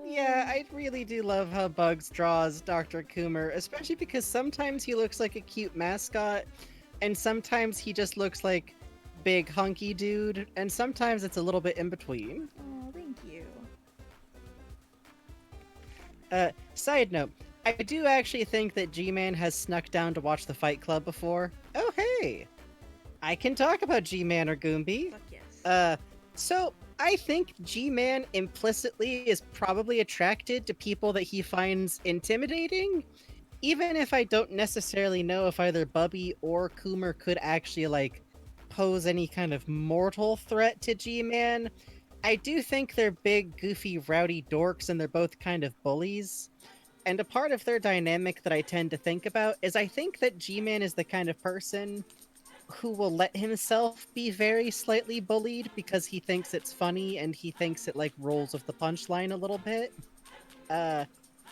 Yeah, I really do love how Bugs draws Dr. Coomer, especially because sometimes he looks like a cute mascot, and sometimes he just looks like big hunky dude, and sometimes it's a little bit in between. Oh, thank you. Side note, I do actually think that G-Man has snuck down to watch the Fight Club before. Oh, hey! I can talk about G-Man or Goombi. Fuck yes. So I think G-Man implicitly is probably attracted to people that he finds intimidating, even if I don't necessarily know if either Bubby or Coomer could actually, like, pose any kind of mortal threat to G-Man. I do think they're big, goofy, rowdy dorks, and they're both kind of bullies. And a part of their dynamic that I tend to think about is I think that G-Man is the kind of person who will let himself be very slightly bullied because he thinks it's funny and he thinks it, like, rolls with the punchline a little bit. And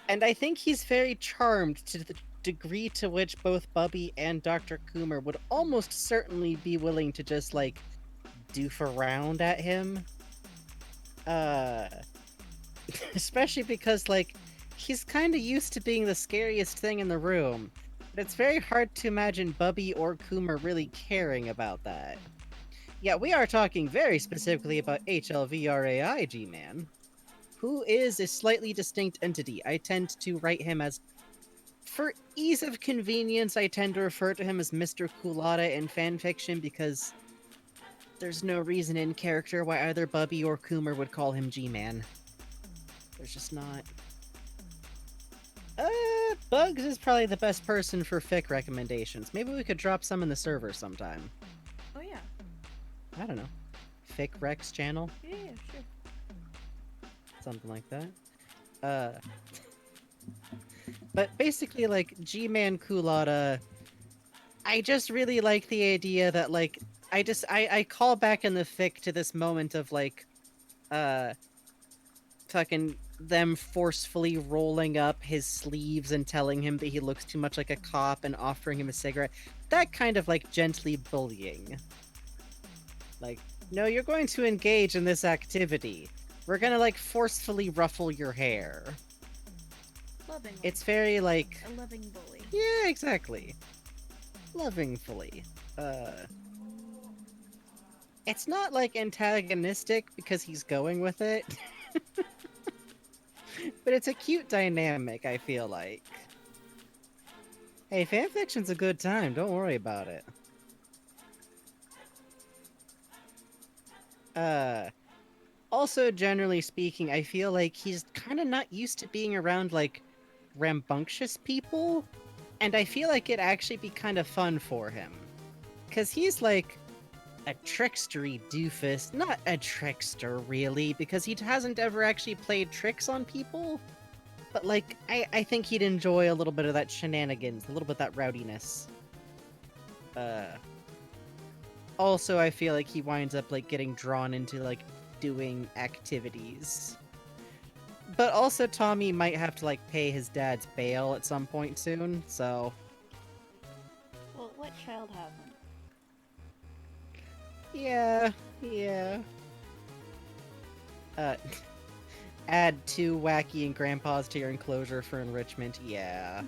I think he's very charmed to the degree to which both Bubby and Dr. Coomer would almost certainly be willing to just, like, doof around at him. Especially because, like, he's kind of used to being the scariest thing in the room. But it's very hard to imagine Bubby or Coomer really caring about that. Yeah, we are talking very specifically about HLVRAI G-Man, who is a slightly distinct entity. I tend to write him as... For ease of convenience, I tend to refer to him as Mr. Kulata in fanfiction because there's no reason in character why either Bubby or Coomer would call him G-Man. There's just not. Bugs is probably the best person for fic recommendations. Maybe we could drop some in the server sometime. Oh yeah. I don't know. Fic Rex channel? Yeah, sure. Something like that. But basically, like, G-Man Kulata, I just really like the idea that, like, I call back in the fic to this moment of, like, fucking them forcefully rolling up his sleeves and telling him that he looks too much like a cop and offering him a cigarette. That kind of, like, gently bullying. Like, no, you're going to engage in this activity. We're gonna, like, forcefully ruffle your hair. Loving. It's very, like... A loving bully. Yeah, exactly. Lovingfully. It's not, like, antagonistic because he's going with it. But it's a cute dynamic, I feel like. Hey, fanfiction's a good time, don't worry about it. Uh, Also, generally speaking, I feel like he's kind of not used to being around, like, rambunctious people, and I feel like it'd actually be kind of fun for him. Because he's, like, a trickstery doofus. Not a trickster, really, because he hasn't ever actually played tricks on people. But, like, I think he'd enjoy a little bit of that shenanigans, a little bit of that rowdiness. Uh, Also, I feel like he winds up, like, getting drawn into, like, doing activities. But also, Tommy might have to, like, pay his dad's bail at some point soon, so... Well, what child hasn't? Yeah, yeah. Uh, add 2 wacky and grandpas to your enclosure for enrichment, yeah.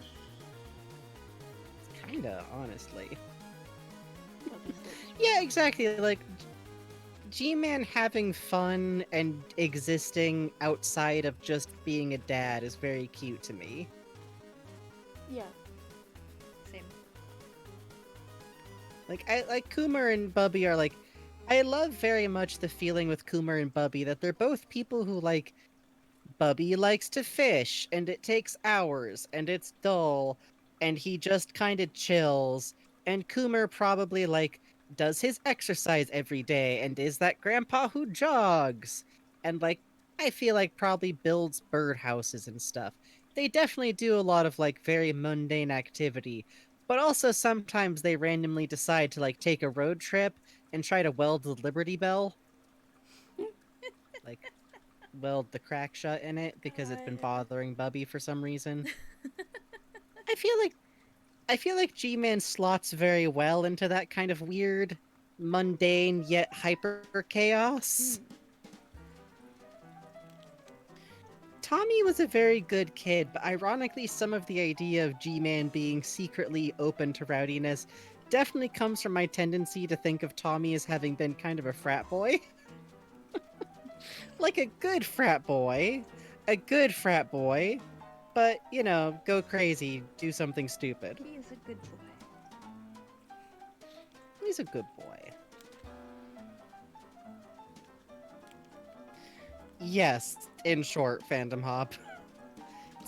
Kinda, honestly. Yeah, exactly, like, G-Man having fun and existing outside of just being a dad is very cute to me. Yeah. Same. Like, Coomer and Bubby are, like, I love very much the feeling with Coomer and Bubby that they're both people who, like, Bubby likes to fish, and it takes hours, and it's dull, and he just kind of chills, and Coomer probably, like, does his exercise every day, and is that grandpa who jogs, and, like, I feel like probably builds birdhouses and stuff. They definitely do a lot of, like, very mundane activity, but also sometimes they randomly decide to, like, take a road trip and try to weld the Liberty Bell. Like, weld the crack shut in it because it's been bothering Bubby for some reason. I feel like G-Man slots very well into that kind of weird, mundane yet hyper chaos. Tommy was a very good kid, but ironically some of the idea of G-Man being secretly open to rowdiness definitely comes from my tendency to think of Tommy as having been kind of a frat boy. Like a good frat boy. A good frat boy. But, you know, go crazy, do something stupid. He is a good boy. He's a good boy. Yes, in short, Fandom Hop.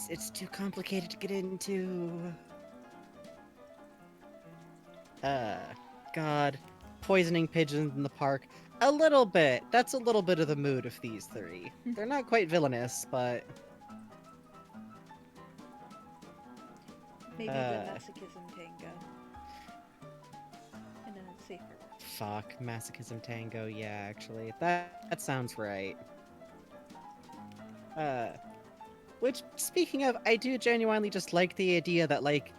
It's too complicated to get into. Uh, God. Poisoning pigeons in the park. A little bit. That's a little bit of the mood of these 3. They're not quite villainous, but... Maybe the masochism tango. In a safer word. Fuck, masochism tango, yeah, actually. That sounds right. Which, speaking of, I do genuinely just like the idea that, like,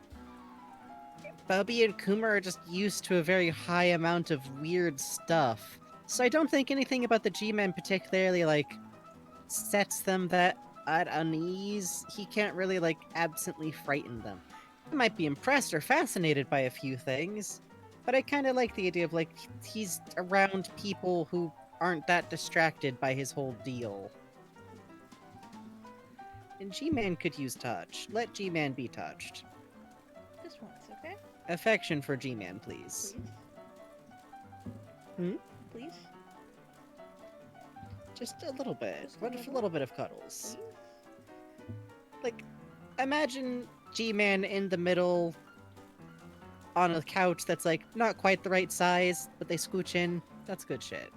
Bubby and Kuma are just used to a very high amount of weird stuff. So I don't think anything about the G-Men particularly, like, sets them that at unease. He can't really, like, absently frighten them. He might be impressed or fascinated by a few things, but I kind of like the idea of, like, he's around people who aren't that distracted by his whole deal. And G-Man could use touch. Let G-Man be touched. Just once, okay? Affection for G-Man, please. Please? Hmm? Please? Just a little bit. Just What if a little bit of cuddles? Please? Like, imagine G-Man in the middle on a couch that's, like, not quite the right size, but they scooch in. That's good shit.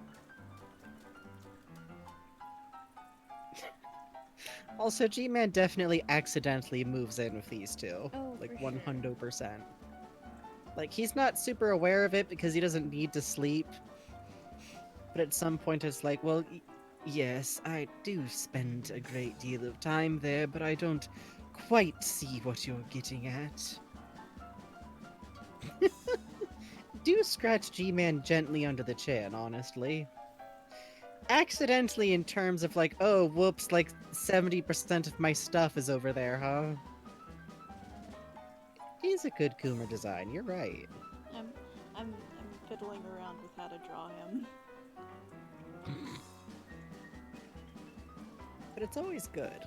Also, G-Man definitely accidentally moves in with these 2. Oh, like, for 100%. Sure. Like, he's not super aware of it because he doesn't need to sleep. But at some point it's like, well, yes, I do spend a great deal of time there, but I don't quite see what you're getting at. Do scratch G-Man gently under the chin, honestly. Accidentally in terms of like, oh, whoops, like 70% of my stuff is over there, huh? He's a good Coomer design, you're right. I'm fiddling around with how to draw him. But it's always good.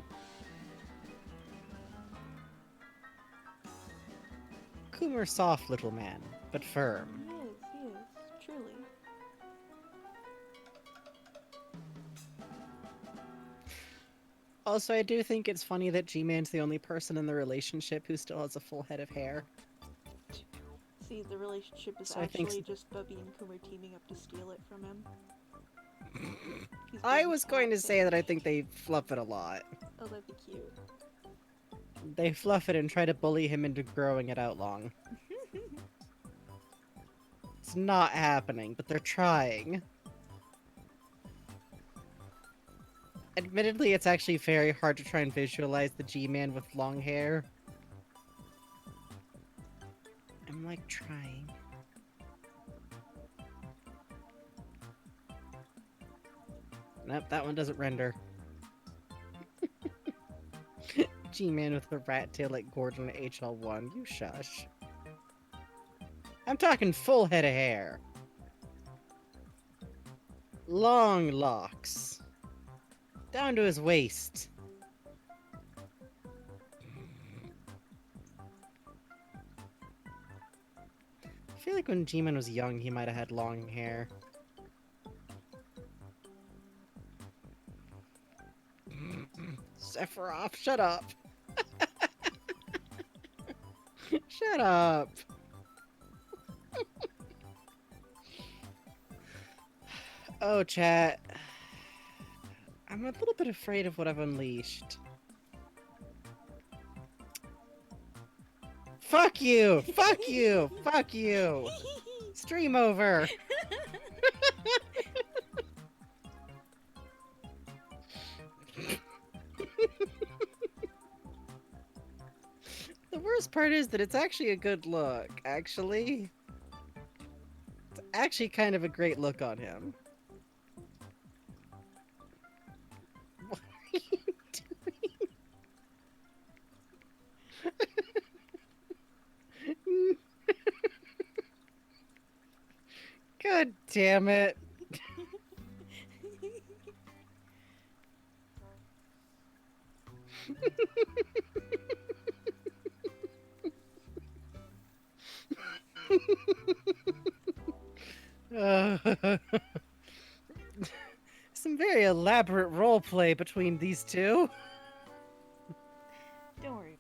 Coomer's soft little man, but firm. He is, truly. Also, I do think it's funny that G-Man's the only person in the relationship who still has a full head of hair. See, the relationship is So I think actually just Bubby and Coomer teaming up to steal it from him. He's I being was going to say that I think catfished. they fluff it a lot. Oh, that'd be cute. They fluff it and try to bully him into growing it out long. It's not happening, but they're trying. Admittedly, it's actually very hard to try and visualize the G-Man with long hair. I'm like trying. Nope, that one doesn't render. G-Man with a rat tail like Gordon at HL1. You shush. I'm talking full head of hair. Long locks. Down to his waist. I feel like when G-Man was young, he might have had long hair. Sephiroth, shut up. Shut up. Oh, chat. I'm a little bit afraid of what I've unleashed. Fuck you! Fuck you! Fuck you! Stream over! The worst part is that it's actually a good look, actually. It's actually kind of a great look on him. What are you doing? God damn it. Some very elaborate roleplay between these two. Don't worry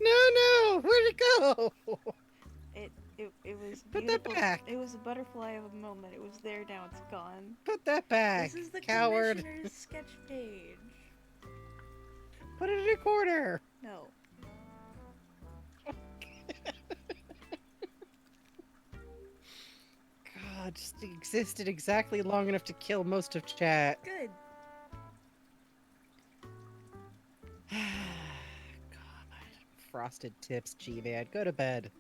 No, where'd it go? about it. It was Put that beautiful. back. It was a butterfly of a moment. It was there, now it's gone. Put that back, This is the coward. commissioner's sketch page. Put it in a corner. No. God, just existed exactly long enough to kill most of chat. Good. God, frosted tips, G-Man. Go to bed.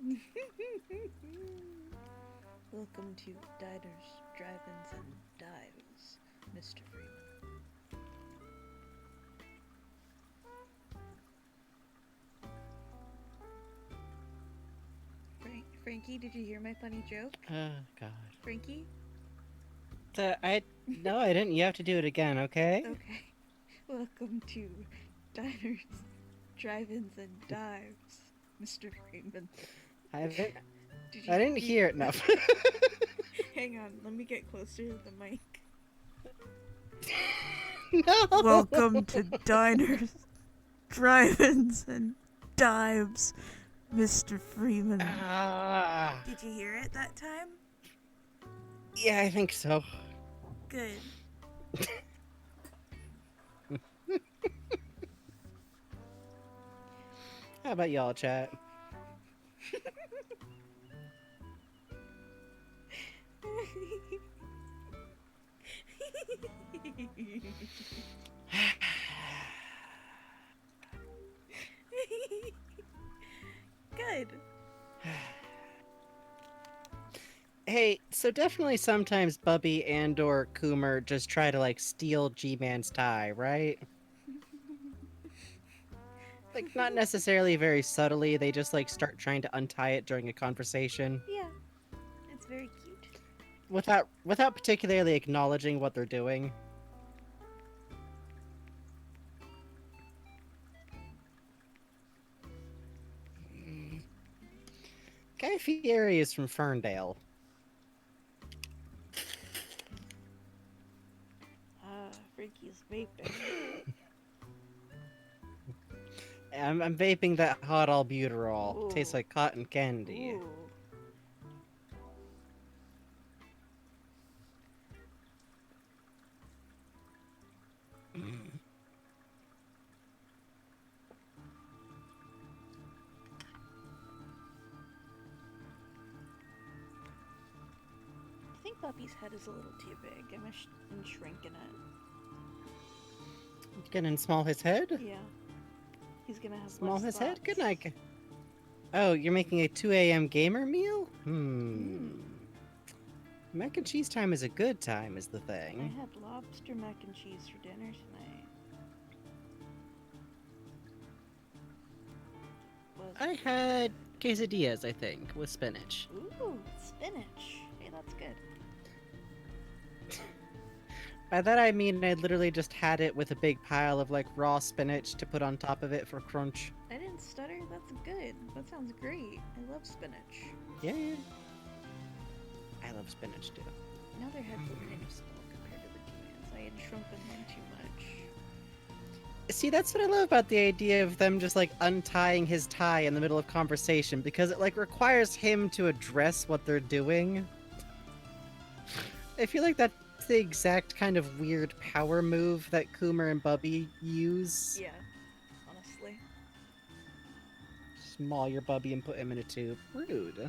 Welcome to Diners, Drive-Ins, and Dives, Mr. Freeman. Frankie, did you hear my funny joke? Oh, God. Frankie? No, I didn't. You have to do it again, okay? Okay. Welcome to Diners, Drive-Ins, and Dives, Mr. Freeman. I didn't hear it enough. Hang on, let me get closer to the mic. No. Welcome to Diners, Drive-Ins, and Dives, Mr. Freeman. Ah. Did you hear it that time? Yeah, I think so. Good. How about y'all, chat? Good. Hey, so definitely sometimes Bubby and or Coomer just try to like steal G-Man's tie, right? Like not necessarily very subtly, they just like start trying to untie it during a conversation Yeah, it's very cute. without particularly acknowledging what they're doing. Guy Fieri is from Ferndale. Frankie's vaping. I'm vaping that hot albuterol. Tastes Ooh. like cotton candy. Ooh. I think Puppy's head is a little too big. I'm shrinking it. Gonna small his head? Yeah. He's gonna have Small less his head? thoughts. Good night. Oh, you're making a 2 a.m. gamer meal? Mac and cheese time is a good time, is the I thing. had lobster mac and cheese for dinner tonight. Was I had quesadillas, I think, with spinach. Ooh, spinach. Hey, that's good. By that I mean I literally just had it with a big pile of like raw spinach to put on top of it for crunch. I didn't stutter. That's good. That sounds great. I love spinach. Yeah. I love spinach too. Now their heads look minuscule compared to the gmans. I had shrunken them too much. See, that's what I love about the idea of them just like untying his tie in the middle of conversation, because it like requires him to address what they're doing. I feel like that's the exact kind of weird power move that Coomer and Bubby use. Yeah, honestly. Small your Bubby and put him in a tube. Rude.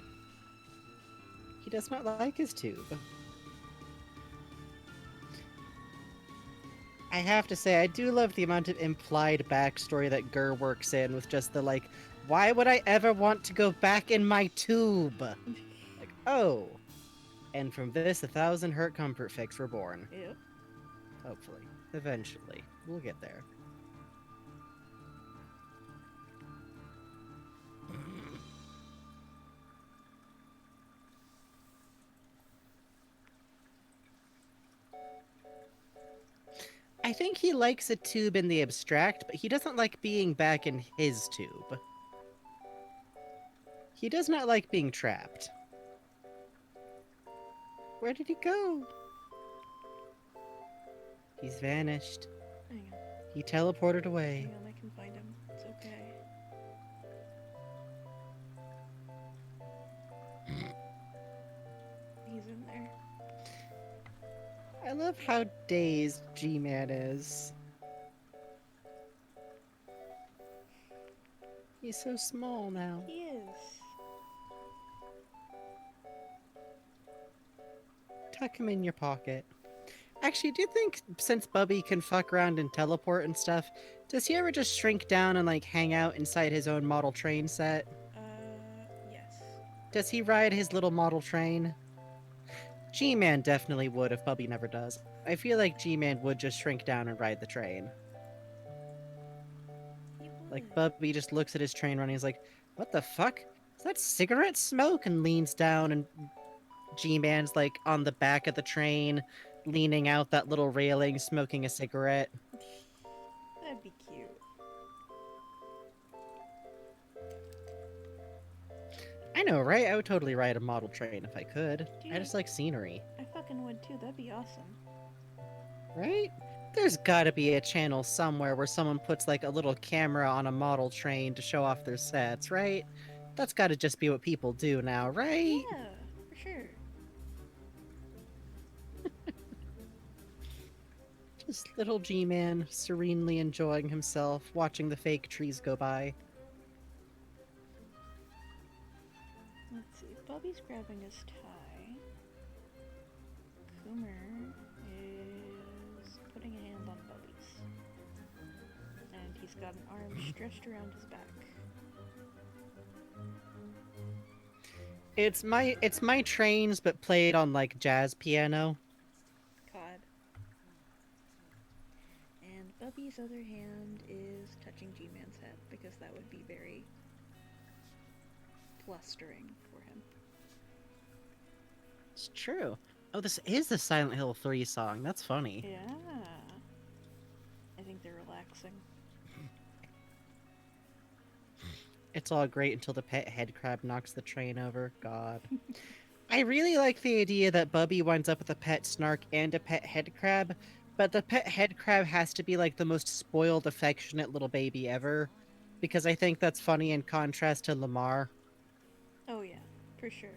He does not like his tube. I have to say, I do love the amount of implied backstory that Gur works in with just the like, why would I ever want to go back in my tube? Like, oh. And from this, 1,000 hurt comfort fix were born. Yep. Hopefully. Eventually. We'll get there. I think he likes a tube in the abstract, but he doesn't like being back in his tube. He does not like being trapped. Where did he go? He's vanished. Hang on. He teleported away. Hang on, I can find him. It's okay. He's in there. I love how dazed G-Man is. He's so small now. He is. Tuck him in your pocket. Actually, do you think since Bubby can fuck around and teleport and stuff, does he ever just shrink down and like hang out inside his own model train set? Yes. Does he ride his little model train? G-Man definitely would if Bubby never does. I feel like G-Man would just shrink down and ride the train. He would. Like, Bubby just looks at his train run and he's like, what the fuck? Is that cigarette smoke? And leans down and G-Man's like on the back of the train, leaning out that little railing, smoking a cigarette. That'd be cute. I know, right? I would totally ride a model train if I could. Dude. I just like scenery. I fucking would too. That'd be awesome. Right? There's gotta be a channel somewhere where someone puts like a little camera on a model train to show off their sets, right? That's gotta just be what people do now, right? Yeah, for sure. Just little G-Man serenely enjoying himself, watching the fake trees go by. Let's see. Bubby's grabbing his tie. Coomer is putting a hand on Bubby's. And he's got an arm stretched around his back. It's my trains, but played on like jazz piano. Cod. And Bubby's other hand is touching G-Man's head, because that would be very flustering for him. It's true. Oh, this is the Silent Hill 3 song. That's funny. Yeah. I think they're relaxing. It's all great until the pet head crab knocks the train over. God. I really like the idea that Bubby winds up with a pet snark and a pet head crab, but the pet head crab has to be like the most spoiled, affectionate little baby ever, because I think that's funny in contrast to Lamar. Oh yeah, for sure.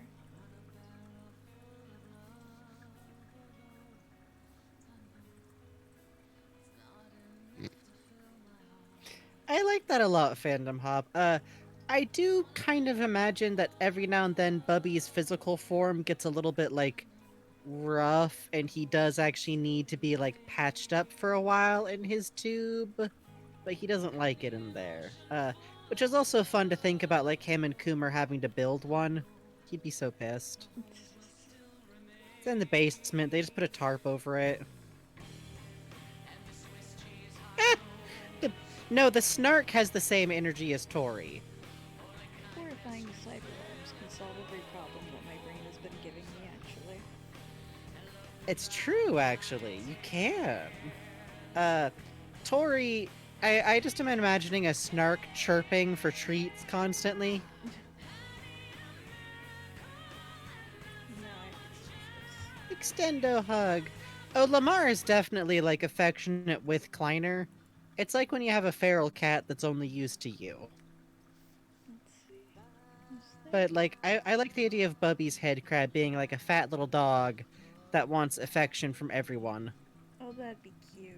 I like that a lot, Fandom Hop. I do kind of imagine that every now and then Bubby's physical form gets a little bit like rough, and he does actually need to be like patched up for a while in his tube, but he doesn't like it in there. Which is also fun to think about, like him and Coomer having to build one. He'd be so pissed. It's in the basement. They just put a tarp over it. Eh, the- no, the Snark has the same energy as Tori. Horrifying cyberarms can solve every problem that my brain has been giving me, actually. It's true, actually. You can. Uh, Tori, I just am imagining a Snark chirping for treats constantly. Now I have to change Extendo hug. Oh, Lamar is definitely like affectionate with Kleiner. It's like when you have a feral cat that's only used to you. this. Let's see. Is But there? like, I like the idea of Bubby's head crab being like a fat little dog that wants affection from everyone. Oh, that'd be cute.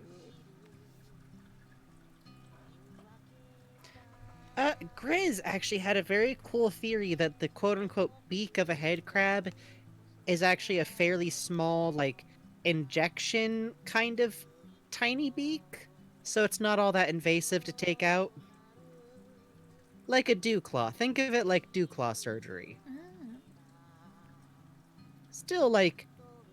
Grizz actually had a very cool theory that the quote unquote beak of a head crab is actually a fairly small, like, injection kind of tiny beak. So it's not all that invasive to take out. Like a dew claw. Think of it like dew claw surgery. Ah, Still, like,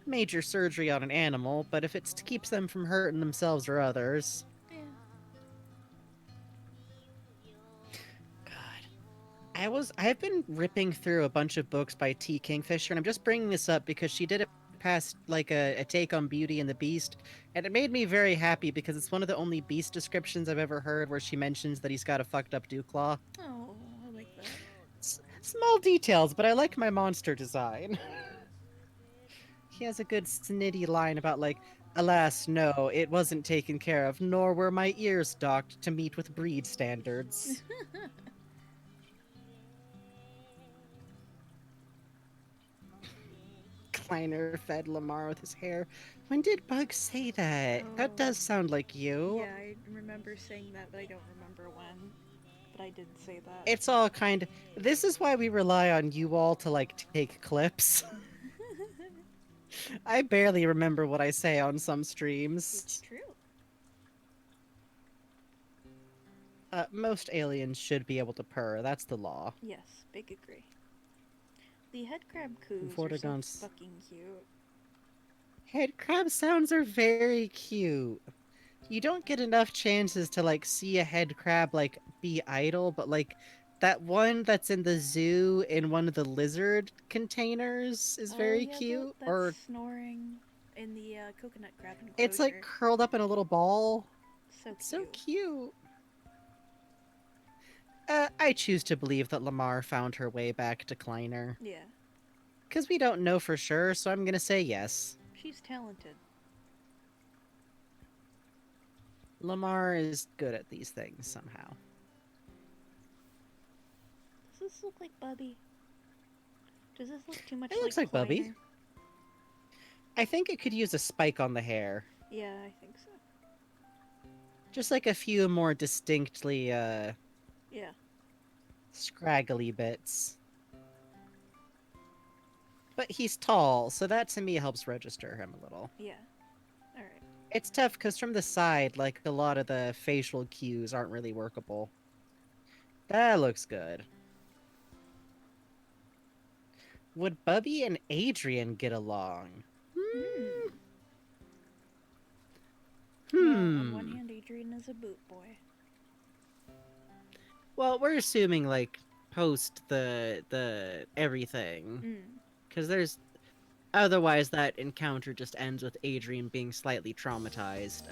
major surgery on an animal, but if it keeps them from hurting themselves or others. yeah. God. I've been ripping through a bunch of books by T. Kingfisher, and I'm just bringing this up because she did a past like a take on Beauty and the Beast, and it made me very happy because it's one of the only Beast descriptions I've ever heard where she mentions that he's got a fucked up dew claw. Oh, I like that. Small details, but I like my monster design. He has a good snitty line about like, alas, no, it wasn't taken care of, nor were my ears docked to meet with breed standards. Kleiner fed Lamar with his hair. When did Bug say that? That Oh, does sound like you. yeah, I remember saying that, but I don't remember when. But I did say that. It's all kind of. This is why we rely on you all to like take clips. I barely remember what I say on some It's streams. true. Most aliens should be able to purr. That's the law. Yes, big agree. The head crab coos are so Vortigaunt's fucking cute. head crab sounds are very cute. You don't get enough chances to like see a head crab like be idle, but like that one that's in the zoo in one of the lizard containers is Oh very yeah, cute. that's Or snoring in the coconut crab it's like enclosure. curled up in a little ball. So It's so cute. cute. I choose to believe that Lamar found her way back to Kleiner. Yeah, Because we don't know for sure, so I'm gonna say yes. she's talented. Lamar is good at these things somehow. Does this look like Bubby? Does this look too much It looks like like Bubby. Kleiner? I think it could use a spike on the hair. Yeah, I think so. Just like a few more distinctly, Yeah. scraggly bits. But he's tall, so that to me helps register him a little. Yeah. Alright. It's tough because from the side, like, a lot of the facial cues aren't really workable. That looks good. Would Bubby and Adrian get along? Hmm. Hmm. Well, on one Hmm. hand, Adrian is a boot boy. Well, we're assuming, like, post the everything. Hmm. Because there's otherwise that encounter just ends with Adrian being slightly traumatized.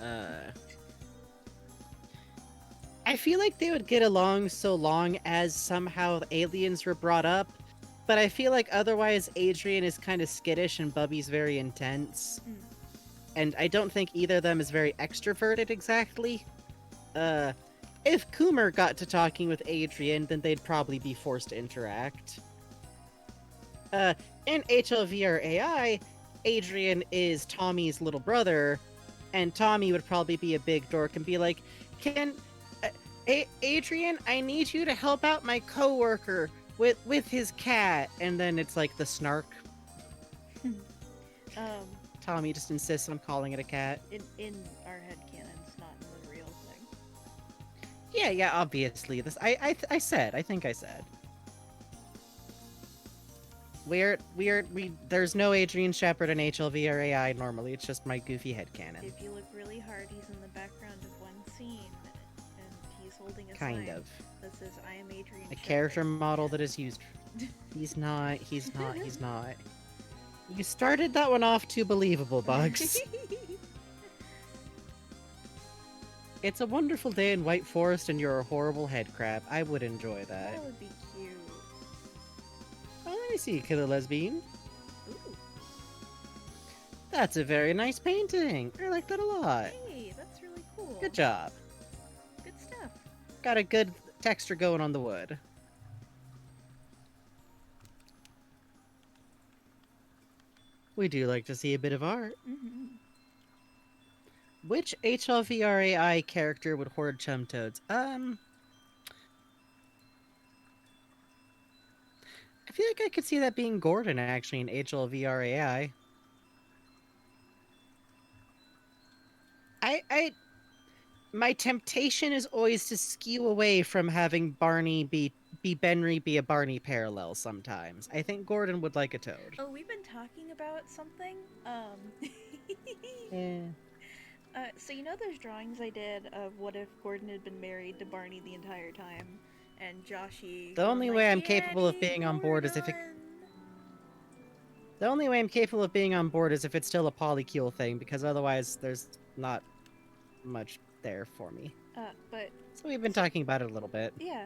I feel like they would get along so long as somehow the aliens were brought up, but I feel like otherwise Adrian is kind of skittish and Bubby's very intense. Mm. And I don't think either of them is very extroverted exactly. If Coomer got to talking with Adrian, then they'd probably be forced to interact. In HLVR AI, Adrian is Tommy's little brother, and Tommy would probably be a big dork and be like, "Can Adrian, I need you to help out my coworker with his cat." And then it's like the snark. um, Tommy just insists on calling it a cat. in our headcanons, not in the real thing. Yeah, obviously. This I think I said. There's no Adrian Shepard in HLV or AI normally. It's just my goofy headcanon. If you look really hard, he's in the background of one scene, and he's holding a Kind sign of. that says, "I am Adrian." A Shepard." character model that is used. He's not. You started that one off too believable, Bugs. It's a wonderful day in White Forest and you're a horrible head crab. I would enjoy that. That would be cute. Oh, I see, Killer Lesbian. Ooh, That's a very nice painting. I like that a lot. hey, that's really cool. Good job. Good stuff. Got a good texture going on the wood. We do like to see a bit of art. Mm-hmm. Which HLVRAI character would hoard chum toads? I feel like I could see that being Gordon actually in HLVRAI. My temptation is always to skew away from having Barney be Benry be a Barney parallel sometimes. I think Gordon would like a toad. Oh, we've been talking about something. Eh. So you know those drawings I did of what if Gordon had been married to Barney the entire time, and Joshy. The only going way like, I'm capable of "Daddy, being on board is if it. Gordon!" The only way I'm capable of being on board is if it's still a polycule thing, because otherwise there's not much there for me. But So we've been talking about it a little bit. yeah.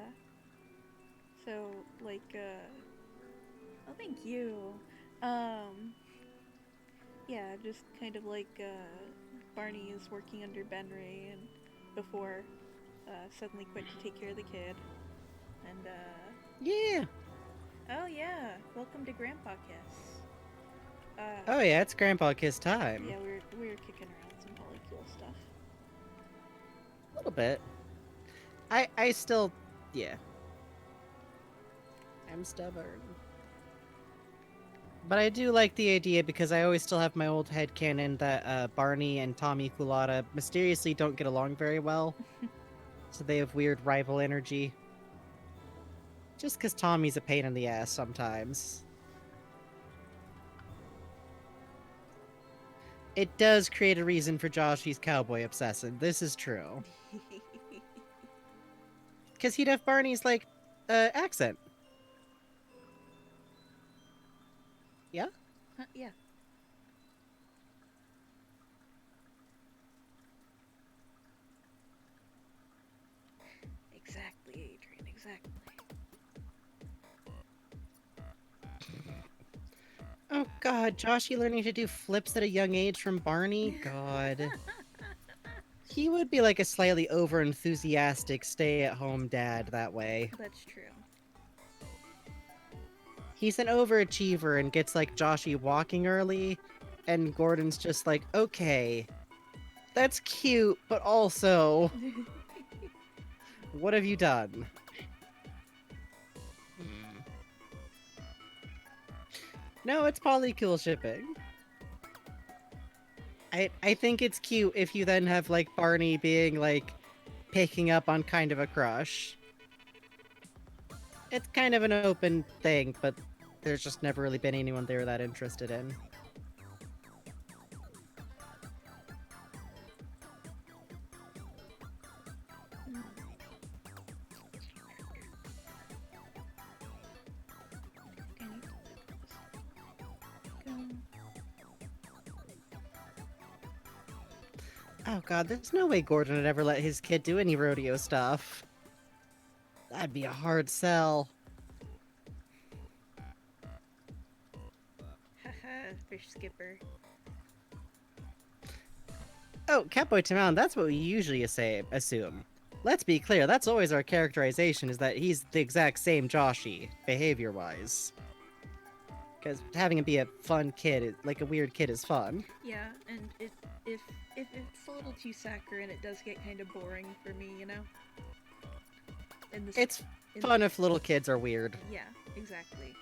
So like, oh, thank you. Yeah, just kind of like Barney is working under Benry and before suddenly quit to take care of the kid. And Yeah. oh yeah, welcome to Grandpa Kiss. Oh yeah, it's Grandpa Kiss time. Yeah, we were kicking around some polycule stuff. A little bit. I still, yeah. I'm stubborn. But I do like the idea because I always still have my old headcanon that Barney and Tommy Culotta mysteriously don't get along very well. So they have weird rival energy. Just because Tommy's a pain in the ass sometimes. It does create a reason for Joshy's cowboy obsession. This is true. Because he'd have Barney's, like, accent. Yeah? Yeah. Exactly, Adrian, exactly. Oh god, Joshy learning to do flips at a young age from Barney? God. He would be like a slightly over-enthusiastic stay-at-home dad that way. That's true. He's an overachiever and gets like Joshy walking early, and Gordon's just like, okay, that's cute, but also, what have you done? No, it's polycule shipping. I think it's cute if you then have like Barney being like picking up on kind of a crush. It's kind of an open thing, but there's just never really been anyone they were that interested in. Oh god, there's no way Gordon would ever let his kid do any rodeo stuff. That'd be a hard sell. Haha, fish skipper. Oh, Catboy Timon, that's what we usually assume. Let's be clear, that's always our characterization, is that he's the exact same Joshy, behavior-wise. Because having him be a fun kid, like a weird kid, is fun. Yeah, and if if it's a little too saccharine, it does get kind of boring for me, you know. In this, It's in, fun if little kids are weird. yeah, exactly.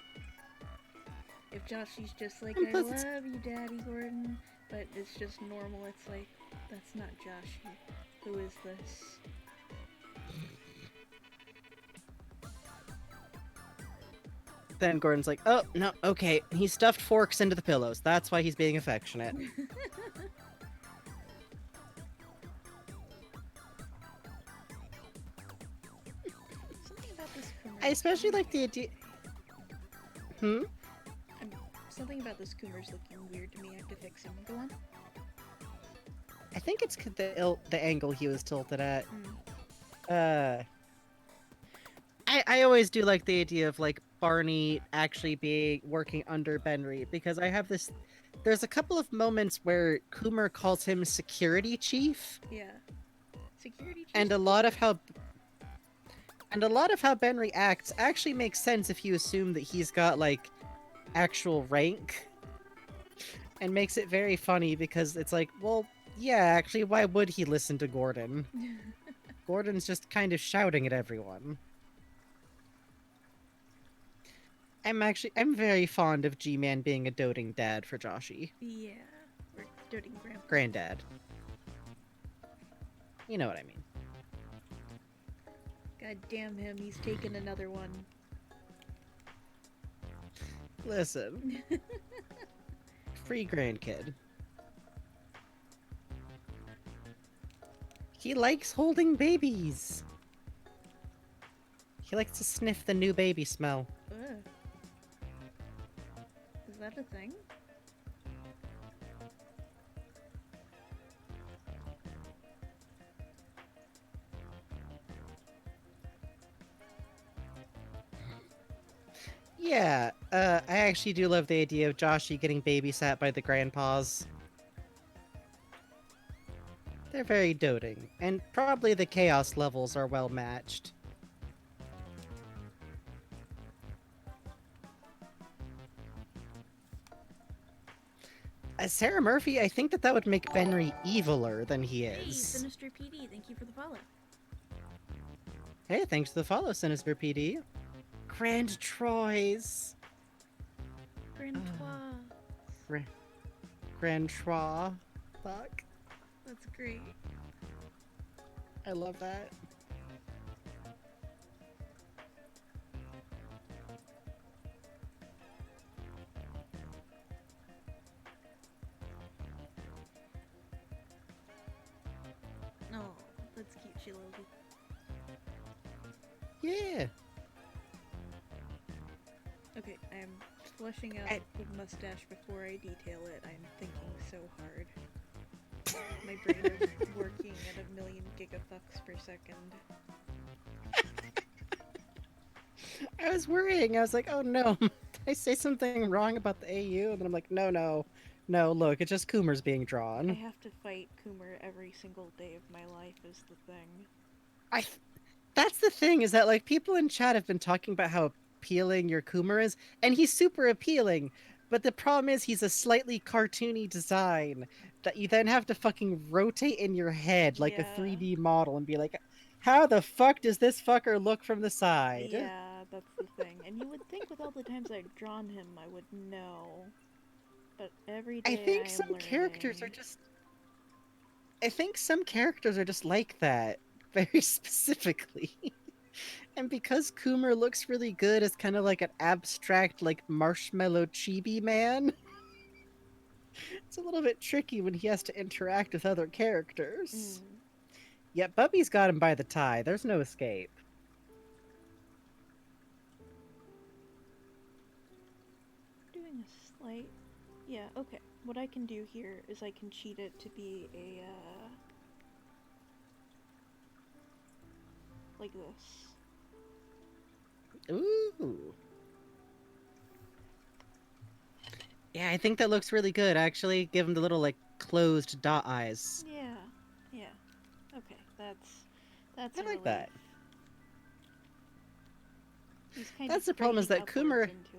If Joshy's just like, And I plus, love you, Daddy Gordon, but it's just normal, it's like, that's not Joshy. Who is this? then Gordon's like, oh, no, okay, he stuffed forks into the pillows. That's why he's being affectionate. Something about this Coomer. I especially like the idea... Hmm? Something about this Coomer's looking weird to me. I have to fix him. Go on. I think it's the angle he was tilted at. I always do like the idea of, like, Barney actually being working under Benry, because I have this... There's a couple of moments where Coomer calls him security chief. Yeah. Security chief. And a lot of how Benry acts actually makes sense if you assume that he's got, like, actual rank. And makes it very funny because it's like, well, yeah, actually, why would he listen to Gordon? Gordon's just kind of shouting at everyone. I'm very fond of G-Man being a doting dad for Joshy. Yeah. Or doting grandpa. Granddad. You know what I mean. God damn him, he's taken another one. Listen. Free grandkid. He likes holding babies. He likes to sniff the new baby smell. Ugh. Is that a thing? Yeah, I actually do love the idea of Joshy getting babysat by the grandpas. They're very doting, and probably the chaos levels are well matched. As Sarah Murphy, I think that would make Benry eviler than he Hey, is. Sinister PD, thank you for the follow. Hey, thanks for the follow, Sinister PD. Grand Troyes. Grand Trois. Grand Troy. Fuck. That's great. I love that. Oh, that's cute, Shilobi. Yeah. Okay, I'm fleshing out the mustache before I detail it. I'm thinking so hard. My brain is working at 1,000,000 gigafucks per second. I was worrying. I was like, oh no, did I say something wrong about the AU? And then I'm like, no, look, it's just Coomer's being drawn. I have to fight Coomer every single day of my life is the thing. That's the thing, is that, like, people in chat have been talking about how appealing your Coomer is, and he's super appealing, but the problem is he's a slightly cartoony design that you then have to fucking rotate in your head like a 3D model and be like, how the fuck does this fucker look from the side? Yeah, that's the thing. And you would think with all the times I've drawn him I would know. But every day I think am some learning. characters are just... I think some characters are just like that, very specifically. And because Coomer looks really good as kind of like an abstract, like, marshmallow chibi man, it's a little bit tricky when he has to interact with other characters. Yet Bubby's got him by the tie. There's no escape. Doing a slight... Yeah, okay. What I can do here is I can cheat it to be a like this. Ooh. Yeah, I think that looks really good, actually. Give him the little, like, closed dot eyes. Yeah, yeah. Okay, that's I a like relief. that. He's kind That's of the problem is grading that upwards Coomer... into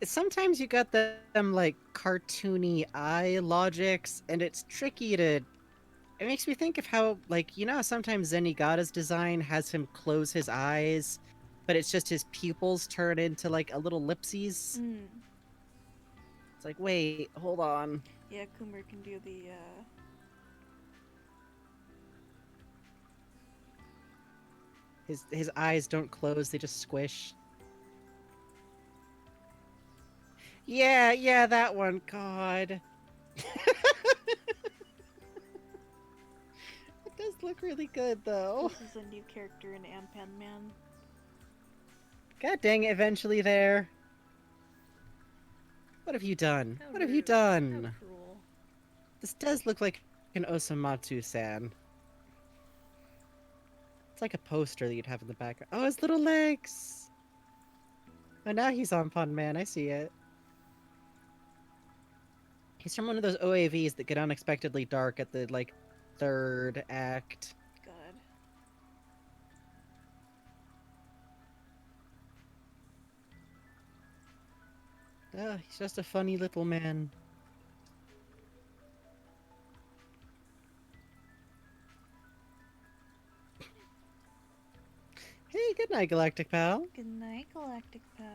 it. Sometimes you got them, like, cartoony eye logics, and it's tricky to... It makes me think of how, like, you know how sometimes Zenigata's design has him close his eyes, but it's just his pupils turn into, like, a little ellipses? Mm. It's like, wait, hold on. Yeah, Coomer can do the His eyes don't close, they just squish. Yeah, yeah, that one. God. It does look really good, though. This is a new character in Ampan Man. God dang it, eventually there. What have you done? How What have you rude. How done? cruel. This does look like an Osamatsu-san. It's like a poster that you'd have in the background. Oh, his little legs! Oh, now he's on Pun Man, I see it. He's from one of those OAVs that get unexpectedly dark at the, like, third act. God. Oh, he's just a funny little man. Hey, good night, Galactic Pal. Good night, Galactic Pal.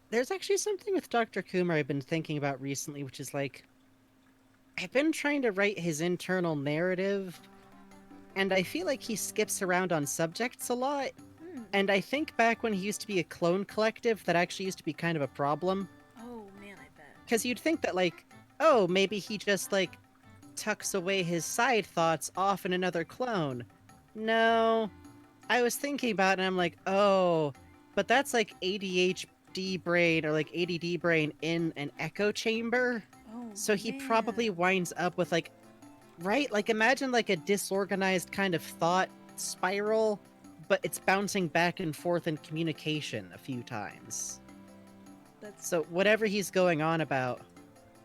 There's actually something with Dr. Kumar I've been thinking about recently, which is like, I've been trying to write his internal narrative, and I feel like he skips around on subjects a lot. Hmm. And I think back when he used to be a clone collective, that actually used to be kind of a problem. Oh man, I bet. Because you'd think that, like, oh, maybe he just, like, tucks away his side thoughts off in another clone. No. I was thinking about it and I'm like, oh, but that's like ADHD brain or like ADD brain in an echo chamber. Oh So he probably man. winds up with like, right? Like imagine like a disorganized kind of thought spiral, but it's bouncing back and forth in communication a few times. That's So whatever he's going on about,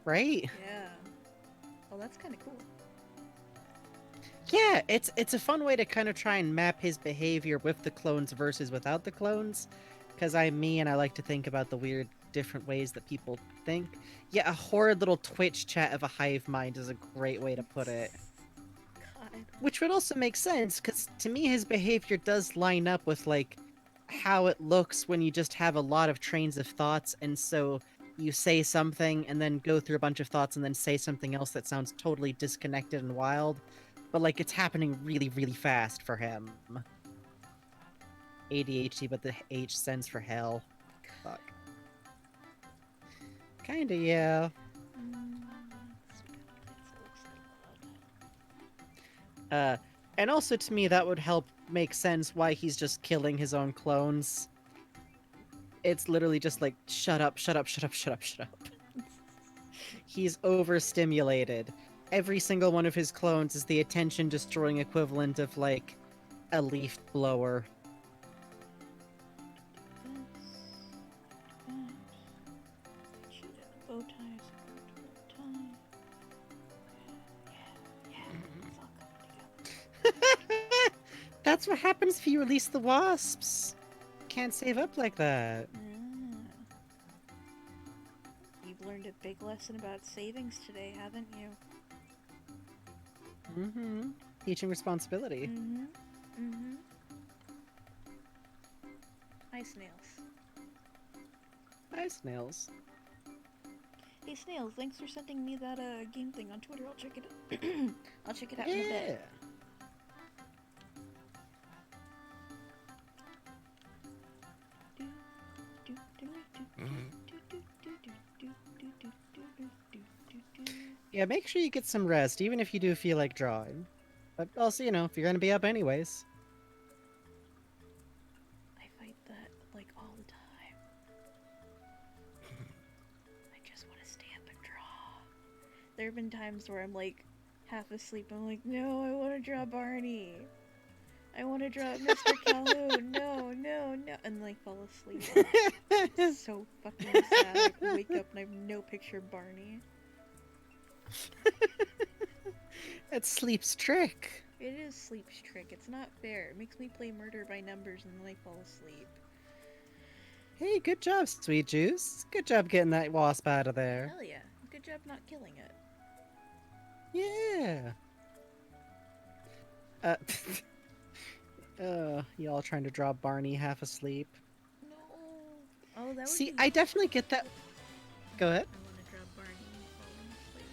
right? yeah. Oh, that's kind of cool. Yeah, it's a fun way to kind of try and map his behavior with the clones versus without the clones. Because I'm me and I like to think about the weird different ways that people think. Yeah, a horrid little Twitch chat of a hive mind is a great way to put it. God. Which would also make sense, because to me his behavior does line up with, like, how it looks when you just have a lot of trains of thoughts, and so you say something and then go through a bunch of thoughts and then say something else that sounds totally disconnected and wild. But, like, it's happening really, really fast for him. ADHD, but the H stands for hell. Fuck. Kinda, yeah. Uh, and also to me, that would help make sense why he's just killing his own clones. It's literally just like, shut up, shut up, shut up, shut up, shut up. He's overstimulated. Every single one of his clones is the attention-destroying equivalent of, like, a leaf blower. Bow ties. Bow tie. Yeah. It's all coming together. That's what happens if you release the wasps. Can't save up like that. You've learned a big lesson about savings today, haven't you? Mm-hmm. Teaching responsibility. Mm-hmm. Mm-hmm. Hi, Snails. Hi, snails. Hey, Snails, thanks for sending me that game thing on Twitter. I'll check it out. I'll check it out in a Yeah. bit. Yeah, make sure you get some rest, even if you do feel like drawing. But also, you know, if you're gonna be up anyways. like all the time. I just want to stay up and draw. There have been times where I'm like half asleep. I'm like, no, I want to draw Barney. I want to draw Mr. Calhoun. No, no, no. And like fall asleep. It's so fucking sad. I wake up and I have no picture of Barney. That's sleep's trick. It is sleep's trick. It's not fair. It makes me play murder by numbers and then I fall asleep. Hey, good job, Sweet Juice. Good job getting that wasp out of there. Hell yeah. Good job not killing it. Yeah. Y'all trying to draw Barney half asleep. No. Oh, that would See, be... I definitely get that. Go ahead. I want to draw Barney falling asleep.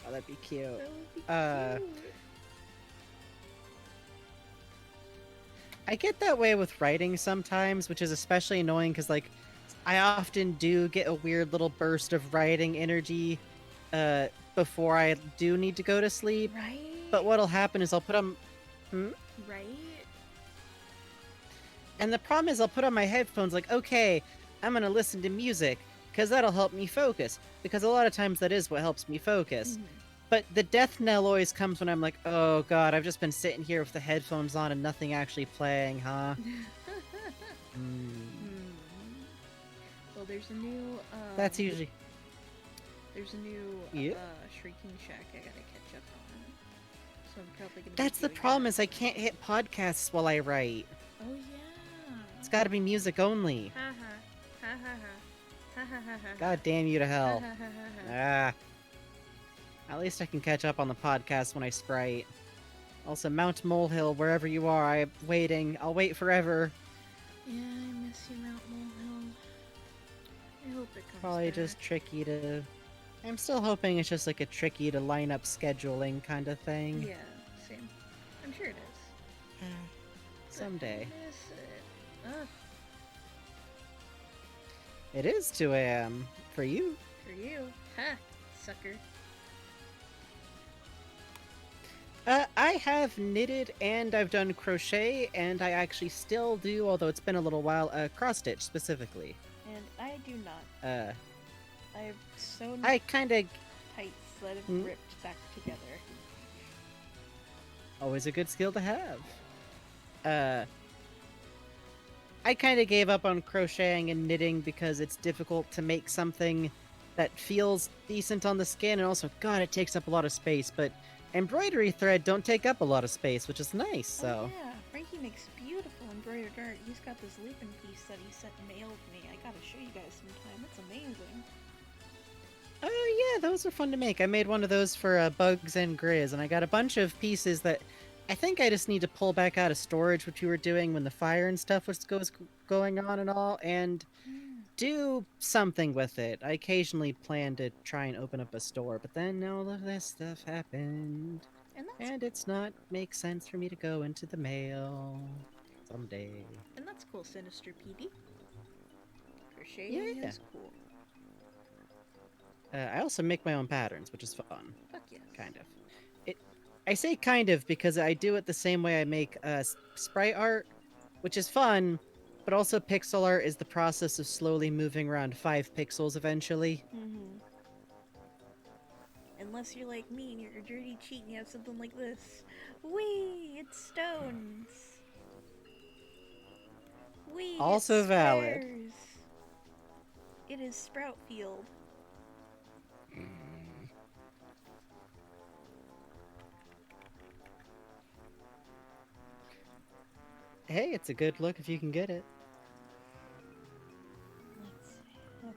Oh, that'd be cute. That would be cute. I get that way with writing sometimes, which is especially annoying because, like, I often do get a weird little burst of writing energy before I do need to go to sleep. Right? But what'll happen is I'll put on... Right? And the problem is I'll put on my headphones like, okay, I'm going to listen to music because that'll help me focus. Because a lot of times that is what helps me focus. Mm-hmm. But the death knell always comes when I'm like, oh god, I've just been sitting here with the headphones on and nothing actually playing, huh? Well, there's a new... That's usually... There's a new Yeah. Shrieking Shack I gotta catch up on. So I'm probably gonna... That's the problem is I can't hit podcasts while I write. Oh yeah. It's gotta be music only. Ha ha. Ha ha ha. Ha ha ha ha. God damn you to hell. Ha ha ha ha. Ah. At least I can catch up on the podcast when I sprite. Also, Mount Molehill, wherever you are, I'm waiting. I'll wait forever. Yeah, I miss you, Mount Molehill. I hope it comes Probably back. just tricky to... I'm still hoping it's just like a tricky to line up scheduling kind of thing. Yeah, same. I'm sure it is. Someday. I miss it. Ugh, It is 2 a.m. for you. for you. Ha, sucker. I have knitted and I've done crochet, and I actually still do, although it's been a little while, cross stitch specifically. And I do not. I have sewn I kind of... tights that have Hmm? ripped back together. Always a good skill to have. I kind of gave up on crocheting and knitting because it's difficult to make something that feels decent on the skin, and also, God, it takes up a lot of space, but embroidery thread don't take up a lot of space, which is nice, so... Oh yeah, Frankie makes beautiful embroidered art. He's got this leaping piece that he sent mailed me. I gotta show you guys sometime. It's amazing. Oh yeah, those are fun to make. I made one of those for Bugs and Grizz, and I got a bunch of pieces that I think I just need to pull back out of storage, which we were doing when the fire and stuff was going on and all, and do something with it. I occasionally plan to try and open up a store, but then all of this stuff happened, and it's not make sense for me to go into the mail someday. And that's cool, Sinister PD. Crocheting is cool. I also make my own patterns, which is fun. Fuck yes. Kind of. I say kind of because I do it the same way I make sprite art, which is fun, but also pixel art is the process of slowly moving around 5 pixels eventually. Mm-hmm. Unless you're like me and you're a dirty cheat and you have something like this. Whee! It's stones! Whee! Also it's valid. squares. It is Sprout Field. Hey, it's a good look if you can get it. Let's see. Okay.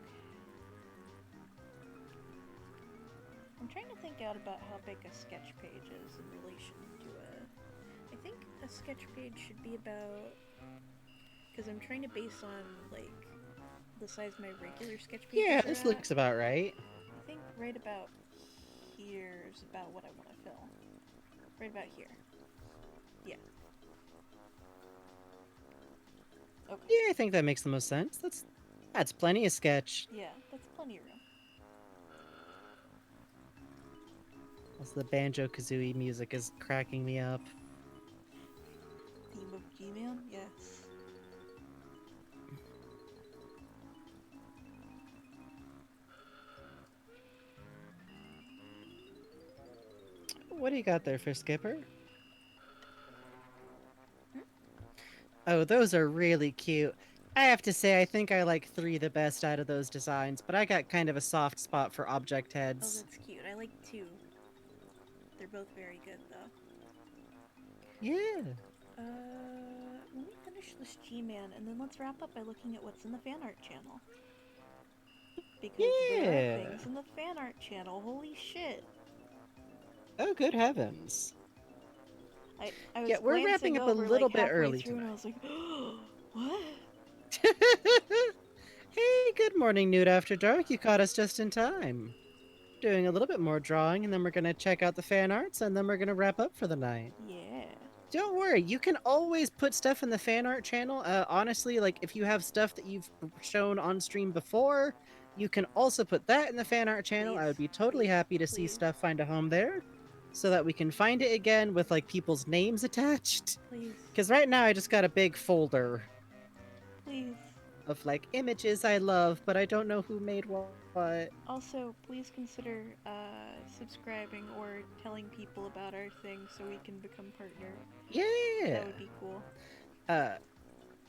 I'm trying to think out about how big a sketch page is in relation to a... I think a sketch page should be about... Because I'm trying to base on, like, the size my regular sketch pages Yeah, are this at. looks about right. I think right about here is about what I want to fill. Right about here. Yeah. Okay. Yeah, I think that makes the most sense. That's plenty of sketch. Yeah, that's plenty of room. Also, the Banjo-Kazooie music is cracking me up. Theme of Gman? Yes. What do you got there for Skipper? Hmm? Oh, those are really cute. I have to say, I think I like 3 the best out of those designs, but I got kind of a soft spot for object Oh, heads. that's cute. I like 2. They're both very good, though. Yeah. Let me finish this G-Man, and then let's wrap up by looking at what's in the fan art channel. Because there are Yeah. things in the fan art channel. Holy shit. Oh, good heavens. I was Yeah, we're glancing wrapping up a over like little bit halfway early through, and I tonight. was like, what? Hey, good morning, Nude After Dark. You caught us just in time. Doing a little bit more drawing, and then we're gonna check out the fan arts, and then we're gonna wrap up for the night. Yeah. Don't worry, you can always put stuff in the fan art channel. Honestly, like if you have stuff that you've shown on stream before, you can also put that in the fan art channel. Please. I would be totally Please. happy to see Please. stuff find a home there so that we can find it again with like people's names attached. Please. Because right now I just got a big folder Please. of like images I love, but I don't know who made what. Also, please consider subscribing or telling people about our thing so we can become partner. Yeah. That would be cool. Uh,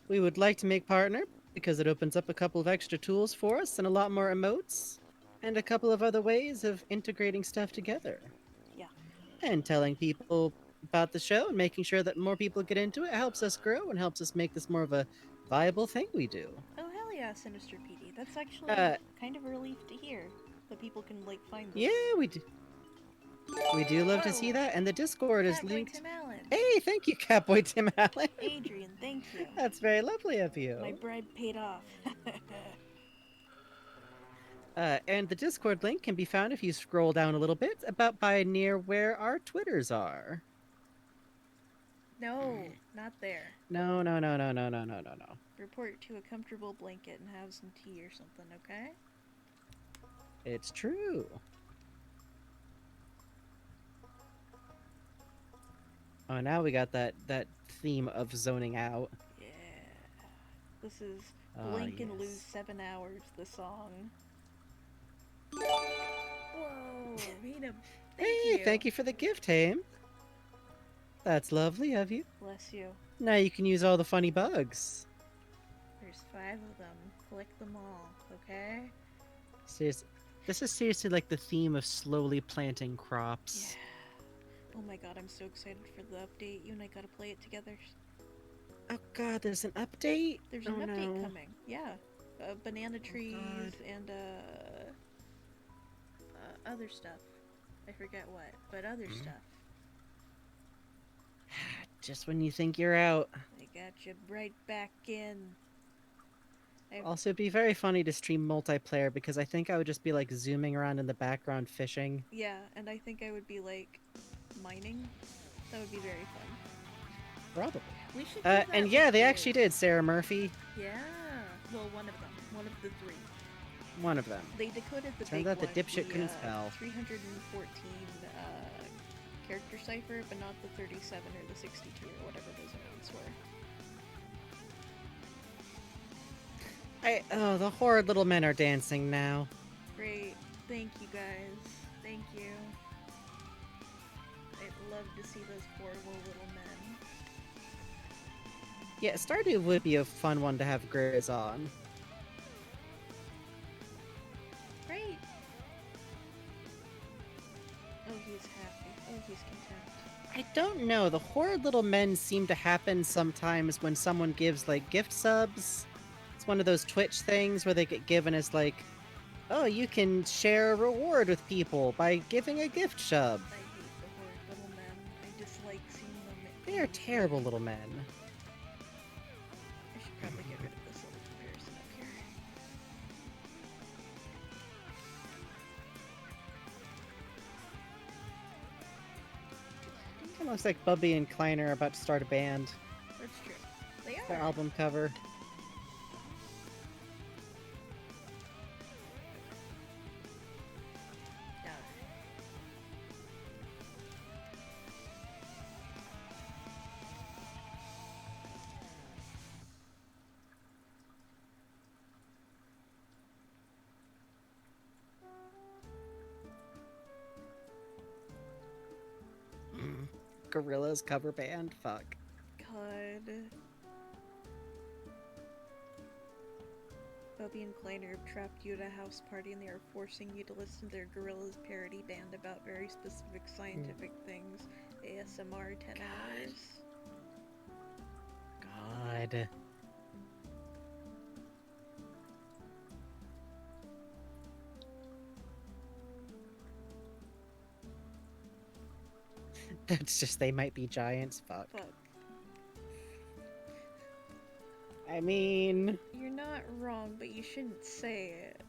we would like to make partner because it opens up a couple of extra tools for us and a lot more emotes and a couple of other ways of integrating stuff together. Yeah. And telling people about the show and making sure that more people get into it helps us grow and helps us make this more of a viable thing we do. Oh, hell yeah, Sinister PD. That's actually Uh, kind of a relief to hear that people can, like, find this. yeah, we do. We do love to Whoa! see that, and the Discord is Catboy linked. Tim Allen! Hey, thank you, Catboy Tim Allen. Adrian, thank you. That's very lovely of you. My bribe paid off. And the Discord link can be found if you scroll down a little bit, about by near where our Twitters are. No, not there. No, no, no, no, no, no, no, no, no. Report to a comfortable blanket and have some tea or something, okay? It's true. Oh, now we got that theme of zoning out. Yeah. This is Ah, Blink and Lose yes. 7 Hours, the song. Whoa, Rita, Thank you for the gift, Haim. That's lovely of you. Bless you. Now you can use all the funny bugs. There's 5 of them. Collect them all, okay? Seriously, this is seriously like the theme of slowly planting crops. Yeah. Oh my god, I'm so excited for the update. You and I gotta play it together. Oh god, there's an update? There's Oh an update no. coming. Yeah. Banana trees God. and other stuff. I forget what, but other stuff. Just when you think you're out. I got you right back in. Also, it'd be very funny to stream multiplayer because I think I would just be like zooming around in the background fishing. Yeah, and I think I would be like mining. That would be very fun. Probably. We should do that And with yeah, they kids. actually did, Sarah Murphy. Yeah. Well, one of them. One of the 3. One of them. They decoded the Turns big out the one, dipshit couldn't spell. 314 character cipher, but not the 37 or the 62 or whatever those amounts were. Oh, the horrid little men are dancing now. Great. Thank you guys. Thank you. I'd love to see those horrible little men. Yeah, Stardew would be a fun one to have Grizz on. Great. Oh, he's happy. Oh, he's content. I don't know, the horrid little men seem to happen sometimes when someone gives, like, gift subs. It's one of those Twitch things where they get given as, like, oh, you can share a reward with people by giving a gift sub. I hate the horrid little men. I dislike seeing them. They are terrible little men. I should probably get rid of this little comparison up here. It looks like Bubby and Klein are about to start a band. That's true. They Their are. album cover. Yeah. Gorillaz cover band. Fuck. God. Bubby and Kleiner have trapped you at a house party and they are forcing you to listen to their Gorillaz parody band about very specific scientific things. ASMR 10 hours. God. That's just, they might be giants. Fuck. Fuck. I mean... You're not wrong, but you shouldn't say it.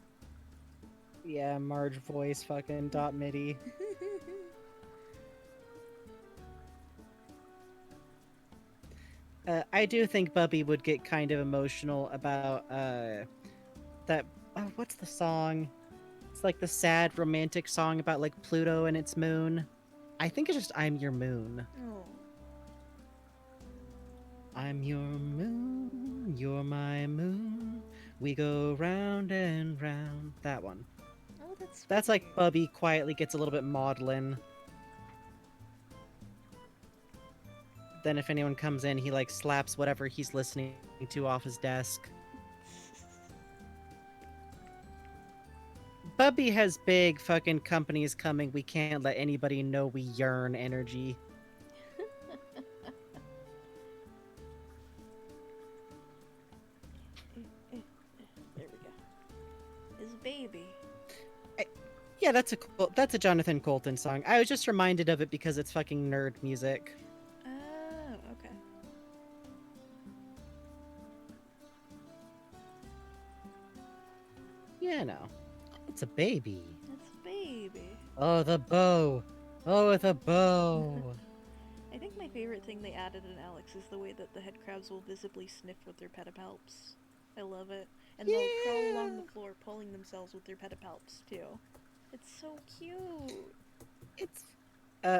Yeah, Marge voice fucking dot MIDI. I do think Bubby would get kind of emotional about, that... Oh, what's the song? It's like the sad romantic song about, like, Pluto and its moon. I think it's just I'm Your Moon. Oh. I'm your moon, you're my moon. We go round and round. That one. Oh, that's That's like sweet. Bubby quietly gets a little bit maudlin. Then if anyone comes in, he like slaps whatever he's listening to off his desk. Bubby has big fucking companies coming. We can't let anybody know we yearn energy. There we go. His baby. Yeah, that's a Jonathan Colton song. I was just reminded of it because it's fucking nerd music. Oh, okay. Yeah, no. It's a baby. That's baby. Oh, the bow. Oh, the bow. I think my favorite thing they added in Alex is the way that the head crabs will visibly sniff with their pedipalps. I love it. And they'll crawl along the floor, pulling themselves with their pedipalps, too. It's so cute. It's...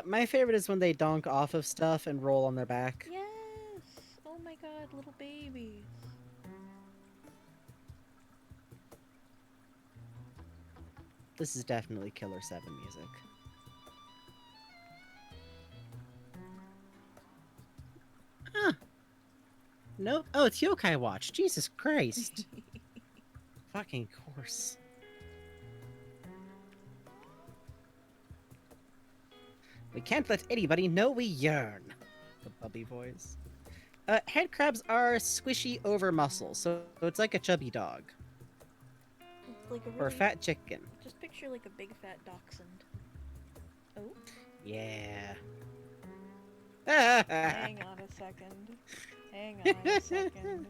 my favorite is when they donk off of stuff and roll on their back. Yes! Oh my god, little babies. This is definitely Killer 7 music. Huh. Nope. Oh, it's Yokai Watch. Jesus Christ. Fucking course. We can't let anybody know we yearn. The Bubby voice. Head crabs are squishy over muscle, so it's like a chubby dog. Like a Or a really, fat chicken. just picture like a big fat dachshund. Oh? Yeah. Hang on a second. Hang on a second.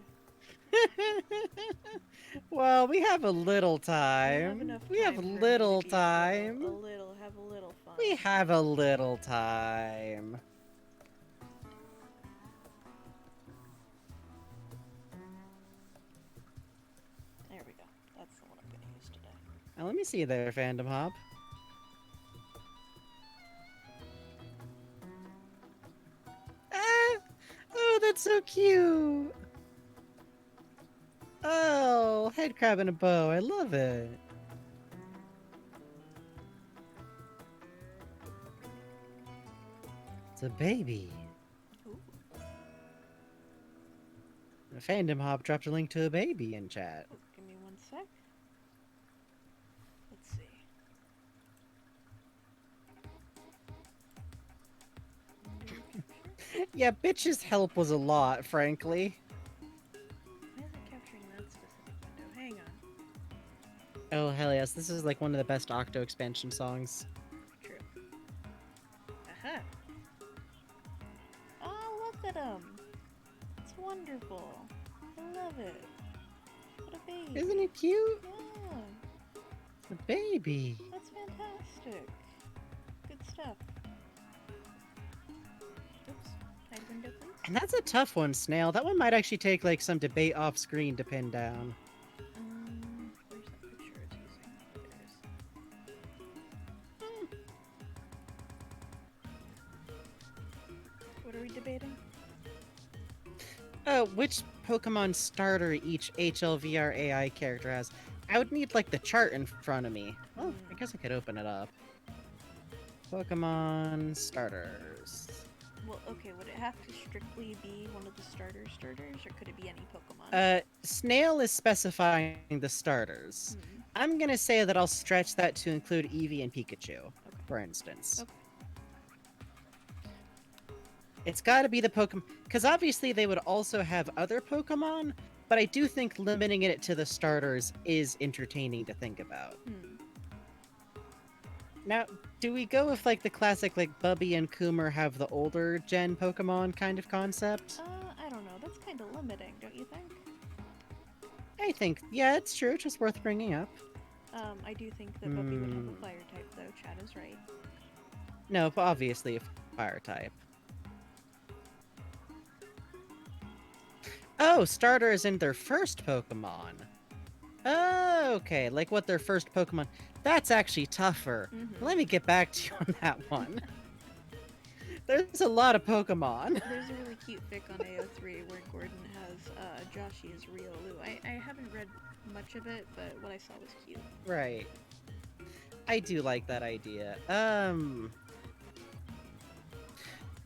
Well, we have a little time. We have enough We have time for little maybe time. have a little fun. We have a little time. There we go. That's the one I'm gonna use today. Now, let me see there, Fandom Hop. Ah! Oh, that's so cute! Oh, head crab and a bow. I love it. It's a baby. Ooh. Fandom Hop dropped a link to a baby in chat. Oh, give me one sec. Let's see. Yeah, bitch's help was a lot, frankly. Why is it capturing that specific window? Hang on. Oh, hell yes. This is like one of the best Octo expansion songs. True. Aha! Oh, look at him! It's wonderful. I love it. What a baby. Isn't it cute? Yeah, It's a baby. that's fantastic. Good stuff. Oops. Hide window, please. And that's a tough one, Snail. That one might actually take like some debate off screen to pin down. Where's that picture it's using? There it is. What are we debating? Which Pokemon starter each HLVR AI character has? I would need like the chart in front of me. Oh, I guess I could open it up. Pokemon starters. Well, okay, would it have to strictly be one of the starters, or could it be any Pokemon? Snail is specifying the starters. Hmm. I'm gonna say that I'll stretch that to include Eevee and Pikachu, Okay. for instance. Okay. It's gotta be the Pokemon, because obviously they would also have other Pokemon, but I do think limiting it to the starters is entertaining to think about. Hmm. Now, do we go with like the classic, like Bubby and Coomer have the older gen Pokemon kind of concept? I don't know. That's kind of limiting, don't you think? I think, yeah, it's true, just worth bringing up. I do think that Buppy would have a fire type, though. Chad is right. No, but obviously a fire type. Oh, starters in their first Pokemon. Oh, okay, like what their first Pokemon. That's actually tougher. Mm-hmm. Let me get back to you on that one. There's a lot of Pokemon. There's a really cute fic on AO3 where Gordon has Joshi as Riolu. I haven't read much of it, but what I saw was cute. Right. I do like that idea.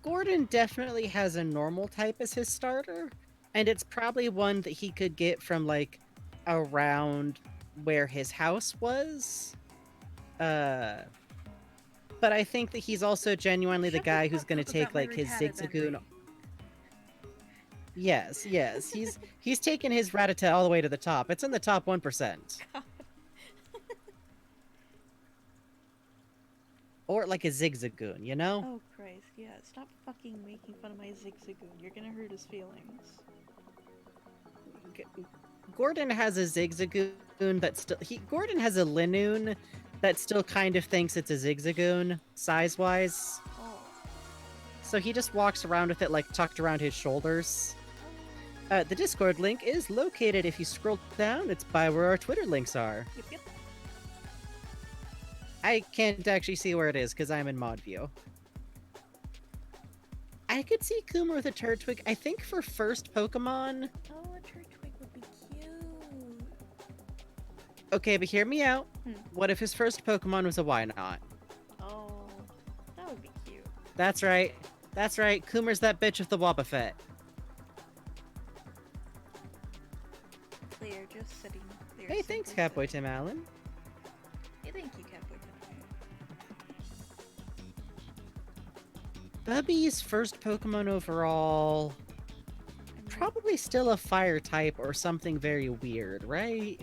Gordon definitely has a normal type as his starter, and it's probably one that he could get from, like, around where his house was. But I think that he's also genuinely the guy who's gonna take, like, his Zigzagoon. Yes, yes. He's taken his Rattata all the way to the top. It's in the top 1%. Or like a Zigzagoon, you know? Oh, Christ, yeah. Stop fucking making fun of my Zigzagoon. You're gonna hurt his feelings. Gordon has a Zigzagoon that still... Gordon has a Linoon that still kind of thinks it's a Zigzagoon, size-wise. Oh. So he just walks around with it, like, tucked around his shoulders. The Discord link is located, if you scroll down, it's by where our Twitter links are. Yep, yep. I can't actually see where it is, because I'm in mod view. I could see Coomer with a Turtwig, I think for first Pokemon. Oh, a Turtwig would be cute. Okay, but hear me out. What if his first Pokemon was a Wynot? Oh, that would be cute. That's right. That's right. Coomer's that bitch with the Wobbuffet. They are just sitting there. Hey, thanks, Catboy Tim Allen. Hey, thank you, Catboy Tim. Bubby's first Pokemon overall... probably still a fire type or something very weird, right?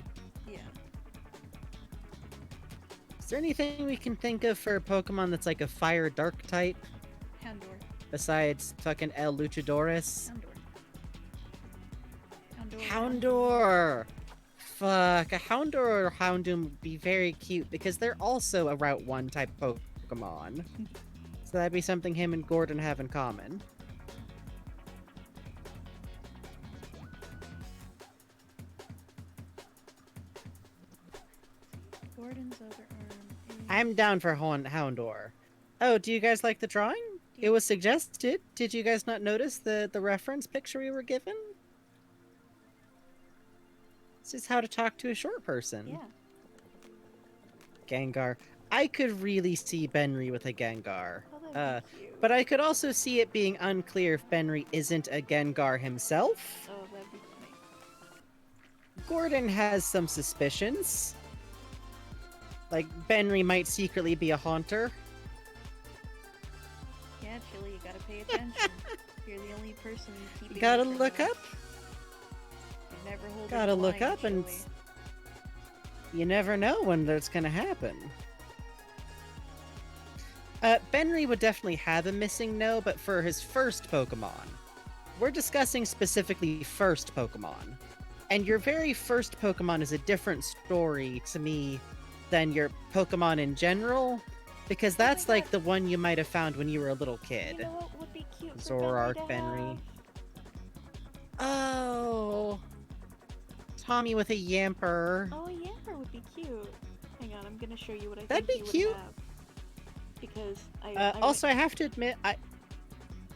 Yeah. Is there anything we can think of for a Pokemon that's like a fire dark type? Houndour. Besides fucking El Luchadores? Houndour. Houndour! Fuck, a Houndour or Houndoom would be very cute because they're also a Route 1 type Pokemon. So that'd be something him and Gordon have in common. Gordon's other arm is... I'm down for Houndour. Oh, do you guys like the drawing? It was suggested. Did you guys not notice the reference picture we were given? This is how to talk to a short person. Yeah. Gengar. I could really see Benry with a Gengar. Oh, that'd be cute. But I could also see it being unclear if Benry isn't a Gengar himself. Oh, that'd be funny. Gordon has some suspicions. Like, Benry might secretly be a Haunter. Yeah, Chili, you gotta pay attention. You're the only person keeping... You gotta look up. You never hold Gotta look up and... You never know when that's gonna happen. Benry would definitely have a missing no, but for his first Pokemon. We're discussing specifically first Pokemon. And your very first Pokemon is a different story to me than your Pokemon in general, because that's like the one you might have found when you were a little kid. You know what would be cute Zoroark, Benry. Oh, Tommy with a Yamper. Oh, a Yamper would be cute. Hang on, I'm gonna show you what I That'd think be he cute. would have. Because also, I have to admit,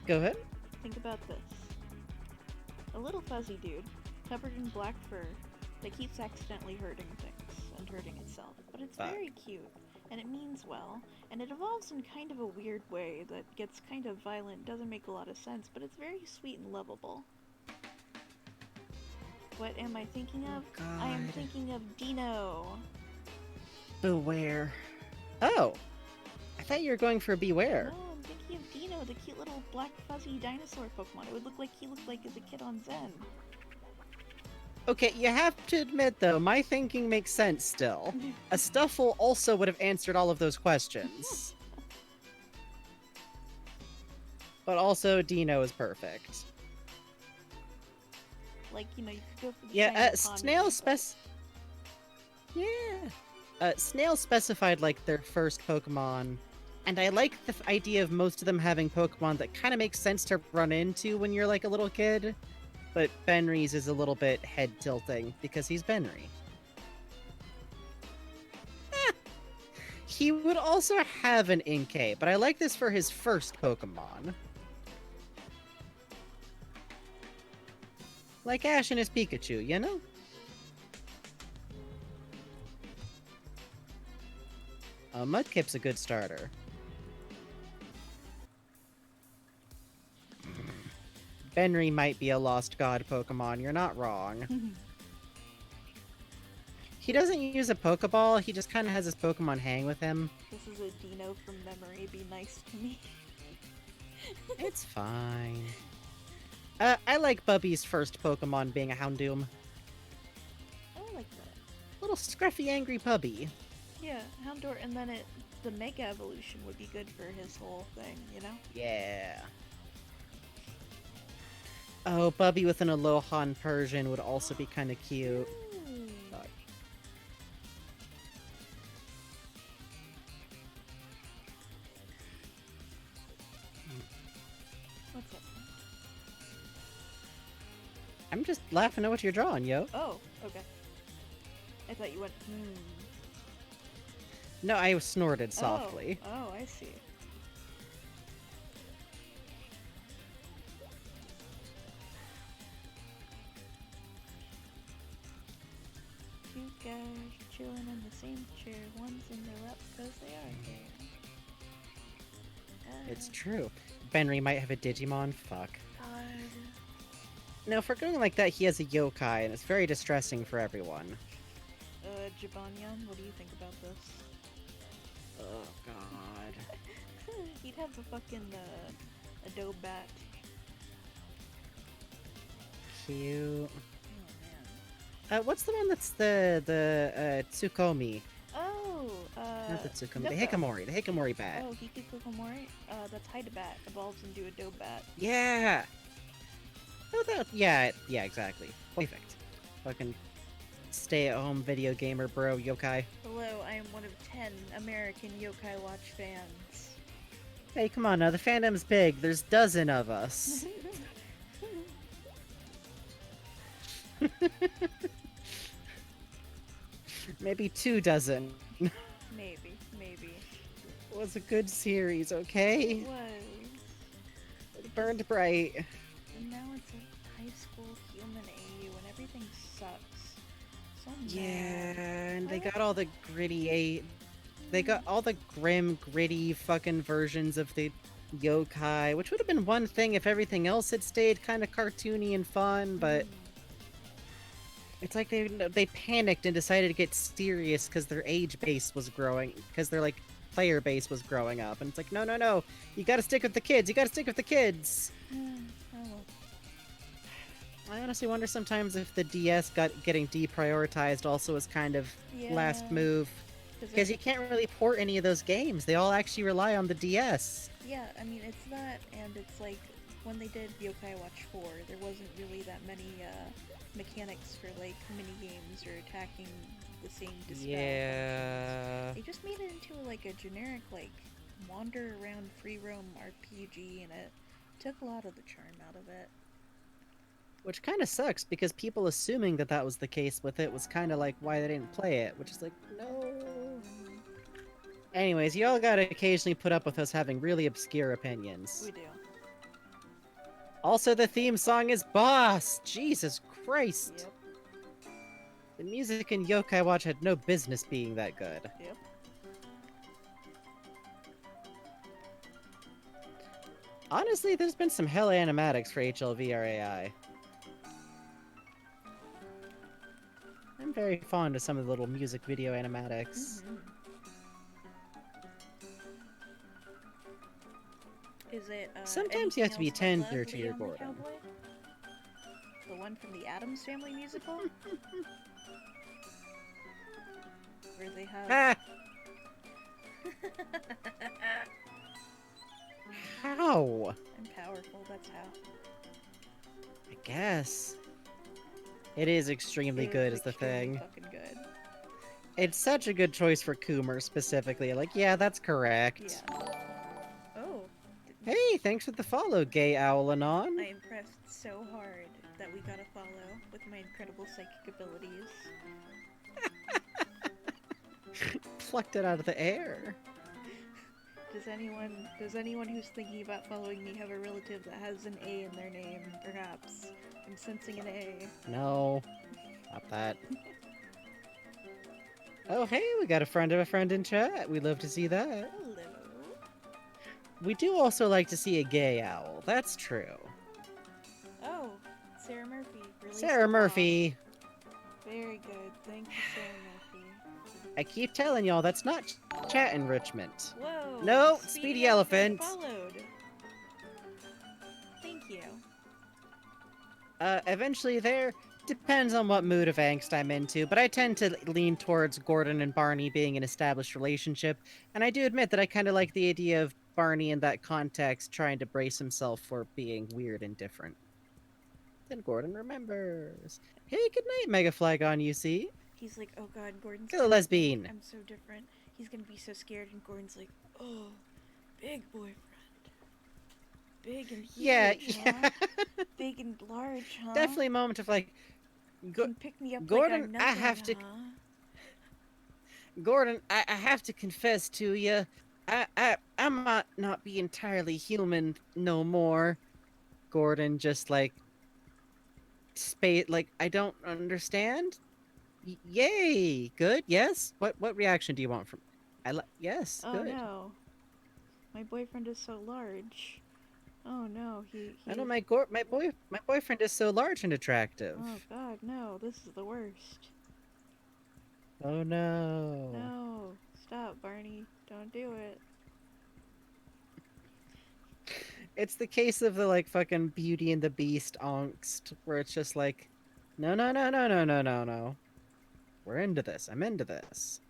Go ahead. Think about this. A little fuzzy dude, covered in black fur, that keeps accidentally hurting things and hurting itself. But it's very cute. and it means well, and it evolves in kind of a weird way that gets kind of violent, doesn't make a lot of sense, but it's very sweet and lovable. What am I thinking Oh of? I am God. thinking of Dino. Beware. Oh, I thought you were going for Beware. No, I'm thinking of Dino, the cute little black fuzzy dinosaur Pokemon. It would look like he looked like as a kid on Zen. Okay, you have to admit though, my thinking makes sense still. A Stuffle also would have answered all of those questions. But also, Dino is perfect. Like, you know, you could go for the Yeah, shiny Snail Pawmi, but... Yeah. Snail specified, like, their first Pokemon. And I like the idea of most of them having Pokemon that kind of makes sense to run into when you're, like, a little kid. But Benry's is a little bit head-tilting, because he's Benry. He would also have an Inkay, but I like this for his first Pokemon. Like Ash and his Pikachu, you know? Mudkip's a good starter. Benry might be a lost god Pokemon, you're not wrong. He doesn't use a Pokeball, he just kind of has his Pokemon hang with him. This is a Dino from memory, be nice to me. It's fine. I like Bubby's first Pokemon being a Houndoom. I like that. Little scruffy angry puppy. Yeah, Houndour, and then the Mega Evolution would be good for his whole thing, you know? Yeah. Oh, Bubby with an Alohan Persian would also be kind of cute. What's up? I'm just laughing at what you're drawing, yo. Oh, okay. I thought you went, No, I snorted softly. Oh, I see. Two guys chilling in the same chair, one's in their lap because they are gay. It's true. Benry might have a Digimon. Fuck. God. Now, if we're going like that, he has a yokai, and it's very distressing for everyone. Jibanyan, what do you think about this? Oh, God. He'd have a fucking, Adobe bat. Cute. Oh, man. What's the one that's the Tsukomi? Oh, Not the Tsukomi, the Yucca. Hikamori. The Hikamori bat. Oh, Hikikokomori? That's Hydabat. Evolves into a Dobat. Yeah! Oh, yeah, exactly. Perfect. Fucking stay-at-home video gamer bro, yokai. Hello, I am one of 10 American Yokai Watch fans. Hey, come on now, the fandom's big. There's dozen of us. Maybe 2 dozen. Maybe. It was a good series, okay? It was. It burned bright. And now it's a high school human AU and everything sucks. So Yeah, mad. and they got all the gritty They got all the grim, gritty fucking versions of the yokai, which would have been one thing if everything else had stayed kind of cartoony and fun, but it's like they panicked and decided to get serious because their age base was growing, because their, like, player base was growing up, and it's like, no, you gotta stick with the kids, Oh well. I honestly wonder sometimes if the DS getting deprioritized also was kind of last Yeah. move. Because you can't really port any of those games. They all actually rely on the DS. Yeah, I mean, it's that, and it's like, when they did Yokai Watch 4, there wasn't really that many, mechanics for, like, mini-games or attacking the same dispel Yeah. functions. They just made it into, like, a generic, like, wander-around free-roam RPG, and it took a lot of the charm out of it. Which kind of sucks, because people assuming that that was the case with it was kind of like why they didn't play it, which is like, no. Anyways, you all gotta occasionally put up with us having really obscure opinions. We do. Also, the theme song is Boss! Jesus Christ! Yep. The music in Yokai Watch had no business being that good. Yep. Honestly, there's been some hella animatics for HLVRAI. I'm very fond of some of the little music video animatics. Mm-hmm. Is it Sometimes you anything have to be else but love, tender to your Leon the Gordon. Cowboy? The one from the Addams Family musical? Where they have... Ah! How? I'm powerful, that's how. I guess. It is extremely It good, was is the extremely thing. fucking good. It's such a good choice for Coomer, specifically. Like, yeah, that's correct. Yeah. Oh. Hey, thanks for the follow, Gay Owlanon. I impressed so hard that we got a follow with my incredible psychic abilities. Plucked it out of the air. Does anyone who's thinking about following me have a relative that has an A in their name, perhaps? I'm sensing an A. No, not that. Oh, hey, we got a friend of a friend in chat. We love to see that. Hello. We do also like to see a gay owl. That's true. Oh, Sarah Murphy. Released Sarah a Murphy. wasp. Very good. Thank you, Sarah Murphy. I keep telling y'all, that's not chat enrichment. Whoa. No, Speedy Elephant. Followed. Thank you. Eventually there. Depends on what mood of angst I'm into, but I tend to lean towards Gordon and Barney being an established relationship, and I do admit that I kind of like the idea of Barney in that context trying to brace himself for being weird and different. Then Gordon remembers. Hey, good night, Mega Flygon UC. He's like, oh god, Gordon's Hello, gonna lesbian. think I'm so different. He's gonna be so scared, and Gordon's like, oh, big boyfriend. Big and huge, Yeah. Big and large, huh? Definitely a moment of like, Can pick me up Gordon, like I'm nothing, I have to. huh? Gordon, I have to confess to you, I might not be entirely human no more. Gordon just like like I don't understand. Yay, good. Yes. What reaction do you want from? Yes, Oh good. no, my boyfriend is so large. Oh no, he. I know my boyfriend is so large and attractive. Oh god, no, this is the worst. Oh no. No, stop, Barney. Don't do it. It's the case of the like fucking Beauty and the Beast angst, where it's just like, no, no, no, no, no, no, no, no. We're into this. I'm into this.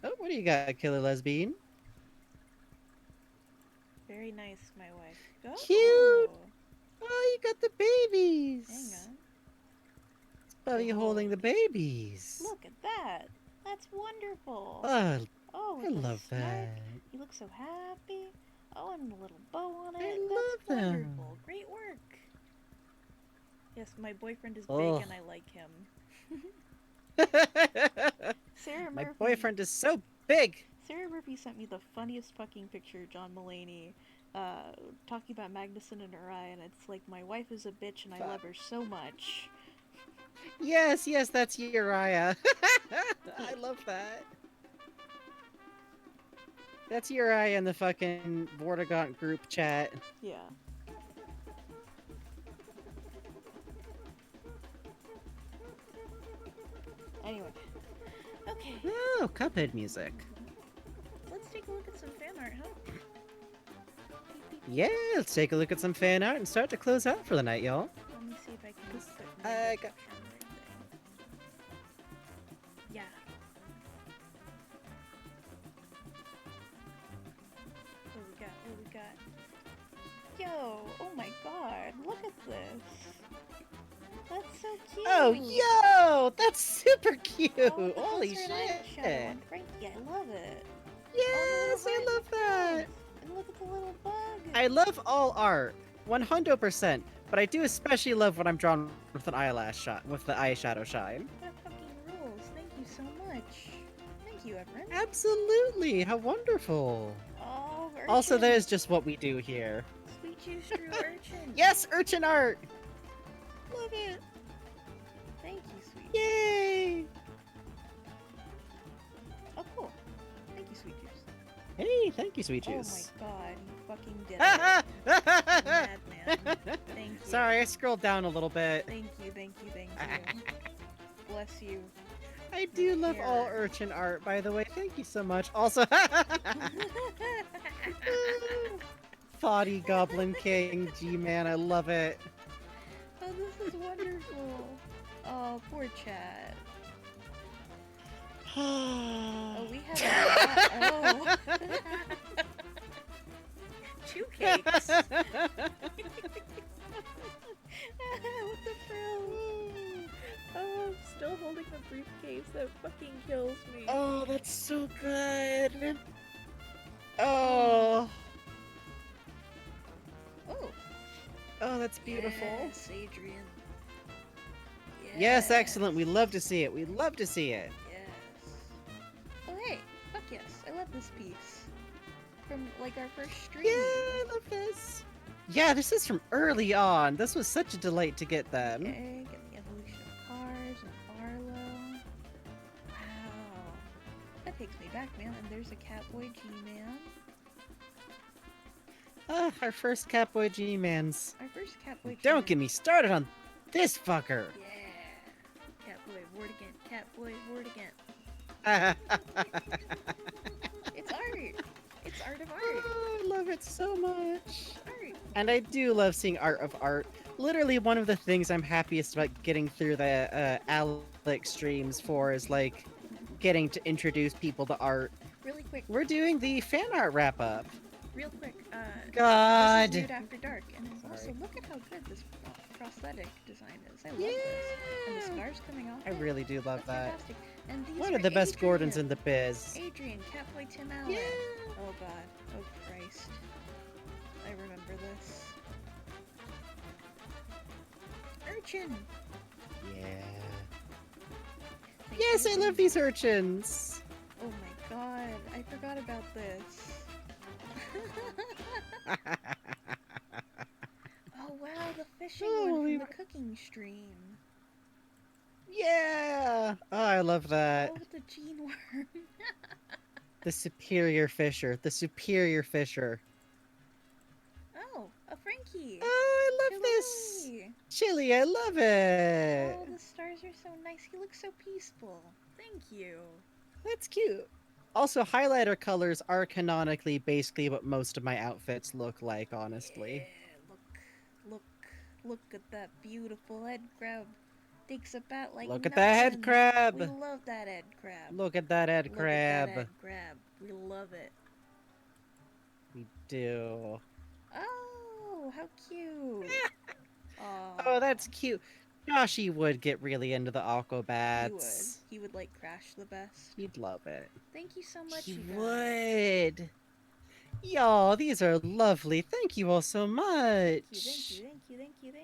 Oh, what do you got, Killer Lesbian? Very nice, my wife. Oh. Cute! Oh, you got the babies! Hang on. Bubby holding the babies. Look at that! That's wonderful! Oh, Oh, I love that. You look so happy. Oh, and a little bow on it. I That's love wonderful. them. Great work. Yes, my boyfriend is Ugh. big and I like him. Sarah My Murphy. boyfriend is so big. Sarah Murphy sent me the funniest fucking picture of John Mulaney talking about Magnuson and Uriah, and it's like, my wife is a bitch and I love her so much. Yes, that's Uriah. I love that. That's Uriah in the fucking Vortigaunt group chat. Yeah. Anyway. Okay. Oh, Cuphead music. Let's take a look at some fan art, huh? Yeah, let's take a look at some fan art and start to close out for the night, y'all. Let me see if I can put I my got- camera thing. Yeah. What we got? Yo! Oh my god! Look at this! That's so cute! Oh, yo! That's super cute! Oh, the Holy Husker and shit! Shadow and Frankie, I love it! Yes, I love that! And look at the little bug! I love all art, 100%, but I do especially love when I'm drawn with an eyelash shot, with the eyeshadow shine. That fucking rules! Thank you so much! Thank you, Everett! Absolutely! How wonderful! Oh, Urchin! Also, there's just what we do here. Sweet juice true Urchin! Yes, urchin art! Love it! Thank you, sweet. Yay! Hey, thank you, sweet Oh my juice. god, you fucking did it. Madman. Thank you. Sorry, I scrolled down a little bit. Thank you, thank you, thank you. Bless you. I do love all Terror. urchin art, by the way. Thank you so much. Also, Thoughty Goblin King, G-Man, I love it. Oh, this is wonderful. Oh, poor chat. Oh, we have a lot. Oh. 2 cakes. What the frill? Oh, I'm still holding the briefcase. That fucking kills me. Oh, that's so good. Oh. Oh. Oh, that's beautiful. Yes, Adrian. Yes, excellent. We love to see it. We love to see it. Yes. Oh, hey. Fuck yes. I love this piece. From, like, our first stream. Yeah, I love this. Yeah, this is from early on. This was such a delight to get them. Okay, get the evolution of Cars and Arlo. Wow. That takes me back, man. And there's a Catboy G-Man. Ah, our first Catboy G-Mans. Our first Catboy G-Man. Don't get me started on this fucker. Yeah. Catboy, ward again. Catboy, ward again. Oh, It's art. It's art of art. I love it so much. Art. And I do love seeing art of art. Literally, one of the things I'm happiest about getting through the Alex streams for is like getting to introduce people to art. Really quick. We're doing the fan art wrap up. Real quick. God. This is Weird After Dark, and also look at how good this prosthetic design is. I love this. And the scars coming off. I really do love that. Fantastic. And these One are of the best Adrian. Gordons in the biz. Adrian, Catboy Tim Allen. Yeah. Oh god. Oh Christ. I remember this. Urchin. Yeah. Thank Yes, you. I love these urchins. Oh my god. I forgot about this. Oh wow, the fishing one Holy from the cooking stream. Yeah. Oh, I love that. Oh, with the gene worm. The superior fisher. The superior fisher. Oh, a Frankie. Oh, I love this. Chili. Chili, I love it. Oh, the stars are so nice. He looks so peaceful. Thank you. That's cute. Also, highlighter colors are canonically basically what most of my outfits look like, honestly. Yeah, look at that beautiful head crab. Takes a bat like Look at that head nothing. crab. We love that head crab. Look at that head Look crab. at that head crab. We love it. We do. Oh, how cute. Oh, that's cute. Joshy would get really into the He would. Aquabats. He would like crash the best. He'd love it. Thank you so much, He you guys. would. Y'all, these are lovely. Thank you all so much. Thank you.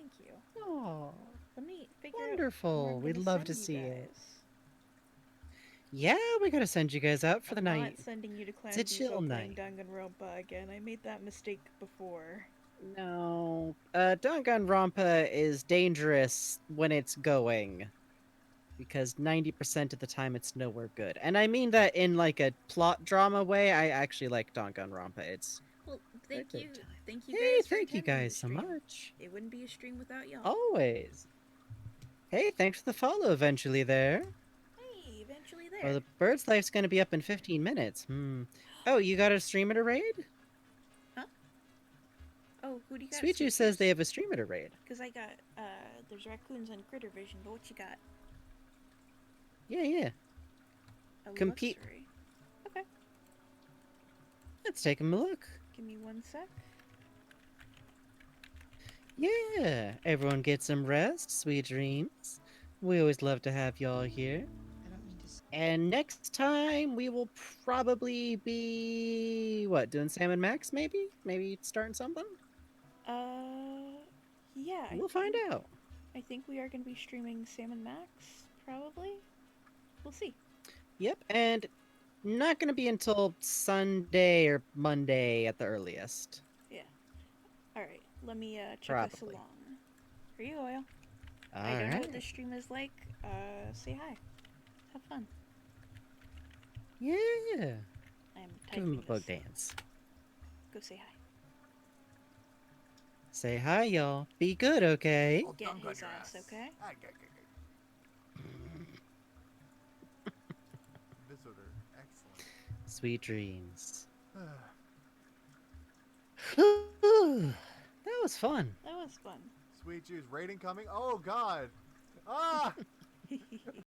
Oh, Let me figure wonderful. out who I'm We'd gonna love to send see you it. guys. Yeah, we gotta send you guys out for the I'm night. not sending you to Clan It's a chill playing night. Danganronpa again. I made that mistake before. No. Danganronpa is dangerous when it's going. Because 90% of the time it's nowhere good. And I mean that in like a plot drama way. I actually like Danganronpa. It's Well, thank good you. time. Thank you Hey, guys for thank you attending the guys so stream. much. It wouldn't be a stream without y'all. Always. Hey, thanks for the follow eventually there. Hey, eventually there. Oh, the bird's life's gonna be up in 15 minutes. Oh, you got a stream at a raid? Oh, who do you got? Sweet Juice says they have a stream at a raid. Because I got, there's raccoons on Critter Vision, but what you got? Yeah. A Compete- luxury. Okay, Let's take a look. give me 1 sec. Yeah, everyone get some rest, sweet dreams. We always love to have y'all here. And next time we will probably be doing Sam and Max maybe? Maybe starting something? Yeah. We'll find out. I think we are going to be streaming Sam and Max, probably. We'll see. Yep, and not gonna be until Sunday or Monday at the earliest. Alright, let me, check us Probably. along. For you, Oil. I don't know what Alright. this stream is like. Say hi. Have fun. Yeah. I am Give him a typing bug this. dance. Go say hi. Say hi, y'all. Be good, okay? Get his ass, okay? Visitor, excellent. Sweet dreams. That was fun. That was fun. Sweet juice rating coming. Oh God! Ah!